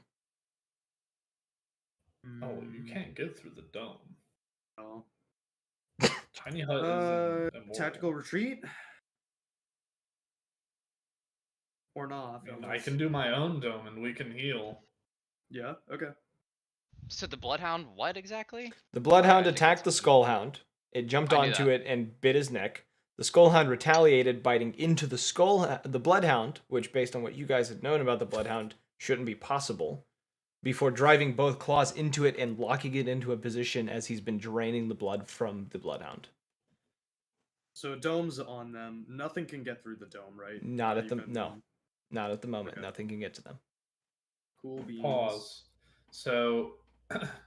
Oh, you can't get through the dome. Oh. Tiny Hut is immortal. Tactical retreat? Or not? I mean, I can do my own dome and we can heal. Yeah, okay. So the bloodhound, what exactly? The bloodhound I think attacked the it's- skullhound. It jumped I knew onto that. it and bit his neck. The skullhound retaliated, biting into the bloodhound, which, based on what you guys had known about the bloodhound, shouldn't be possible, before driving both claws into it and locking it into a position as he's been draining the blood from the bloodhound. So dome's on them. Nothing can get through the dome, right? Not Yeah, at the you've been- no, not at the moment. Okay. Nothing can get to them. Cool beans. Pause. So,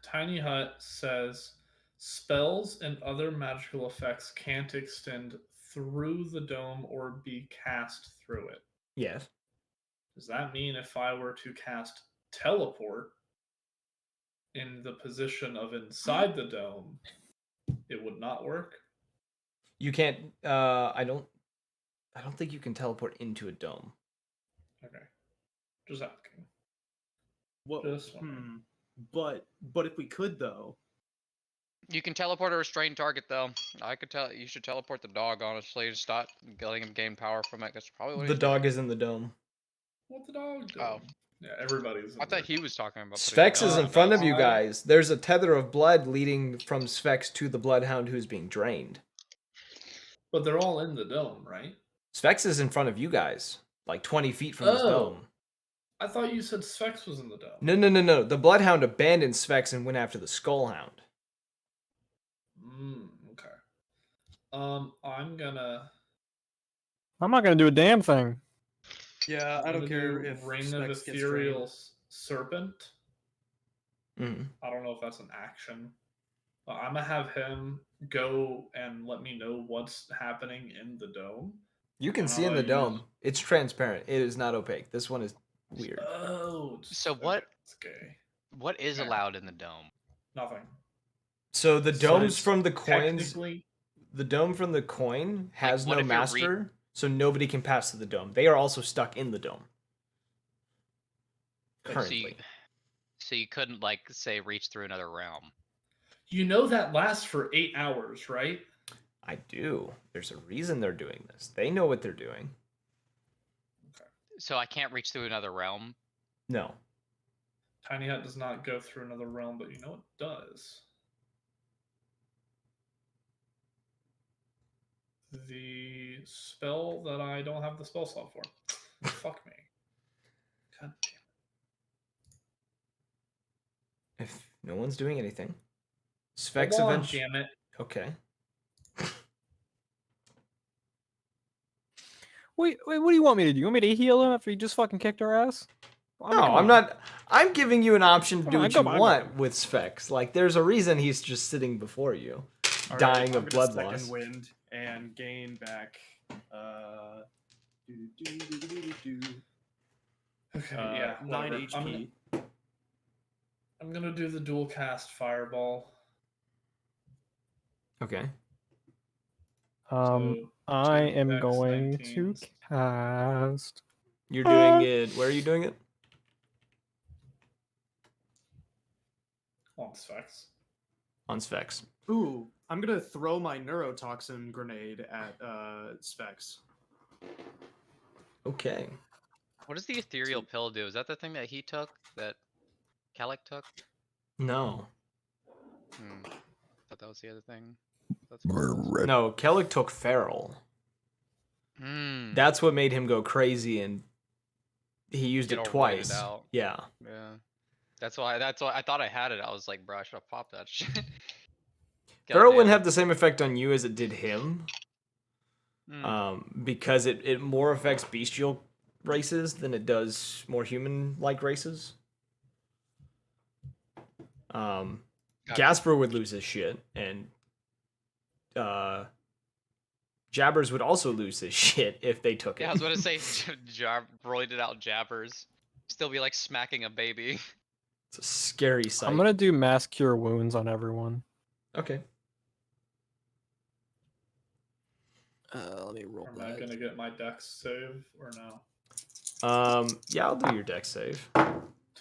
Tiny Hut says spells and other magical effects can't extend through the dome or be cast through it. Yes. Does that mean if I were to cast teleport in the position of inside the dome, it would not work? You can't. I don't think you can teleport into a dome. Okay. Just asking. What? Just wondering. But if we could though. You can teleport a restrained target, though. I could tell you should teleport the dog, honestly, to stop letting him gain power from it. That's probably what The he's dog doing. is in the dome. What the dog do? Oh. Yeah, everybody's in I thought there. he was talking about. putting the Sphex dog is in in the front dome. of you I- guys. There's a tether of blood leading from Sphex to the bloodhound who's being drained. But they're all in the dome, right? Sphex is in front of you guys, like 20 feet from this Oh. dome. I thought you said Sphex was in the dome. No. The bloodhound abandoned Sphex and went after the skullhound. Okay. I'm I'm not gonna do a damn thing. Yeah, I don't gonna care do if Ring of Specs gets Ethereal drained. Serpent. Mm-hmm. I don't know if that's an action. I'm gonna have him go and let me know what's happening in the dome. You can And see in I'll the use- dome. It's transparent. It is not opaque. This one is weird. Oh. So okay, what- It's gay. What is Fair. allowed in the dome? Nothing. So the So domes it's from the coins, Technically, the dome from the coin has what no if you're master, so nobody can pass to the dome. They are also stuck in the dome. So you- Currently. So you couldn't like say reach through another realm. you know that lasts for 8 hours, right? I do. There's a reason they're doing this. They know what they're doing. So I can't reach through another realm. No. Tiny Hut does not go through another realm, but you know it does. The spell that I don't have the spell slot for. Fuck me. God damn. If no one's doing anything. Hold Specs on, eventually. damn it. Okay. Wait, what do you want me to do? You want me to heal him after he just fucking kicked our ass? I mean, No, come I'm on. not. I'm giving you an option to Come do on, what you come on, want with Specs. Like, there's a reason he's just sitting before you, All right, dying I'm of gonna blood second loss. wind and gain back. Okay, yeah. 9 whatever. HP. I'm gonna do the dual cast fireball. Okay. So, I two am Dex going to 19s. cast. You're doing it. Where are you doing it? On Sphex. On Specs. Ooh, I'm gonna throw my neurotoxin grenade at Specs. Okay. What does the ethereal pill do? Is that the thing that he took? That Kalik took? No. Thought that was the other thing. That's what it was. No, Kellic took Feral. Hmm. That's what made him go crazy, and he used Get it all roided twice. out. Yeah. Yeah. That's why I thought I had it. I was like, bro, I should have popped that shit. Feral wouldn't Goddamn. have the same effect on you as it did him. Because it more affects bestial races than it does more human-like races. Gotcha. Gasper would lose his shit, and Jabbers would also lose his shit if they took it. Yeah, I was gonna say roided out jabbers. Still be like smacking a baby. It's a scary sight. I'm gonna do mass cure wounds on everyone. Okay. Let me roll Am I gonna get my Dex save or no? Yeah, I'll do your deck save.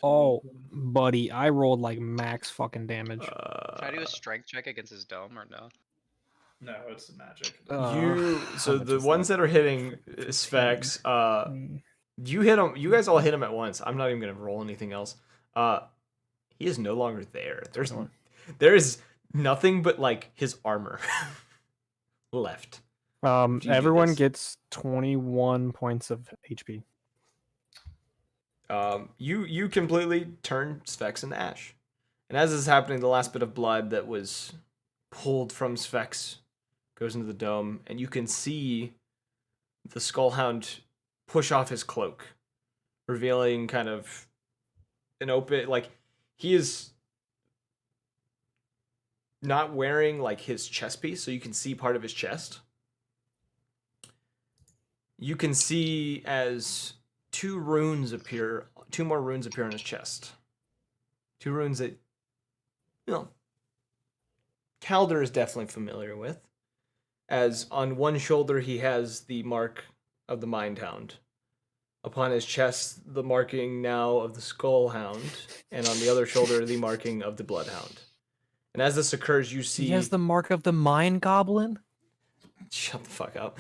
Oh, buddy, I rolled like max fucking damage. Can I do a strength check against his dome or no? No, it's magic. So the ones that are hitting Specs, you hit them. You guys all hit him at once. I'm not even gonna roll anything else. He is no longer there. There is nothing but like his armor left. you do Everyone this. gets 21 points of HP. You completely turn Specs into ash, and as this is happening, the last bit of blood that was pulled from Specs goes into the dome, and you can see the Skullhound push off his cloak, revealing kind of an open, like, he is not wearing like his chest piece, so you can see part of his chest. You can see as two more runes appear on his chest. Two runes that, Calder is definitely familiar with. As on one shoulder he has the mark of the Mindhound. Upon his chest, the marking now of the Skullhound, and on the other shoulder, the marking of the Bloodhound. And as this occurs, you see... He has the mark of the Mind Goblin? Shut the fuck up.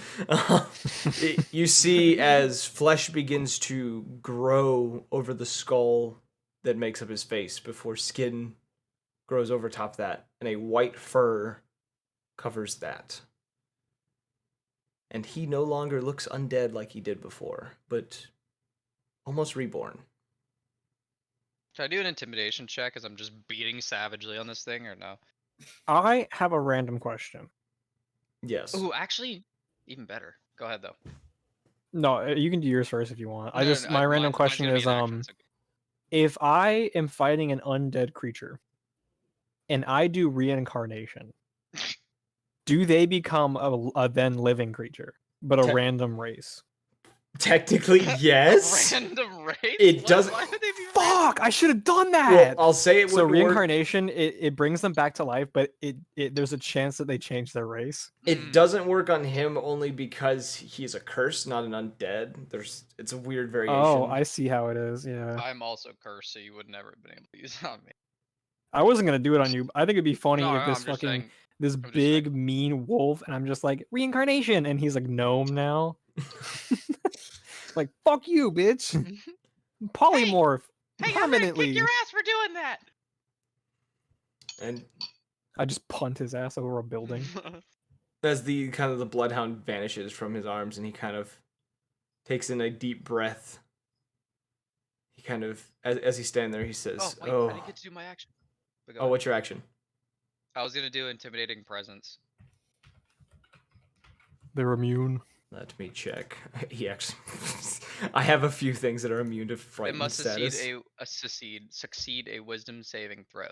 You see as flesh begins to grow over the skull that makes up his face before skin grows over top of that, and a white fur covers that. And he no longer looks undead like he did before, but almost reborn. Should I do an intimidation check as I'm just beating savagely on this thing or no? I have a random question. Yes. Ooh, actually, even better. Go ahead though. No, you can do yours first if you want. No, no, My random mine's question gonna be is an action, it's okay. if I am fighting an undead creature and I do reincarnation, do they become a then living creature, but a Te- random race? Technically, yes. Random race? It What? doesn't- Why would they be Fuck! I should have done Well, that. I'll say it So would work. reincarnation, it brings them back to life, but there's a chance that they change their race. It doesn't work on him only because he's a curse, not an undead. It's a weird variation. Oh, I see how it is. Yeah, I'm also cursed, so you would never have been able to use it on me. I wasn't gonna do it on you. I think it'd be funny No, if no, this I'm just fucking saying. this just saying. big mean wolf, and I'm just like reincarnation, and he's like gnome now. Like fuck you, bitch. Polymorph Hey, permanently. I'm gonna kick your ass for doing that. And I just punt his ass over a building. as the kind of the bloodhound vanishes from his arms, and he kind of takes in a deep breath. He kind of, as he's standing there, he says, Oh wait, "Oh, I didn't get to do my action. But go oh, ahead. what's your action?" I was gonna do intimidating presence. They're immune. Let me check. He actually, I have a few things that are immune to It frightened must status. succeed a wisdom saving throw.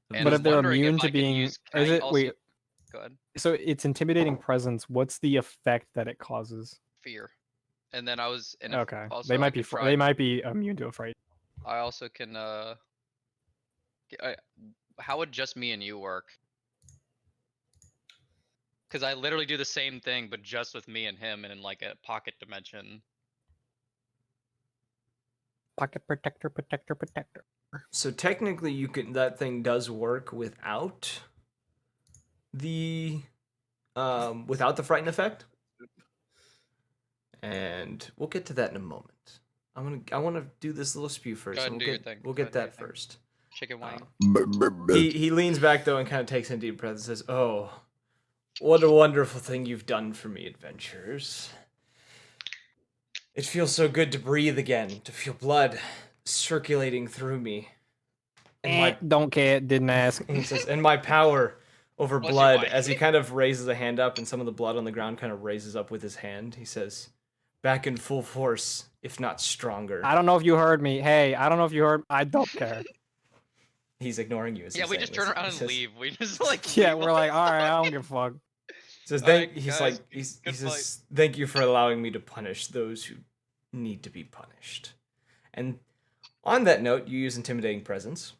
But And But I'm if they're wondering immune if to I could being, use- can is I it also- wait? Go ahead. So it's intimidating presence. What's the effect that it causes? Fear. And then I was and if- Okay, also they I might be could try- they might be immune to a fright. I also can how would just me and you work? Because I literally do the same thing, but just with me and him, and in like a pocket dimension. Pocket protector, protector, protector. So technically, you can. That thing does work without the frighten effect, and we'll get to that in a moment. I want to do this little spew first. Go ahead and and do your thing. We'll Go get ahead and do that your thing. first. Chicken wing. He leans back though and kind of takes in a deep breath and says, "Oh, what a wonderful thing you've done for me, adventurers. It feels so good to breathe again, to feel blood circulating through me, and my Don't care. Didn't ask. and he says, and my power over Bless you, blood." Mike. As he kind of raises a hand up, and some of the blood on the ground kind of raises up with his hand, he says, "Back in full force, if not stronger." I don't know if you heard me. Hey, I don't know if you heard. I don't care. He's ignoring you. As Yeah, he's we saying just this. turn around He and says, leave. We just like Yeah, leave we're like, all right, I don't give a fuck. Says, Alright, he's guys, like, he good says, "Thank you for allowing me to punish those who need to be punished." And on that note, you use intimidating presence.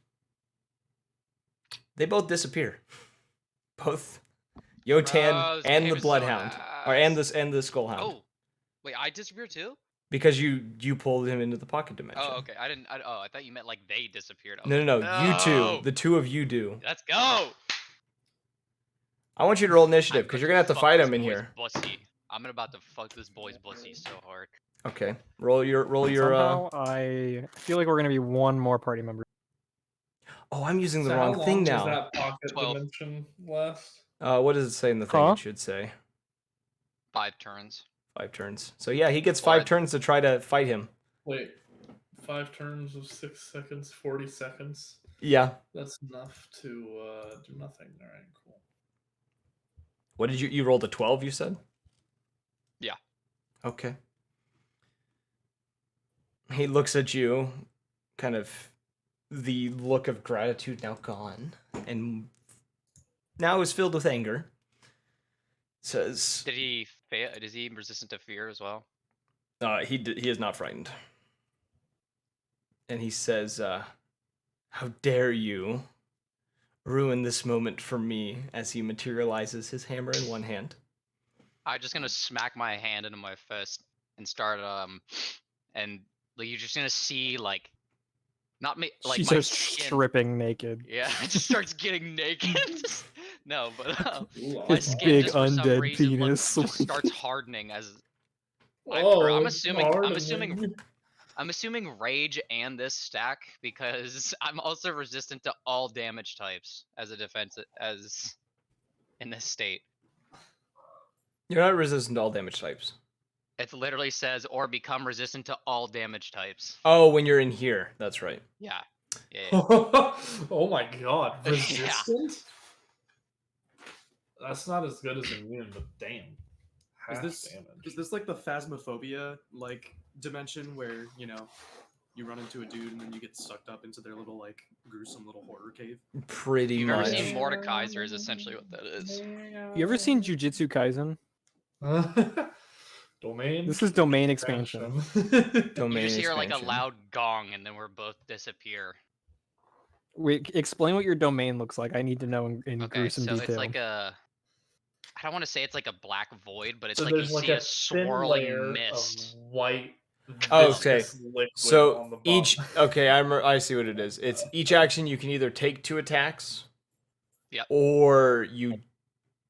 They both disappear. Both Yotan Bro, this and game the is so Bloodhound, or and ass. the Skullhound, Oh, wait, I disappeared too? because you pulled him into the pocket dimension. Oh, okay. I didn't. I thought you meant like they disappeared. I was No, like, you two, the two of you do. Let's go. I want you to roll I'm initiative because you're gonna have to fuck fight this him in boy's here. Bussy. I'm about to fuck this boy's bussy so hard. Okay, roll your Somehow I feel like we're gonna be one more party member. Oh, I'm using the So wrong how thing long does now. that pocket 12. dimension last? What does it say in the thing? Huh? It should say 5 turns. 5 turns. So yeah, he gets 5 What? turns to try to fight him. Wait, 5 turns of 6 seconds, 40 seconds. Yeah. That's enough to do nothing. All right, cool. What did you rolled a 12? You said. Yeah. Okay. He looks at you, kind of the look of gratitude now gone, and now is filled with anger. Says, Did he fail? Is he resistant to fear as well? he is not frightened. And he says, "How dare you ruin this moment for me?" As he materializes his hammer in one hand. I'm just gonna smack my hand into my fist and start and like, you're just gonna see like not me like She's my just skin. stripping naked. Yeah, it just starts getting naked. No, but Ooh, my His skin big just for some undead reason penis. just starts hardening as Oh, I'm it's assuming hardening. I'm assuming rage and this stack because I'm also resistant to all damage types as a defense as in this state. You're not resistant to all damage types. It literally says or become resistant to all damage types. Oh, when you're in here, that's right. Yeah. Yeah. Oh my god, Yeah. resistant? That's not as good as immune, but damn. Is Half this damage. is this like the phasmophobia like dimension where, you know, you run into a dude and then you get sucked up into their little like gruesome little horror cave. Pretty If you've ever much. seen Mordekaiser, is essentially what that is. You ever seen Jujutsu Kaisen? Domain. This is domain expansion. You Domain just hear like a expansion. loud gong, and then we're both disappear. Wait, explain what your domain looks like. I need to know in Okay, gruesome so detail. it's like a. I don't want to say it's like a black void, but it's So like you there's like see a a thin swirling layer mist. of white Oh, okay. viscous liquid So on the each bottom. okay, I see what it is. It's each action you can either take 2 attacks, Yep. or you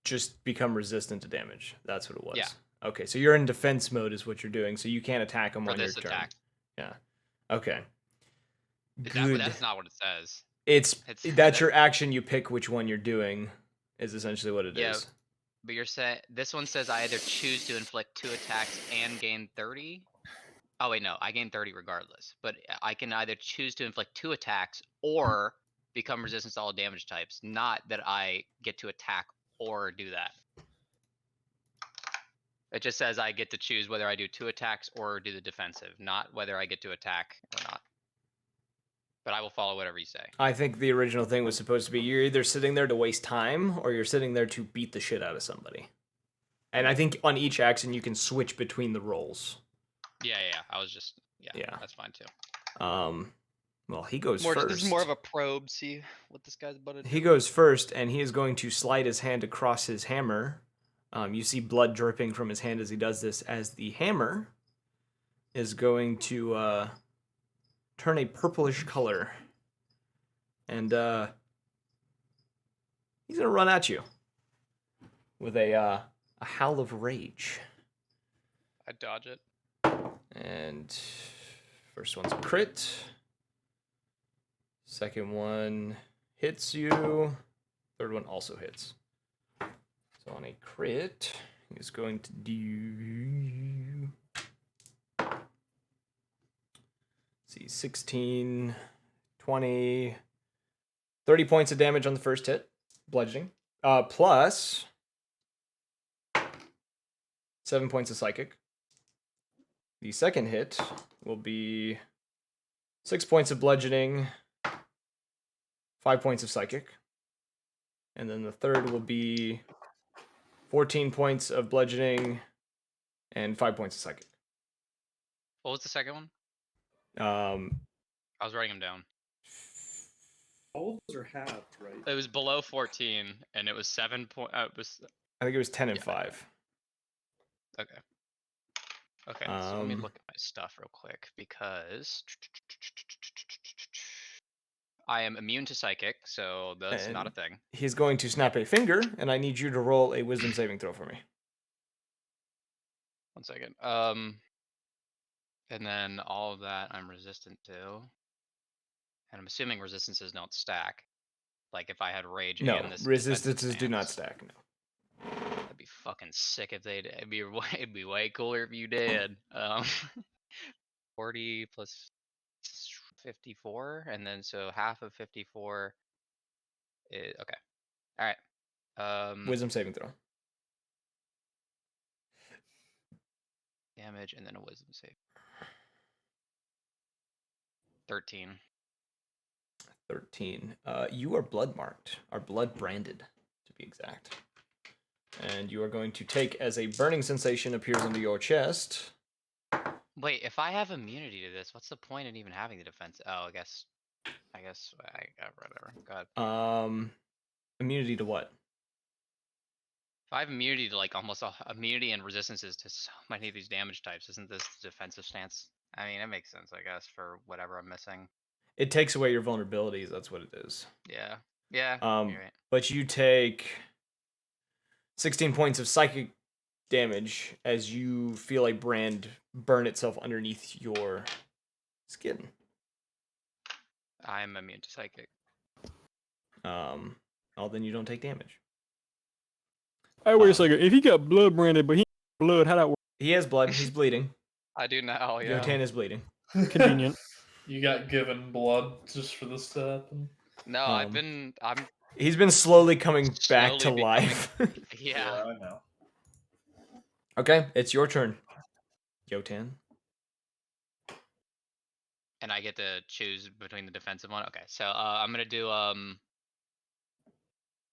just become resistant to damage. That's what it was. Yeah. Okay, so you're in defense mode is what you're doing, so you can't attack them For on your this turn. attack. Yeah. Okay. That is not what it says. It's It's- that's your action. You pick which one you're doing. Is essentially what it is. Yeah. But you're saying this one says I either choose to inflict 2 attacks and gain 30. Oh wait, no, I gain 30 regardless. But I can either choose to inflict 2 attacks or become resistant to all damage types. Not that I get to attack or do that. It just says I get to choose whether I do 2 attacks or do the defensive, not whether I get to attack or not. But I will follow whatever you say. I think the original thing was supposed to be you're either sitting there to waste time or you're sitting there to beat the shit out of somebody. And I think on each action you can switch between the roles. Yeah. I was just Yeah. That's fine too. Well, he goes More, first. this is more of a probe. See what this guy's about to do. He goes first, and he is going to slide his hand across his hammer. You see blood dripping from his hand as he does this, as the hammer is going to turn a purplish color. And he's going to run at you with a howl of rage. I dodge it. And first one's a crit. Second one hits you. Third one also hits. So on a crit, he's going to do... Let's see, 16, 20, 30 points of damage on the first hit, bludgeoning, plus 7 points of psychic. The second hit will be 6 points of bludgeoning, 5 points of psychic. And then the third will be 14 points of bludgeoning and 5 points of psychic. What was the second one? Um, I was writing them down. All of those are halved, right? It was below 14, and it was 7 point. It was I think it was 10 and Yeah. 5. okay. Okay, so let me Um, look at my stuff real quick because I am immune to psychic, so that's not a And- thing. He's going to snap a finger, and I need you to roll a wisdom saving throw for me. 1 second. And then all of that I'm resistant to, and I'm assuming resistances don't stack. Like if I had rage No, and this resistances defensive do not stance. stack. No. That'd be fucking sick if they did. It'd be way cooler if you did. 40 plus 54, and then so half of 54 is okay. All right. Wisdom saving throw. Damage and then a wisdom save. 13. 13. You are blood marked, or blood branded, to be exact. And you are going to take as a burning sensation appears into your chest. Wait, if I have immunity to this, what's the point in even having the defense? Oh, I guess I whatever. God. Immunity to what? If I have immunity to like almost immunity and resistances to so many of these damage types, isn't this the defensive stance? I mean, it makes sense, I guess, for whatever I'm missing. It takes away your vulnerabilities. That's what it is. Yeah. Yeah. You're right. But you take 16 points of psychic damage as you feel a brand burn itself underneath your skin. I'm immune to psychic. Well, then you don't take damage. Hey, wait a second. If he got blood branded, but he blood, how that work? He has blood. He's bleeding. I do now, yeah. Yotan is bleeding. Convenient. You got given blood just for this to happen. No, I'm He's been slowly coming back to Slowly life. yeah. I know. Okay, it's your turn, Yotan. And I get to choose between the defensive one. Okay, so I'm gonna do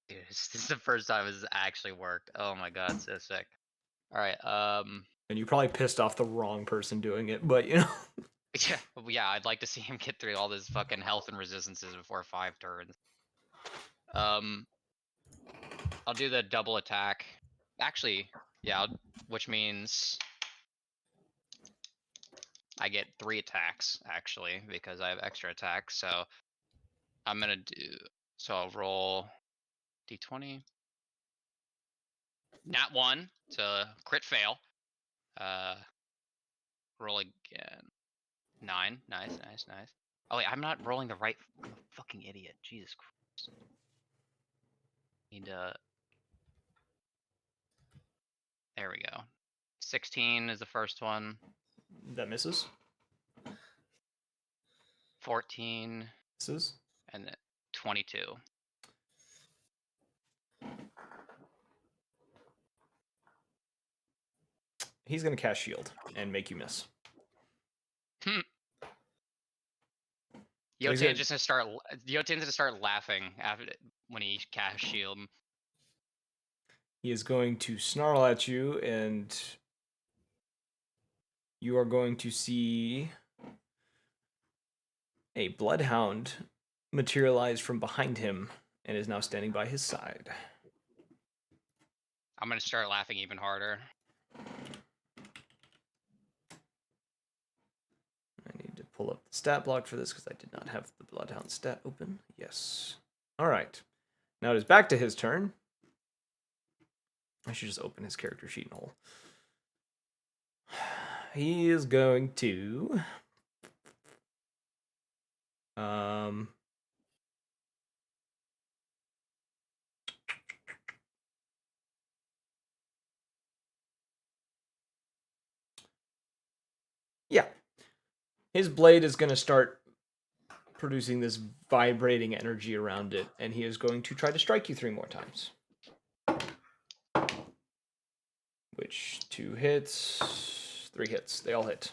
Dude, this is the first time this has actually worked. Oh my god, so sick. All right, And you probably pissed off the wrong person doing it, but you know. yeah, I'd like to see him get through all this fucking health and resistances before 5 turns. I'll do the double attack. Actually, yeah, which means I get 3 attacks actually because I have extra attacks. So I'm gonna do. So I'll roll d20. Nat 1 to crit fail. Roll again. 9. Nice, nice, nice. Oh wait, I'm not rolling the right. I'm a fucking idiot. Jesus Christ. Need to. There we go. 16 is the first one. That misses. 14 Misses. and then 22. He's gonna cast shield and make you miss. Yotan's gonna- just gonna start. Yotan's gonna start laughing after when he casts shield. He is going to snarl at you, and you are going to see a bloodhound materialize from behind him and is now standing by his side. I'm gonna start laughing even harder. I need to pull up the stat block for this because I did not have the bloodhound stat open. Yes. All right. Now it is back to his turn. I should just open his character sheet and all. He is going to yeah. His blade is going to start producing this vibrating energy around it, and he is going to try to strike you 3 more times. Which 2 hits, 3 hits. They all hit.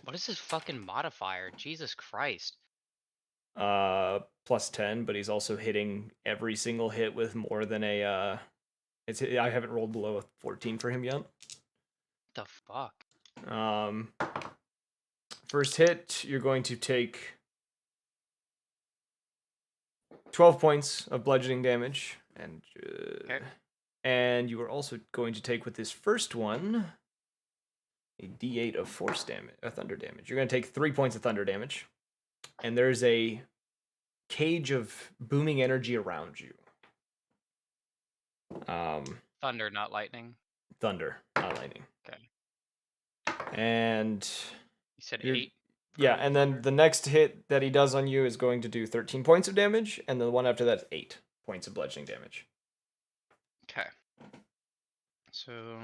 What is his fucking modifier? Jesus Christ. Plus 10, but he's also hitting every single hit with more than a I haven't rolled below a 14 for him yet. What the fuck? First hit, you're going to take 12 points of bludgeoning damage, and Okay. and you are also going to take with this first one a D8 of force damage, thunder damage. You're going to take 3 points of thunder damage, and there's a cage of booming energy around you. Thunder, not lightning. Thunder, not lightning. Okay. And You said You're- 8. yeah, for and then thunder? the next hit that he does on you is going to do 13 points of damage, and the one after that 8 points of bludgeoning damage. Okay. So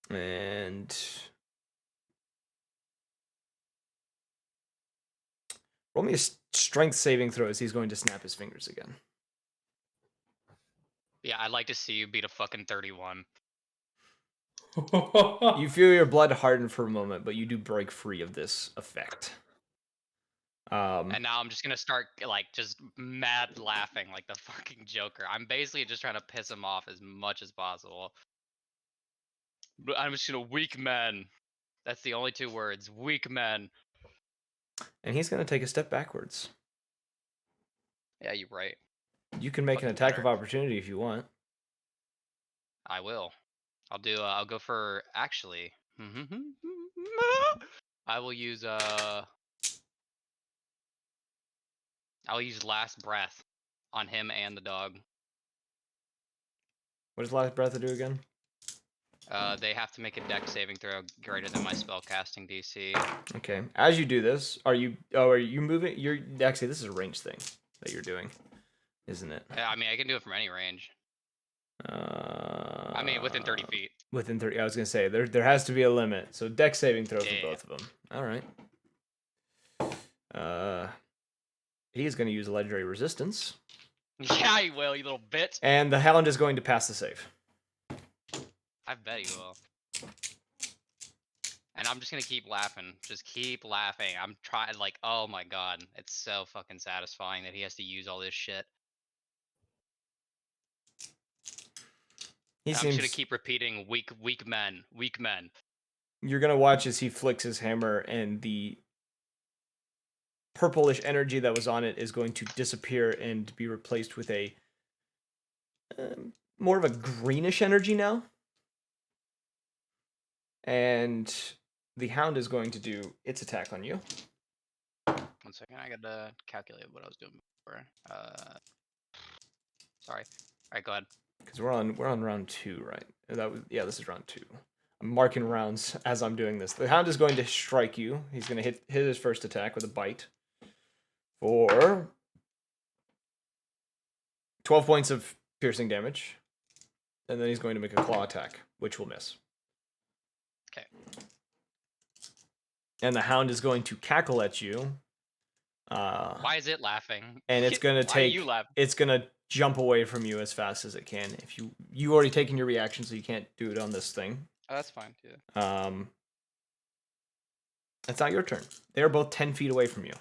And roll me a strength saving throw as he's going to snap his fingers again. yeah, I'd like to see you beat a fucking 31. You feel your blood harden for a moment, but you do break free of this effect. And now I'm just gonna start like just mad laughing like the fucking Joker. I'm basically just trying to piss him off as much as possible. But I'm just gonna weak men. That's the only 2 words. Weak men. And he's going to take a step backwards. Yeah, you're right. You can make an Fucking attack better. of opportunity if you want. I will. I'll do. I'll go for actually. I will use. I'll use last breath on him and the dog. What does last breath do again? They have to make a dex saving throw greater than my spellcasting DC. Okay. As you do this, are you moving? You're actually, this is a range thing that you're doing, isn't it? I mean, I can do it from any range. I mean, within 30 feet. Within 30. I was gonna say there has to be a limit. So dex saving throw for Yeah. both of them. All right. He is going to use a legendary resistance, Yeah, you will, you little bitch. and the hound is going to pass the save. I bet he will. And I'm just gonna keep laughing. Just keep laughing. I'm trying, like, oh my god. It's so fucking satisfying that he has to use all this shit. He I'm just gonna seems. keep repeating, weak men, weak men. You're gonna watch as he flicks his hammer, and the purplish energy that was on it is going to disappear and be replaced with a more of a greenish energy now. And the hound is going to do its attack on you. 1 second, I gotta calculate what I was doing before. Sorry. Alright, go ahead. Because we're on round 2, right? This is round 2. I'm marking rounds as I'm doing this. The hound is going to strike you. He's going to hit his first attack with a bite for 12 points of piercing damage. And then he's going to make a claw attack, which will miss. Okay. And the hound is going to cackle at you. Why is it laughing? And it's going to Why are take. you laughing? It's going to jump away from you as fast as it can. If you already taken your reaction, so you can't do it on this thing. Oh, that's fine. Yeah. It's not your turn. They are both 10 feet away from you.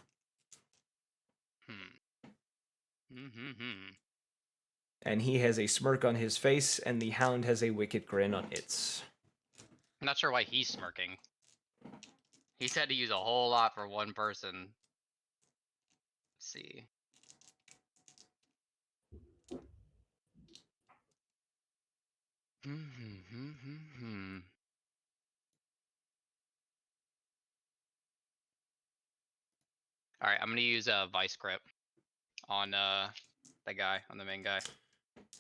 And he has a smirk on his face, and the hound has a wicked grin on its. I'm not sure why he's smirking. He said to use a whole lot for one person. Let's see. Alright, I'm gonna use a vice grip on the guy, on the main guy.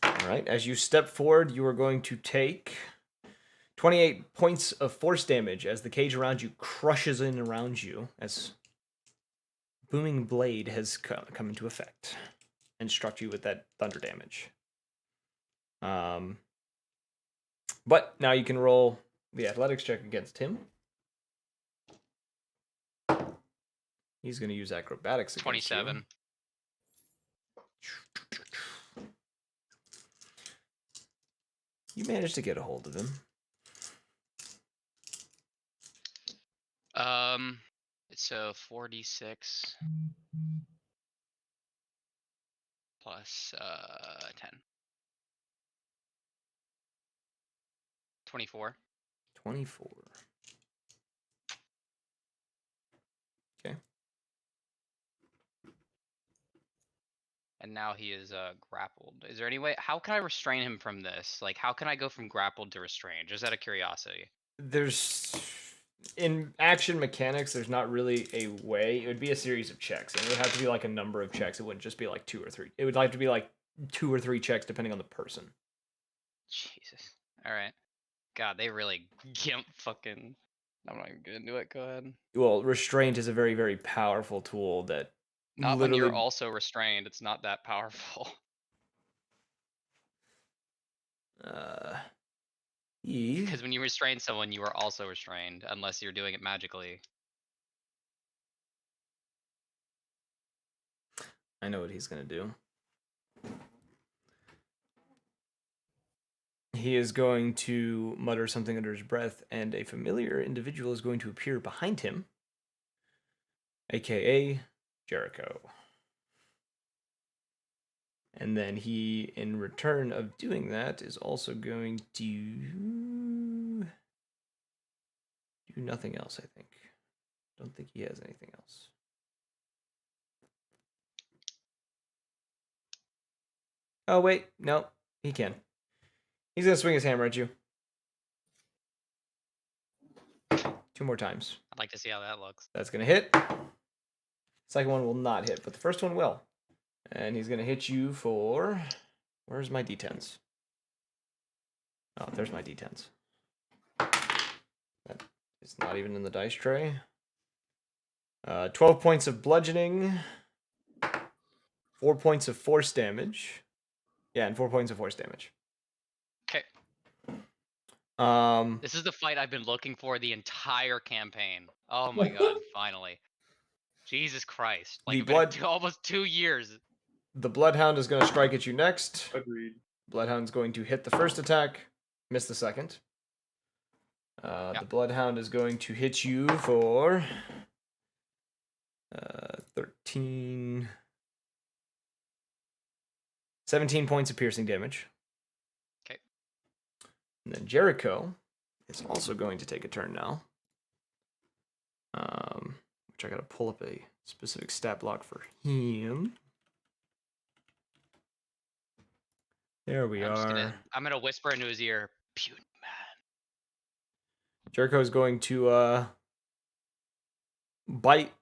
Alright, as you step forward, you are going to take 28 points of force damage as the cage around you crushes in around you as Booming Blade has come into effect and struck you with that thunder damage. But now you can roll the athletics check against him. He's going to use acrobatics against 27. You managed to get a hold of him. So 46 plus 10. 24. 24. Okay. And now he is grappled. Is there any way? How can I restrain him from this? Like, how can I go from grappled to restrained? Just out of curiosity. In action mechanics, there's not really a way. It would be a series of checks, and it would have to be like a number of checks. It wouldn't just be like 2 or 3. It would have to be like 2 or 3 checks depending on the person. Jesus. All right. God, they really gimp fucking. I'm not even gonna do it. Go ahead. Well, restraint is a very, very powerful tool that Not literally. when you're also restrained. It's not that powerful. Because when you restrain someone, you are also restrained, unless you're doing it magically. I know what he's gonna do. He is going to mutter something under his breath, and a familiar individual is going to appear behind him, aka Jericho. And then he, in return of doing that, is also going to do nothing else, I think. Don't think he has anything else. Oh, wait. No, he can. He's going to swing his hammer at you. 2 more times. I'd like to see how that looks. That's going to hit. Second one will not hit, but the first one will. And he's going to hit you for... Where's my d10s? Oh, there's my d10s. That is not even in the dice tray. 12 points of bludgeoning. 4 points of force damage. Yeah, and 4 points of force damage. Okay. This is the fight I've been looking for the entire campaign. Oh my god, finally. Jesus Christ. Like, almost 2 years. The Bloodhound is going to strike at you next. Agreed. Bloodhound's going to hit the first attack, miss the second. Yeah. The Bloodhound is going to hit you for 13, 17 points of piercing damage. Okay. And then Jericho is also going to take a turn now. Which I gotta pull up a specific stat block for him. There we are. I'm gonna whisper into his ear, puny man. Jericho is going to bite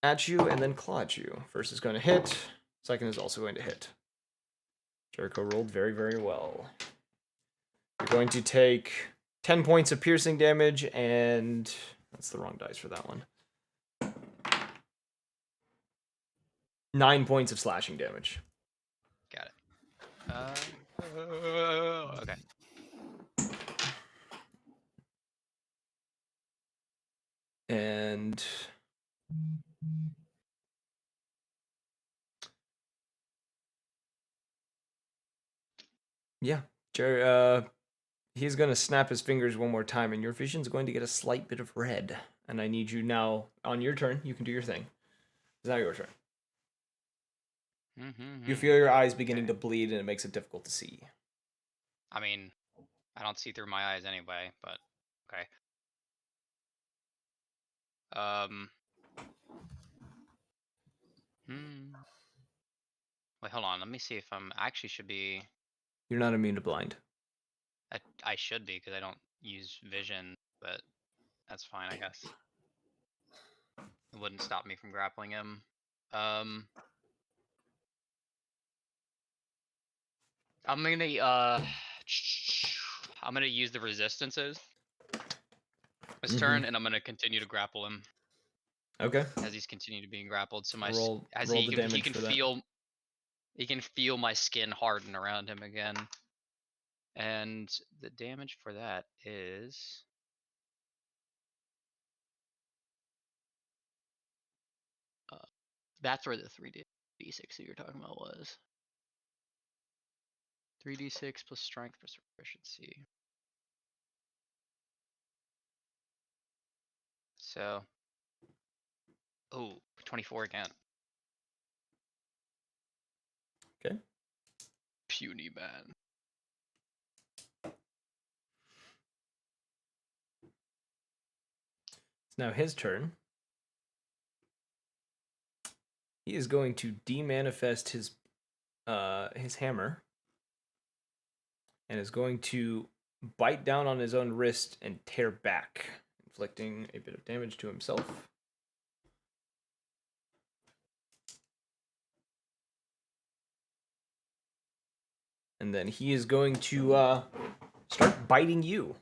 at you and then claw at you. First is going to hit. Second is also going to hit. Jericho rolled very, very well. You're going to take 10 points of piercing damage, and that's the wrong dice for that one. 9 points of slashing damage. Got it. Okay. And yeah, he's going to snap his fingers one more time, and your vision's going to get a slight bit of red. And I need you now, on your turn, you can do your thing. It's now your turn. You feel your eyes beginning to bleed, and it makes it difficult to see. I mean, I don't see through my eyes anyway, but okay. Wait, hold on. Let me see if I actually should be. You're not immune to blind. I should be because I don't use vision, but that's fine, I guess. It wouldn't stop me from grappling him. I'm gonna I'm gonna use the resistances this turn, and I'm gonna continue to grapple him Okay. as he's continuing to being grappled. So Roll as the he damage can for that. feel my skin harden around him again. And the damage for that is that's where the 3d6 that you're talking about was. 3d6 plus strength plus proficiency. So, 24 again. Okay. Puny man. It's now his turn. He is going to demanifest his hammer and is going to bite down on his own wrist and tear back, inflicting a bit of damage to himself. And then he is going to start biting you.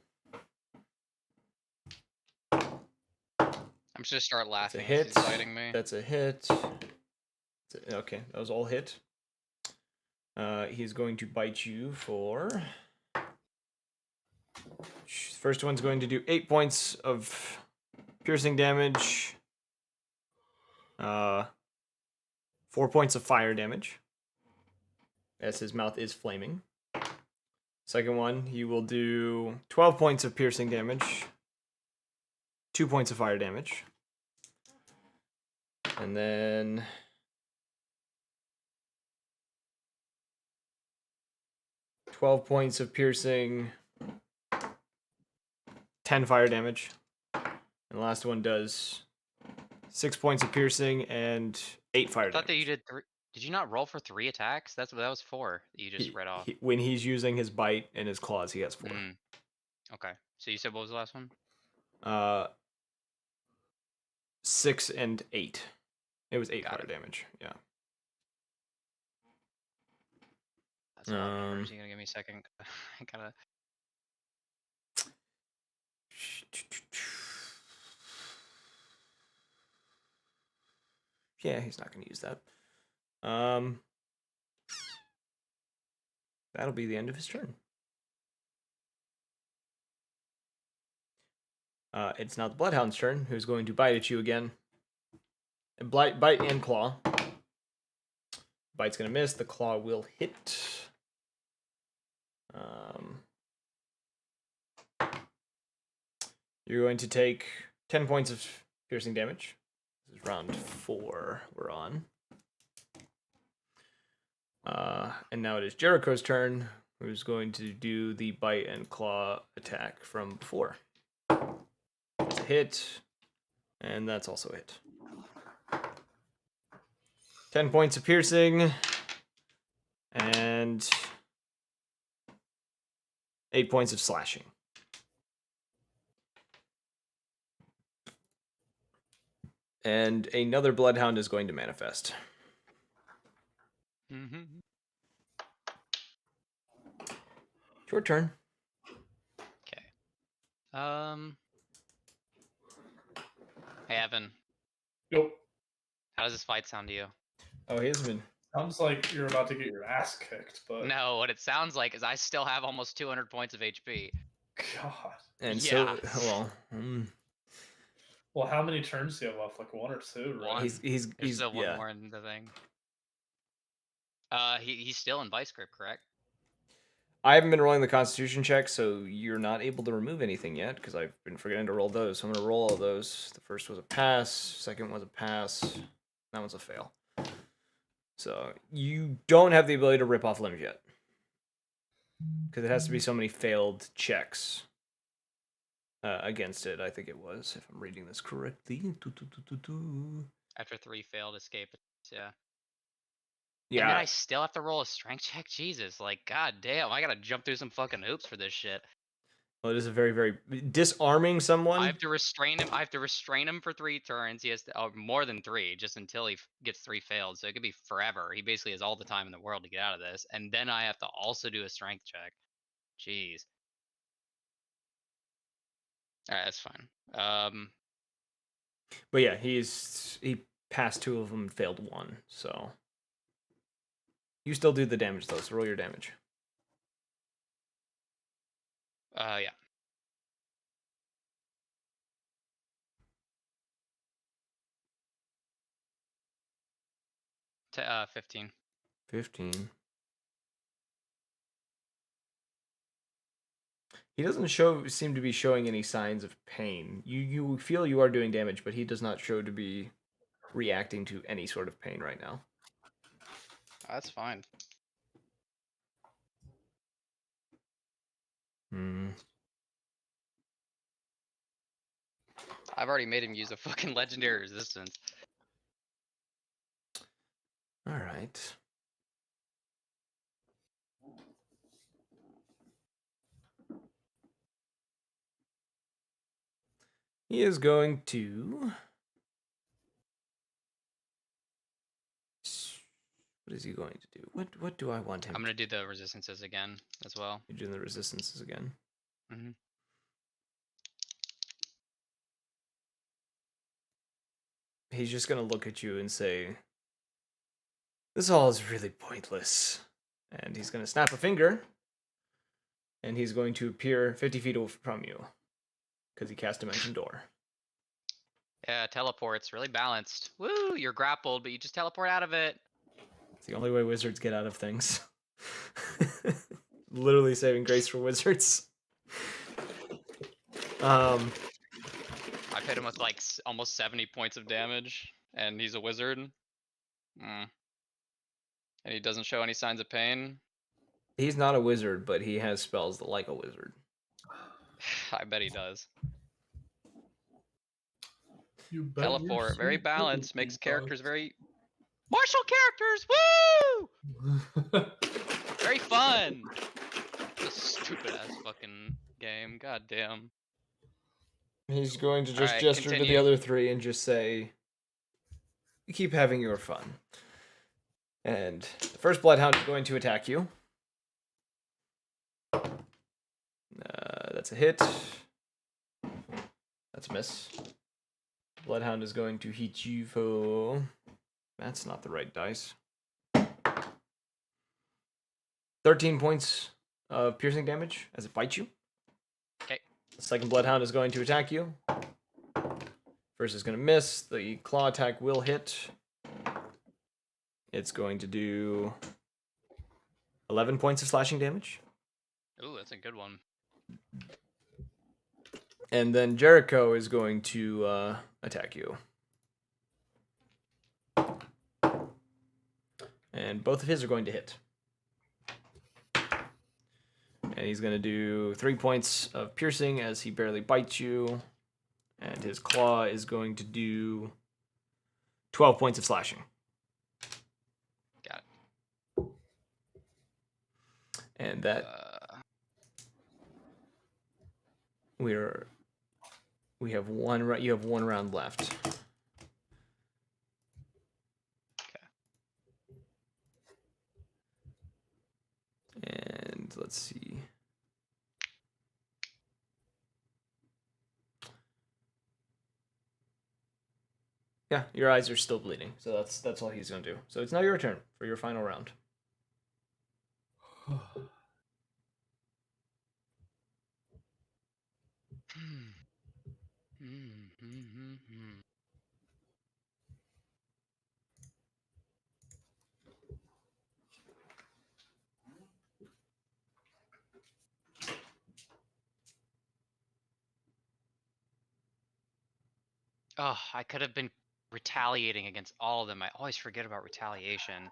I'm just gonna start That's a laughing hit. as he's biting me. That's a hit. Okay, that was all hit. He's going to bite you for... First one's going to do 8 points of piercing damage. 4 points of fire damage, as his mouth is flaming. Second one, he will do 12 points of piercing damage, 2 points of fire damage. And then... $12 points of piercing, 10 fire damage. And the last one does 6 points of piercing and 8 fire I thought damage. that you did 3. Did you not roll for 3 attacks? That was 4 that you just read off. When he's using his bite and his claws, he has 4. Okay. So you said what was the last one? 6 and 8. It was 8 Got fire it. damage. Yeah. That's a lot of numbers. You gonna give me a second? I gotta. Yeah, he's not going to use that. That'll be the end of his turn. It's now the Bloodhound's turn, who's going to bite at you again. Bite and claw. Bite's going to miss. The claw will hit. You're going to take 10 points of piercing damage. This is round 4 we're on. And now it is Jericho's turn, who's going to do the bite and claw attack from before. It's a hit, and that's also a hit. 10 points of piercing, and 8 points of slashing. And another Bloodhound is going to manifest. Mm-hmm. It's your turn. Okay. Hey Evan, Yo, how does this fight sound to you? Oh, he has been. sounds like you're about to get your ass kicked, but No, what it sounds like is I still have almost 200 points of HP. God. And Yeah. so, well, Well, how many turns do you have left? Like 1 or 2, right? One. he's There's still one yeah. more in the thing. He's still in vice grip, correct? I haven't been rolling the Constitution check, so you're not able to remove anything yet because I've been forgetting to roll those. So I'm gonna roll all those. The first was a pass. Second was a pass. That one's a fail. So you don't have the ability to rip off limbs yet because it has to be so many failed checks against it. I think it was, if I'm reading this correctly. After 3 failed escape, yeah. Yeah. And then I still have to roll a strength check? Jesus, like, god damn, I gotta jump through some fucking hoops for this shit. Well, it is a very, very disarming someone. I have to restrain him. I have to restrain him for 3 turns. He has to, oh, more than 3, just until he gets 3 failed. So it could be forever. He basically has all the time in the world to get out of this. And then I have to also do a strength check. Jeez. Alright, that's fine. But yeah, he passed 2 of them and failed 1. So you still do the damage though. So roll your damage. Yeah. To 15. 15. He doesn't seem to be showing any signs of pain. You feel you are doing damage, but he does not show to be reacting to any sort of pain right now. That's fine. I've already made him use a fucking legendary resistance. All right. He is going to. What is he going to do? What do I want him? I'm gonna do the resistances again as well. You're doing the resistances again. Mm-hmm. He's just gonna look at you and say, "This all is really pointless." And he's gonna snap a finger. And he's going to appear 50 feet from you. Because he cast Dimension Door. Yeah, teleport's really balanced. Woo, you're grappled, but you just teleport out of it. It's the only way wizards get out of things. Literally saving grace for wizards. I hit him with like almost 70 points of damage, and he's a wizard. And he doesn't show any signs of pain. He's not a wizard, but he has spells like a wizard. I bet he does. You bet Teleport, your very sweet balanced, little makes pea characters bugs. very martial characters. Woo! Very fun. It's a stupid ass fucking game. God damn. He's going to just Alright, gesture to the continue. other 3 and just say, "Keep having your fun." And the first Bloodhound is going to attack you. That's a hit. That's a miss. Bloodhound is going to hit you for... That's not the right dice. 13 points of piercing damage as it bites you. Okay. The second Bloodhound is going to attack you. First is going to miss. The claw attack will hit. It's going to do 11 points of slashing damage. Ooh, that's a good one. And then Jericho is going to attack you. And both of his are going to hit. And he's going to do 3 points of piercing as he barely bites you. And his claw is going to do 12 points of slashing. Got it. And that we have you have 1 round left. Okay. And let's see. Yeah, your eyes are still bleeding, so that's all he's gonna do. So it's now your turn for your final round. Oh, I could have been retaliating against all of them. I always forget about retaliation.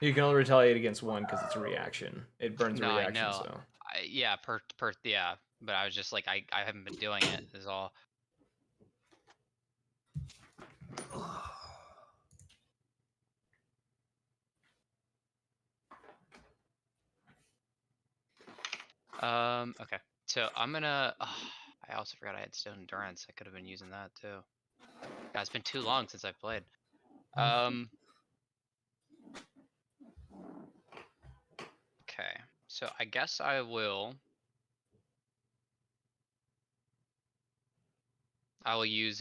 You can only retaliate against one because it's a reaction. It burns a No, I reaction, know. so. Yeah, yeah. But I was just like, I haven't been doing it. Is all. Okay. So I'm gonna. I also forgot I had stone endurance. I could have been using that too. God, it's been too long since I've played. Okay. So I guess I will. I will use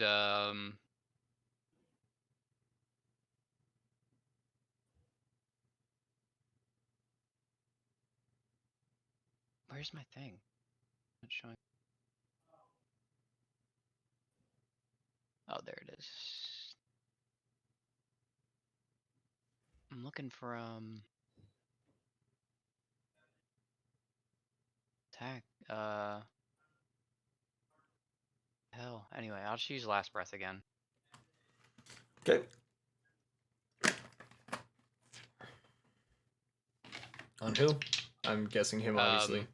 Where's my thing? Not showing. Oh, there it is. I'm looking for attack. Hell. Anyway, I'll just use last breath again. Okay. On who? I'm guessing him, obviously.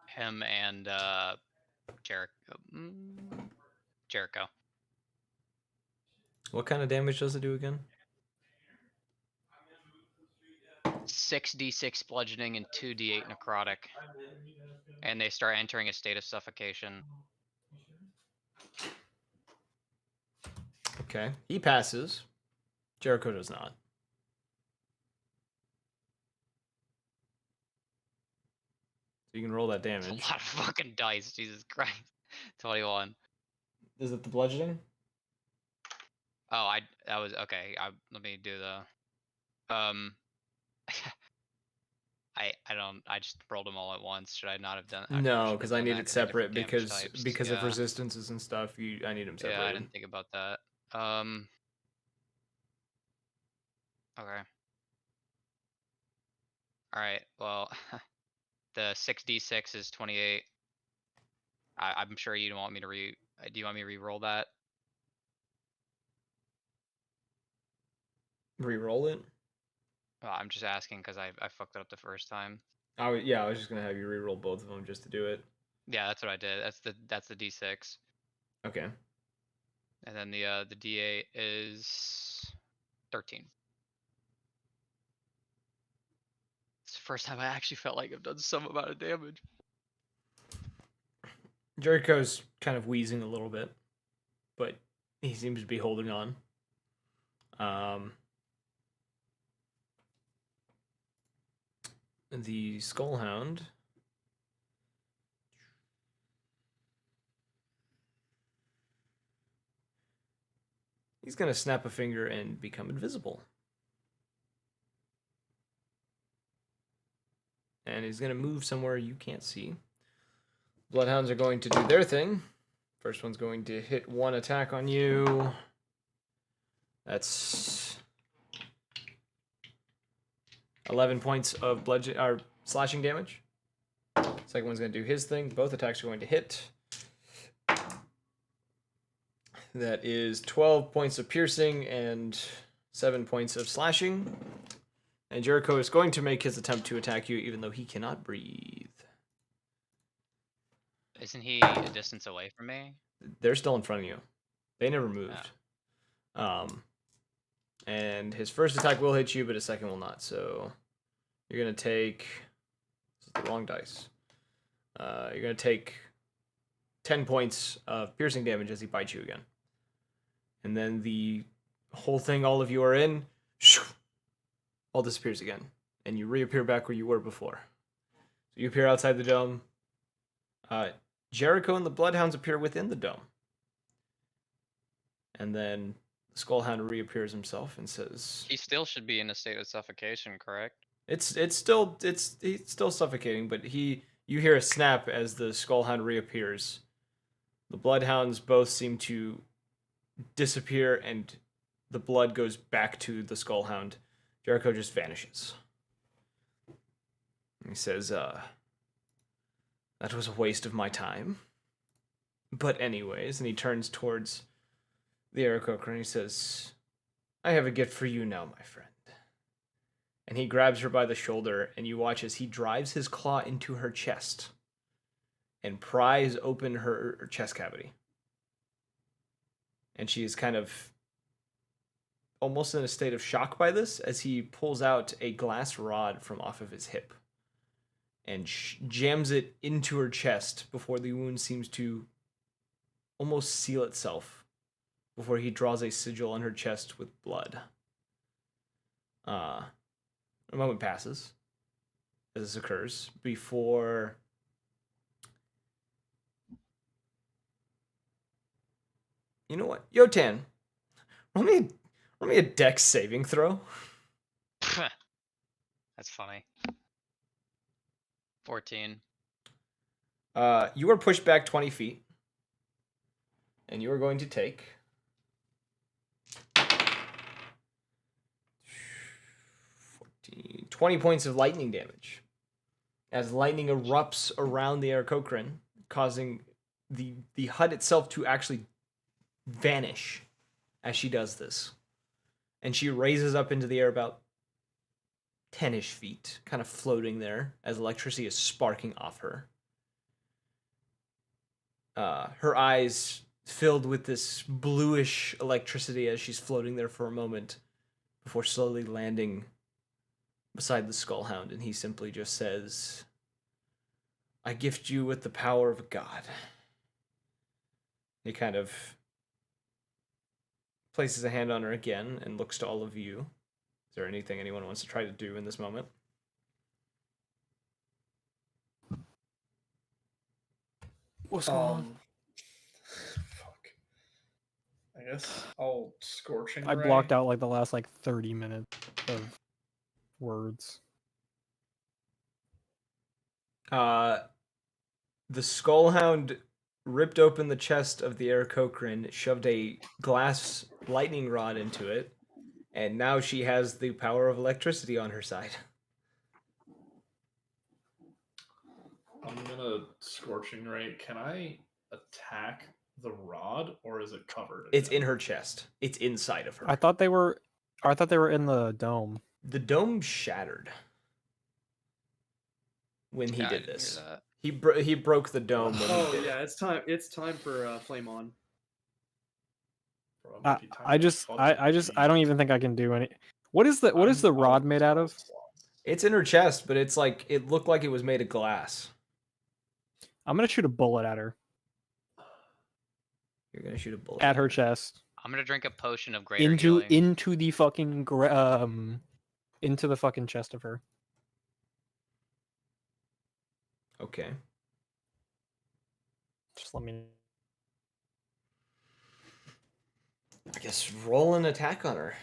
Him and Jericho. Jericho. What kind of damage does it do again? 6d6 bludgeoning and 2d8 necrotic. And they start entering a state of suffocation. Okay. He passes. Jericho does not. So you can roll that damage. That's a lot of fucking dice, Jesus Christ. 21. Is it the bludgeoning? Oh, that was okay. Let me do the I just rolled them all at once. Should I not have done? No, because I need it they're different separate damage because types. of Yeah. resistances and stuff. I need them separated. Yeah, I didn't think about that. Okay. All right. Well, the 6d6 is 28. I'm sure you don't want me to do you want me to re-roll that? Re-roll it? Well, I'm just asking because I fucked it up the first time. I was just gonna have you re-roll both of them just to do it. Yeah, that's what I did. That's the d6. Okay. And then the d8 is 13. It's the first time I actually felt like I've done some amount of damage. Jericho's kind of wheezing a little bit, but he seems to be holding on. The Skullhound he's gonna snap a finger and become invisible. And he's gonna move somewhere you can't see. Bloodhounds are going to do their thing. First one's going to hit 1 attack on you. That's 11 points of slashing damage. Second one's going to do his thing. Both attacks are going to hit. That is 12 points of piercing and 7 points of slashing. And Jericho is going to make his attempt to attack you, even though he cannot breathe. Isn't he a distance away from me? They're still in front of you. They never moved. And his first attack will hit you, but his second will not. So you're going to take... This is the wrong dice. You're going to take 10 points of piercing damage as he bites you again. And then the whole thing all of you are in, all disappears again. And you reappear back where you were before. So you appear outside the dome. Jericho and the Bloodhounds appear within the dome. And then the Skullhound reappears himself and says, He still should be in a state of suffocation, correct? he's still suffocating, but you hear a snap as the Skullhound reappears. The Bloodhounds both seem to disappear, and the blood goes back to the Skullhound. Jericho just vanishes. He says, that was a waste of my time. But anyways, and he turns towards the Aarakocra and he says, I have a gift for you now, my friend. And he grabs her by the shoulder, and you watch as he drives his claw into her chest and pries open her chest cavity. And she is kind of almost in a state of shock by this as he pulls out a glass rod from off of his hip and jams it into her chest before the wound seems to almost seal itself before he draws a sigil on her chest with blood. A moment passes as this occurs before you know what? Yotan, roll me a dex saving throw. That's funny. 14. You are pushed back 20 feet. And you are going to take 20 points of lightning damage. As lightning erupts around the Aarakocra, causing the hut itself to actually vanish as she does this. And she raises up into the air about 10-ish feet, kind of floating there as electricity is sparking off her. Her eyes filled with this bluish electricity as she's floating there for a moment before slowly landing beside the Skullhound, and he simply just says, I gift you with the power of a god. He kind of places a hand on her again and looks to all of you. Is there anything anyone wants to try to do in this moment? What's going on? Fuck. I guess I'll scorching I ray. blocked out like the last 30 minutes of words. The Skullhound ripped open the chest of the Aarakocra, shoved a glass lightning rod into it, and now she has the power of electricity on her side. I'm gonna scorching ray. Can I attack the rod, or is it covered? It's in her chest. It's inside of her. I thought they were in the dome. The dome shattered when he Yeah, I did didn't hear this. that. He broke the dome when he Oh did yeah, it. it's time for Flame On. Bro, it I, might be time I to just fucking I don't leave. even think I can do any. What is the I'm rod out made out of? slots. It's in her chest, but it's like it looked like it was made of glass. I'm gonna shoot a bullet at her You're gonna shoot a bullet at her chest I'm gonna drink a potion of greater healing. into the fucking into the fucking chest of her. Okay. Just let me. I guess roll an attack on her.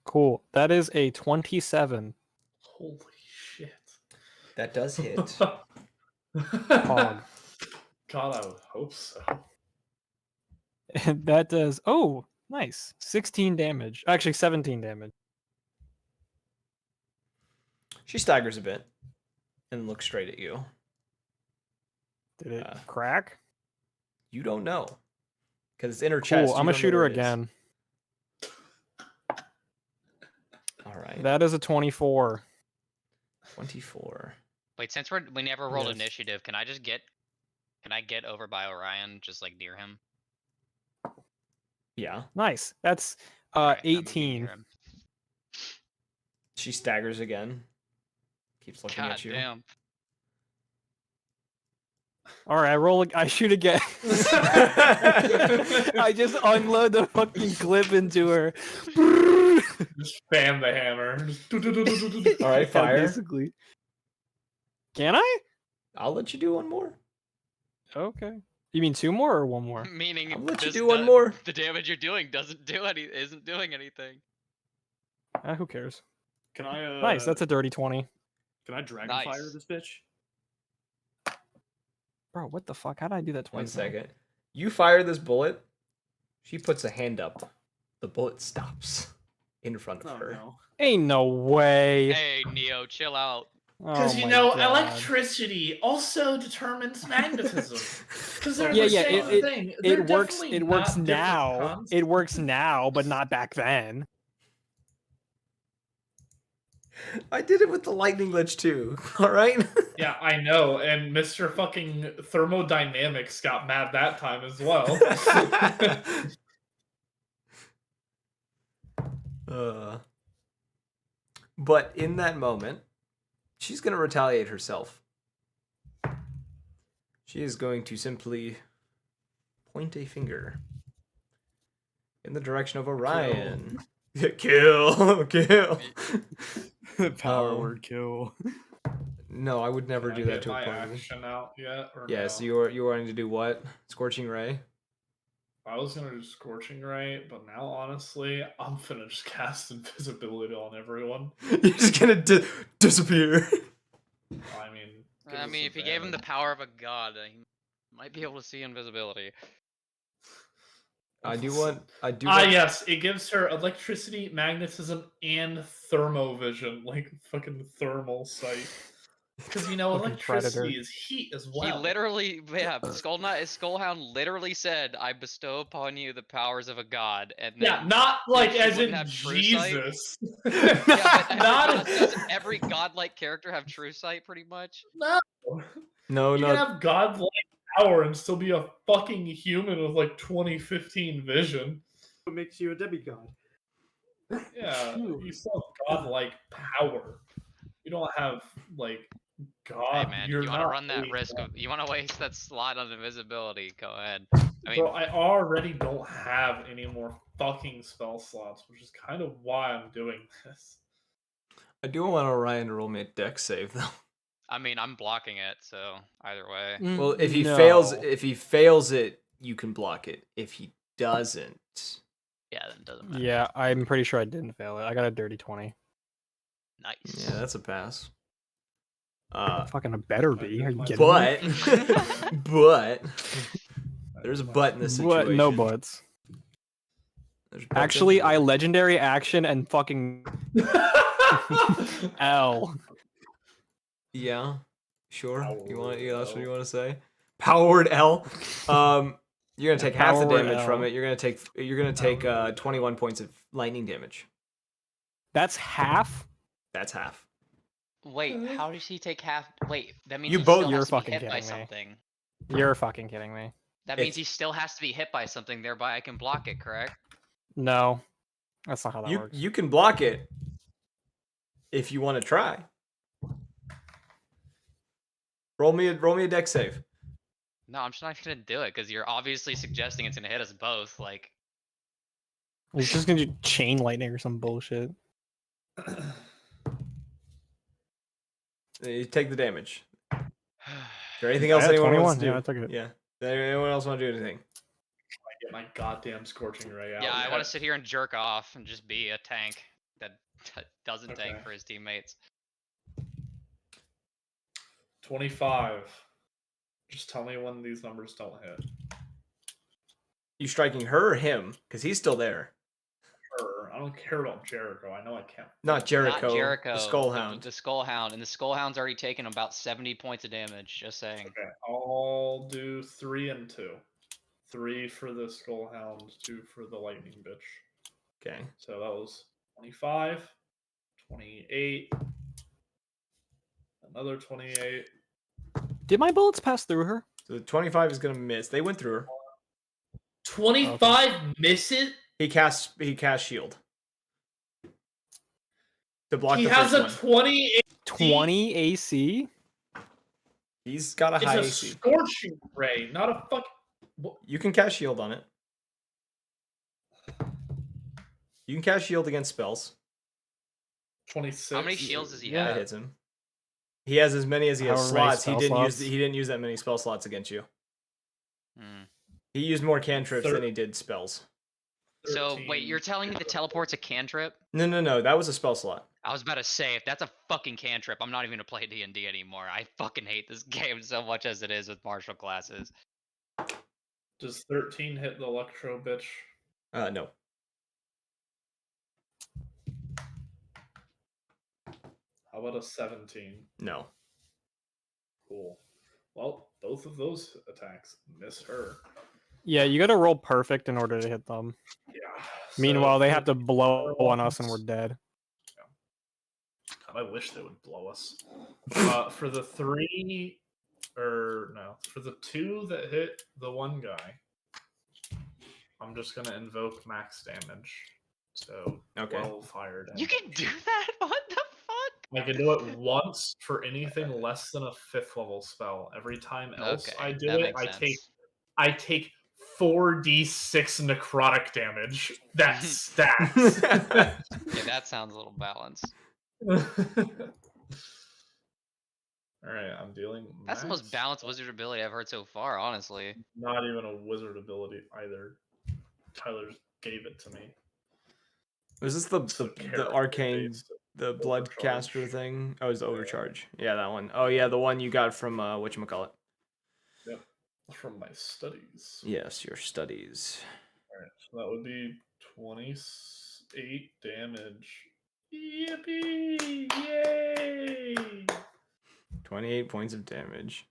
Cool. That is a 27. Holy shit. That does hit. Pog. God, I would hope so. And that does nice. 16 damage. Actually 17 damage. She staggers a bit and looks straight at you. Did it crack? You don't know. Because it's in her chest. Cool, I'm you a don't know shooter where it is. again. All right. That is a 24. 24. Wait, since we never rolled Yes. initiative, can I get over by Orion, just like near him? Yeah. Nice. That's Alright, I'm gonna be 18. near him. She staggers again. Keeps looking God at you. damn. All right, I shoot again. I just unload the fucking clip into her. Just spam the hammer. All right, Yeah, fire. basically. Can I? I'll let you do one more. Okay. You mean 2 more or 1 more? Meaning I'll let you this do one more. The damage you're doing isn't doing anything. Who cares? Can I? Nice. That's a dirty 20. Can I dragonfire Nice. this bitch? Bro, what the fuck? How did I do that twice? 1 now? second. You fire this bullet. She puts a hand up. The bullet stops in front of Oh her. no. Ain't no way. Hey, Neo, chill out. Because Oh you my know, God. electricity also determines magnetism. Because they're Yeah, the yeah, same thing. They're It works. definitely It works not different now. concepts. It works now, but not back then. I did it with the lightning glitch too. All right. Yeah, I know, and Mr. fucking Thermodynamics got mad that time as well. But in that moment, she's going to retaliate herself. She is going to simply point a finger in the direction of Orion. Kill. Kill. Power word kill. No, I would never Can do I that get to a my opponent. action out yet? Or Yeah, no? so you're wanting to do what? Scorching Ray? I was gonna do Scorching Ray, but now honestly, I'm finna just cast Invisibility on everyone. You're just gonna disappear. I mean, give I us mean, if you gave him the advantage. power of a god, he might be able to see invisibility. I do want. Yes, it gives her electricity, magnetism, and thermovision, like fucking thermal sight. Because you know, Fucking electricity predator. is heat as He well. literally, yeah, Skullhound literally said, "I bestow upon you the powers of a god," and then Yeah, not like she as wouldn't in have true sight? Jesus. yeah, but Not doesn't every godlike character have true sight, pretty much? no. No, You no. can have godlike power and still be a fucking human with like 2015 vision. What makes you a demigod? Yeah, you still have godlike power. You don't have like God. Hey man, You're you want to not run that a risk god. of, you want to waste that slot on invisibility? Go ahead. I mean, Bro, I already don't have any more fucking spell slots, which is kind of why I'm doing this. I do want Orion to roll me a dex save though. I'm blocking it, so either way. Well, if he No. fails it, you can block it. If he doesn't, Yeah, then it doesn't matter. Yeah, I'm pretty sure I didn't fail it. I got a dirty 20. Nice. yeah, that's a pass. Fucking a better be. Are you kidding But me? but there's a but in this situation. What? No buts. There's buts Actually, I everywhere. legendary action and fucking L. Yeah, sure. That's what you want to say? Powered L. You're gonna take half the powered damage from L. it. You're gonna take 21 points of lightning damage. That's half? That's half. Wait, how does he take half? Wait, that means You he both- still You're has to be fucking hit by kidding me. something. You're fucking kidding me. That If- means he still has to be hit by something, thereby I can block it, correct? No. That's not how that works. You can block it if you want to try. Roll me a dex save. No, I'm just not gonna do it, because you're obviously suggesting it's gonna hit us both, like... He's just gonna do chain lightning or some bullshit. You take the damage. Is there anything I else had anyone 21, wants to do? yeah, I took it. Yeah. Does anyone else want to do anything? Get my goddamn Scorching Ray out. Yeah, I yet. want to sit here and jerk off and just be a tank that doesn't tank Okay. for his teammates. 25. Just tell me when these numbers don't hit. You striking her or him? Because he's still there. Her. I'm don't care about Jericho. I know I can't. Not Jericho. Not Jericho. The Skullhound. The Skullhound, and the Skullhound's already taken about 70 points of damage. Just saying. Okay, I'll do 3 and 2. 3 for the Skullhound, 2 for the Lightning Bitch. Okay. So that was 25, 28, another 28. Did my bullets pass through her? So 25 is gonna miss. They went through her. 25 miss it? He cast shield to block He the has first a one. 20. 20 AC? He's got a It's high a AC. scorching ray, not a fuck. You can cast shield on it. You can cast shield against spells. 26. How many shields does he That have? hits him. He has as many as he has However many slots. He spell didn't slots. use. He didn't use that many spell slots against you. Hmm. He used more cantrips than he did spells. So 13. wait, you're telling me the teleport's a cantrip? No. That was a spell slot. I was about to say, if that's a fucking cantrip, I'm not even gonna play D&D anymore. I fucking hate this game so much as it is with martial classes. Does 13 hit the Electro Bitch? No. How about a 17? No. Cool. Well, both of those attacks miss her. Yeah, you gotta roll perfect in order to hit them. Yeah. Meanwhile, so they for have to the blow other on us and we're ones- dead. God, I wish they would blow us. For the 3, or no, for the 2 that hit the one guy, I'm just gonna invoke max damage. So Okay. 12 fire damage. You can do that? What the fuck? I can do it once for anything less than a 5th level spell. Every time else Okay, I do that it, makes I take 4d6 necrotic damage. That stacks. Yeah, that sounds a little balanced. Alright, I'm dealing That's the most max. balanced wizard ability I've heard so far, honestly. Not even a wizard ability either. Tyler just gave it to me. Was this the It's a character arcane, based the blood overcharge. caster thing? Oh, it was the overcharge. Yeah, that one. Oh yeah, the one you got from whatchamacallit. Yep. From my studies. Yes, your studies. Alright, so that would be 28 damage. Yippee! Yay! 28 points of damage.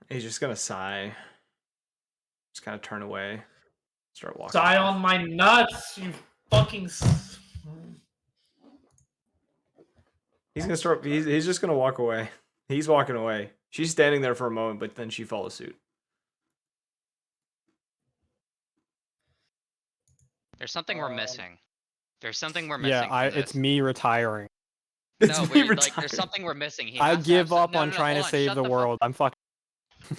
He's just gonna sigh. Just kind of turn away. Start walking. Die off. on my nuts, you fucking. He's gonna start. He's just gonna walk away. He's walking away. She's standing there for a moment, but then she follows suit. There's something we're missing. There's something we're missing. Yeah, from it's this. me retiring. It's No, me like, retiring. there's something we're missing. He I has to have give some- up no, on no, no, trying to hold on, save shut the fuck- world. I'm fucking. Shut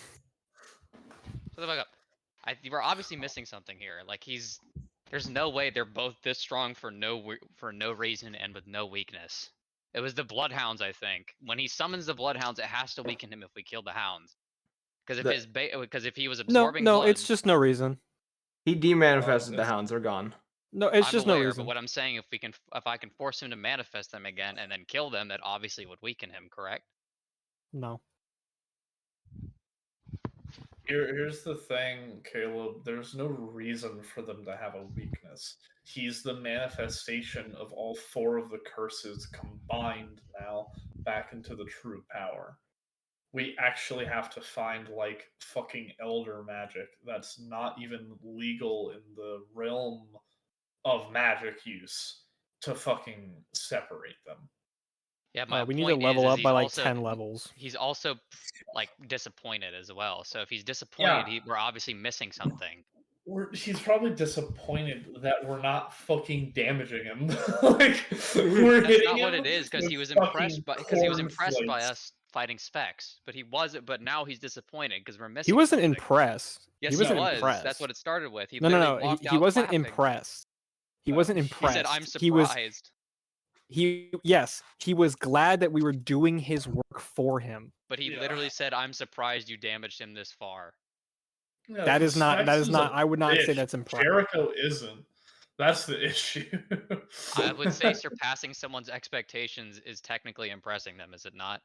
the fuck up. We're obviously missing something here. Like there's no way they're both this strong for no reason and with no weakness. It was the bloodhounds, I think. When he summons the bloodhounds, it has to weaken him if we kill the hounds. Because if he was No, absorbing no, blood, it's just no reason. He demanifested the it's- hounds. They're gone. No, it's I'm just aware, no but reason. what I'm saying, if I can force him to manifest them again and then kill them, that obviously would weaken him, correct? No. Here's the thing, Caleb. There's no reason for them to have a weakness. He's the manifestation of all 4 of the curses combined now back into the true power. We actually have to find like fucking elder magic that's not even legal in the realm of magic use to fucking separate them. Yeah, my We need to point level is up he's by like also, 10 levels. He's also like disappointed as well. So if he's disappointed, we're obviously missing something. He's probably disappointed that we're not fucking damaging him. Like we're That's hitting not what him it is, because with he was fucking impressed by cornflakes. us fighting specs, but he wasn't. But now he's disappointed because we're missing. He wasn't something. impressed. Yes, he he wasn't was. impressed. That's what it started with. He No. literally walked He out wasn't clapping. impressed. He wasn't He impressed. said, "I'm He was. surprised." He was glad that we were doing his work for him. But he literally said, "I'm surprised you damaged him this far." Yeah, That is not. Specs That is a not. I would not say bitch. that's impressed. Jericho isn't. That's the issue. I would say surpassing someone's expectations is technically impressing them, is it not?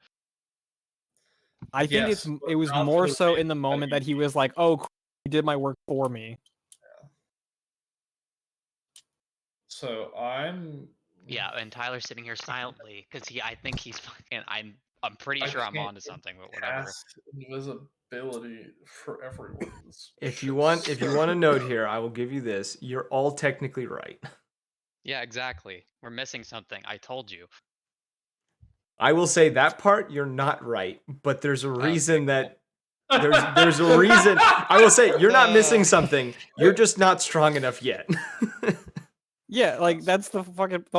I think Yes, it but was not for more the so in reason the that moment you that he was like, "Oh, you did my work for me." So I'm. Yeah, and Tyler's sitting here silently because I think he's fucking. I'm pretty I sure I'm can't onto something, but whatever. Cast invisibility for everyone. This If you shit's want a note here, I will give you this. You're all technically right. Yeah, exactly. We're missing something. I told you. I will say that part you're not right, but there's a reason Okay, that there's a reason. I will say you're not missing Uh, something. You're just not strong enough yet. Yeah, like that's the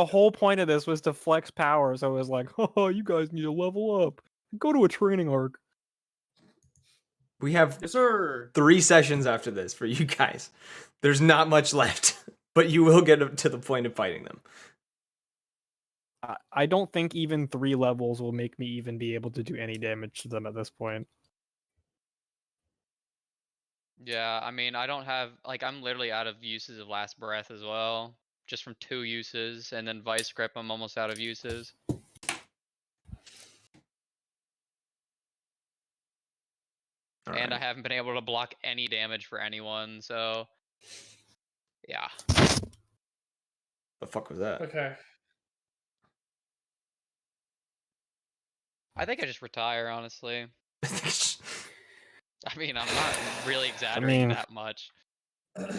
whole point of this was to flex power. So it was like, oh, you guys need to level up. Go to a training arc. We have Yes, sir. 3 sessions after this for you guys. There's not much left, but you will get to the point of fighting them. I don't think even 3 levels will make me even be able to do any damage to them at this point. yeah, I mean, I don't have like I'm literally out of uses of last breath as well, just from 2 uses, and then vice grip I'm almost out of uses. And I haven't been able to block any damage for anyone, so yeah. The fuck was that? Okay. I think I just retire, honestly. I mean, I'm not really I exaggerating mean, that much.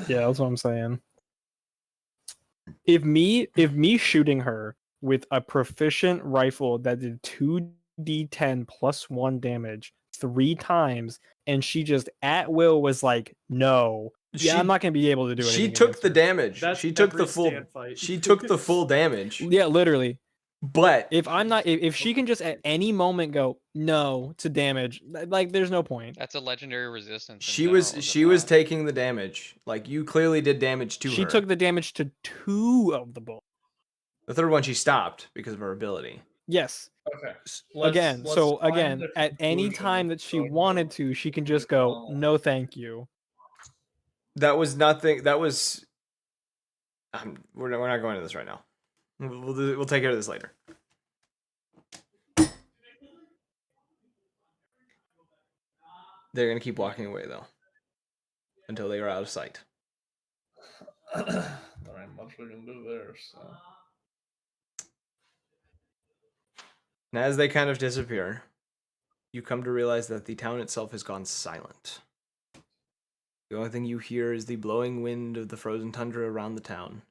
yeah, that's what I'm saying. If me shooting her with a proficient rifle that did 2d10 plus 1 damage 3 times, and she just at will was like, no. Yeah, I'm not gonna be able to do anything. She took against the her. damage. That's She took every the full. stand fight. She took the full damage. Yeah, literally. But If I'm not, if she can just at any moment go no to damage, like there's no point. That's a legendary resistance. In she general, was is it she was not? taking the damage. Like you clearly did damage to She her. took the damage to 2 of the bullets. The third one she stopped because of her ability. Yes. Okay. Again, let's so find again, the at any conclusion time that she so I can wanted go to, she can with just go, Donald. no, thank you. That was nothing. That was. We're not going into this right now. We'll take care of this later. They're gonna keep walking away though, until they are out of sight. There ain't much we can do there, so. And as they kind of disappear, you come to realize that the town itself has gone silent. The only thing you hear is the blowing wind of the frozen tundra around the town,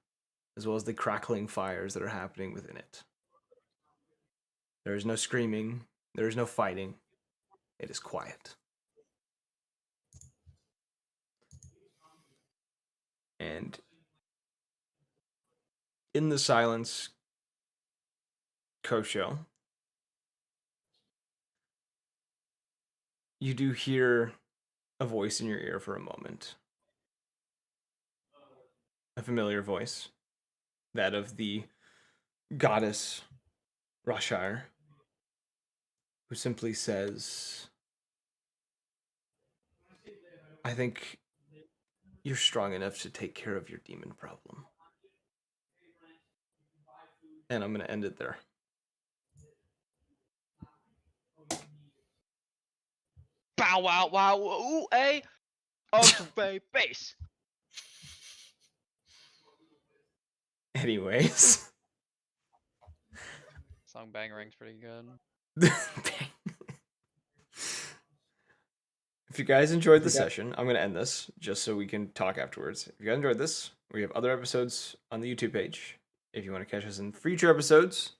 as well as the crackling fires that are happening within it. There is no screaming, there is no fighting. It is quiet. And in the silence, Kosho, you do hear a voice in your ear for a moment. A familiar voice. That of the goddess Rashire, who simply says, I think you're strong enough to take care of your demon problem. And I'm going to end it there. Bow wow wow ooh a ultra base. Anyways. Song bangering's pretty good. If you guys enjoyed the session, I'm going to end this just so we can talk afterwards. If you guys enjoyed this, we have other episodes on the YouTube page. If you want to catch us in future episodes,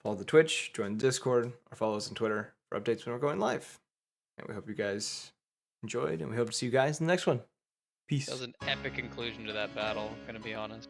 follow the Twitch, join the Discord, or follow us on Twitter for updates when we're going live. And we hope you guys enjoyed, and we hope to see you guys in the next one. Peace. That was an epic conclusion to that battle, gonna be honest.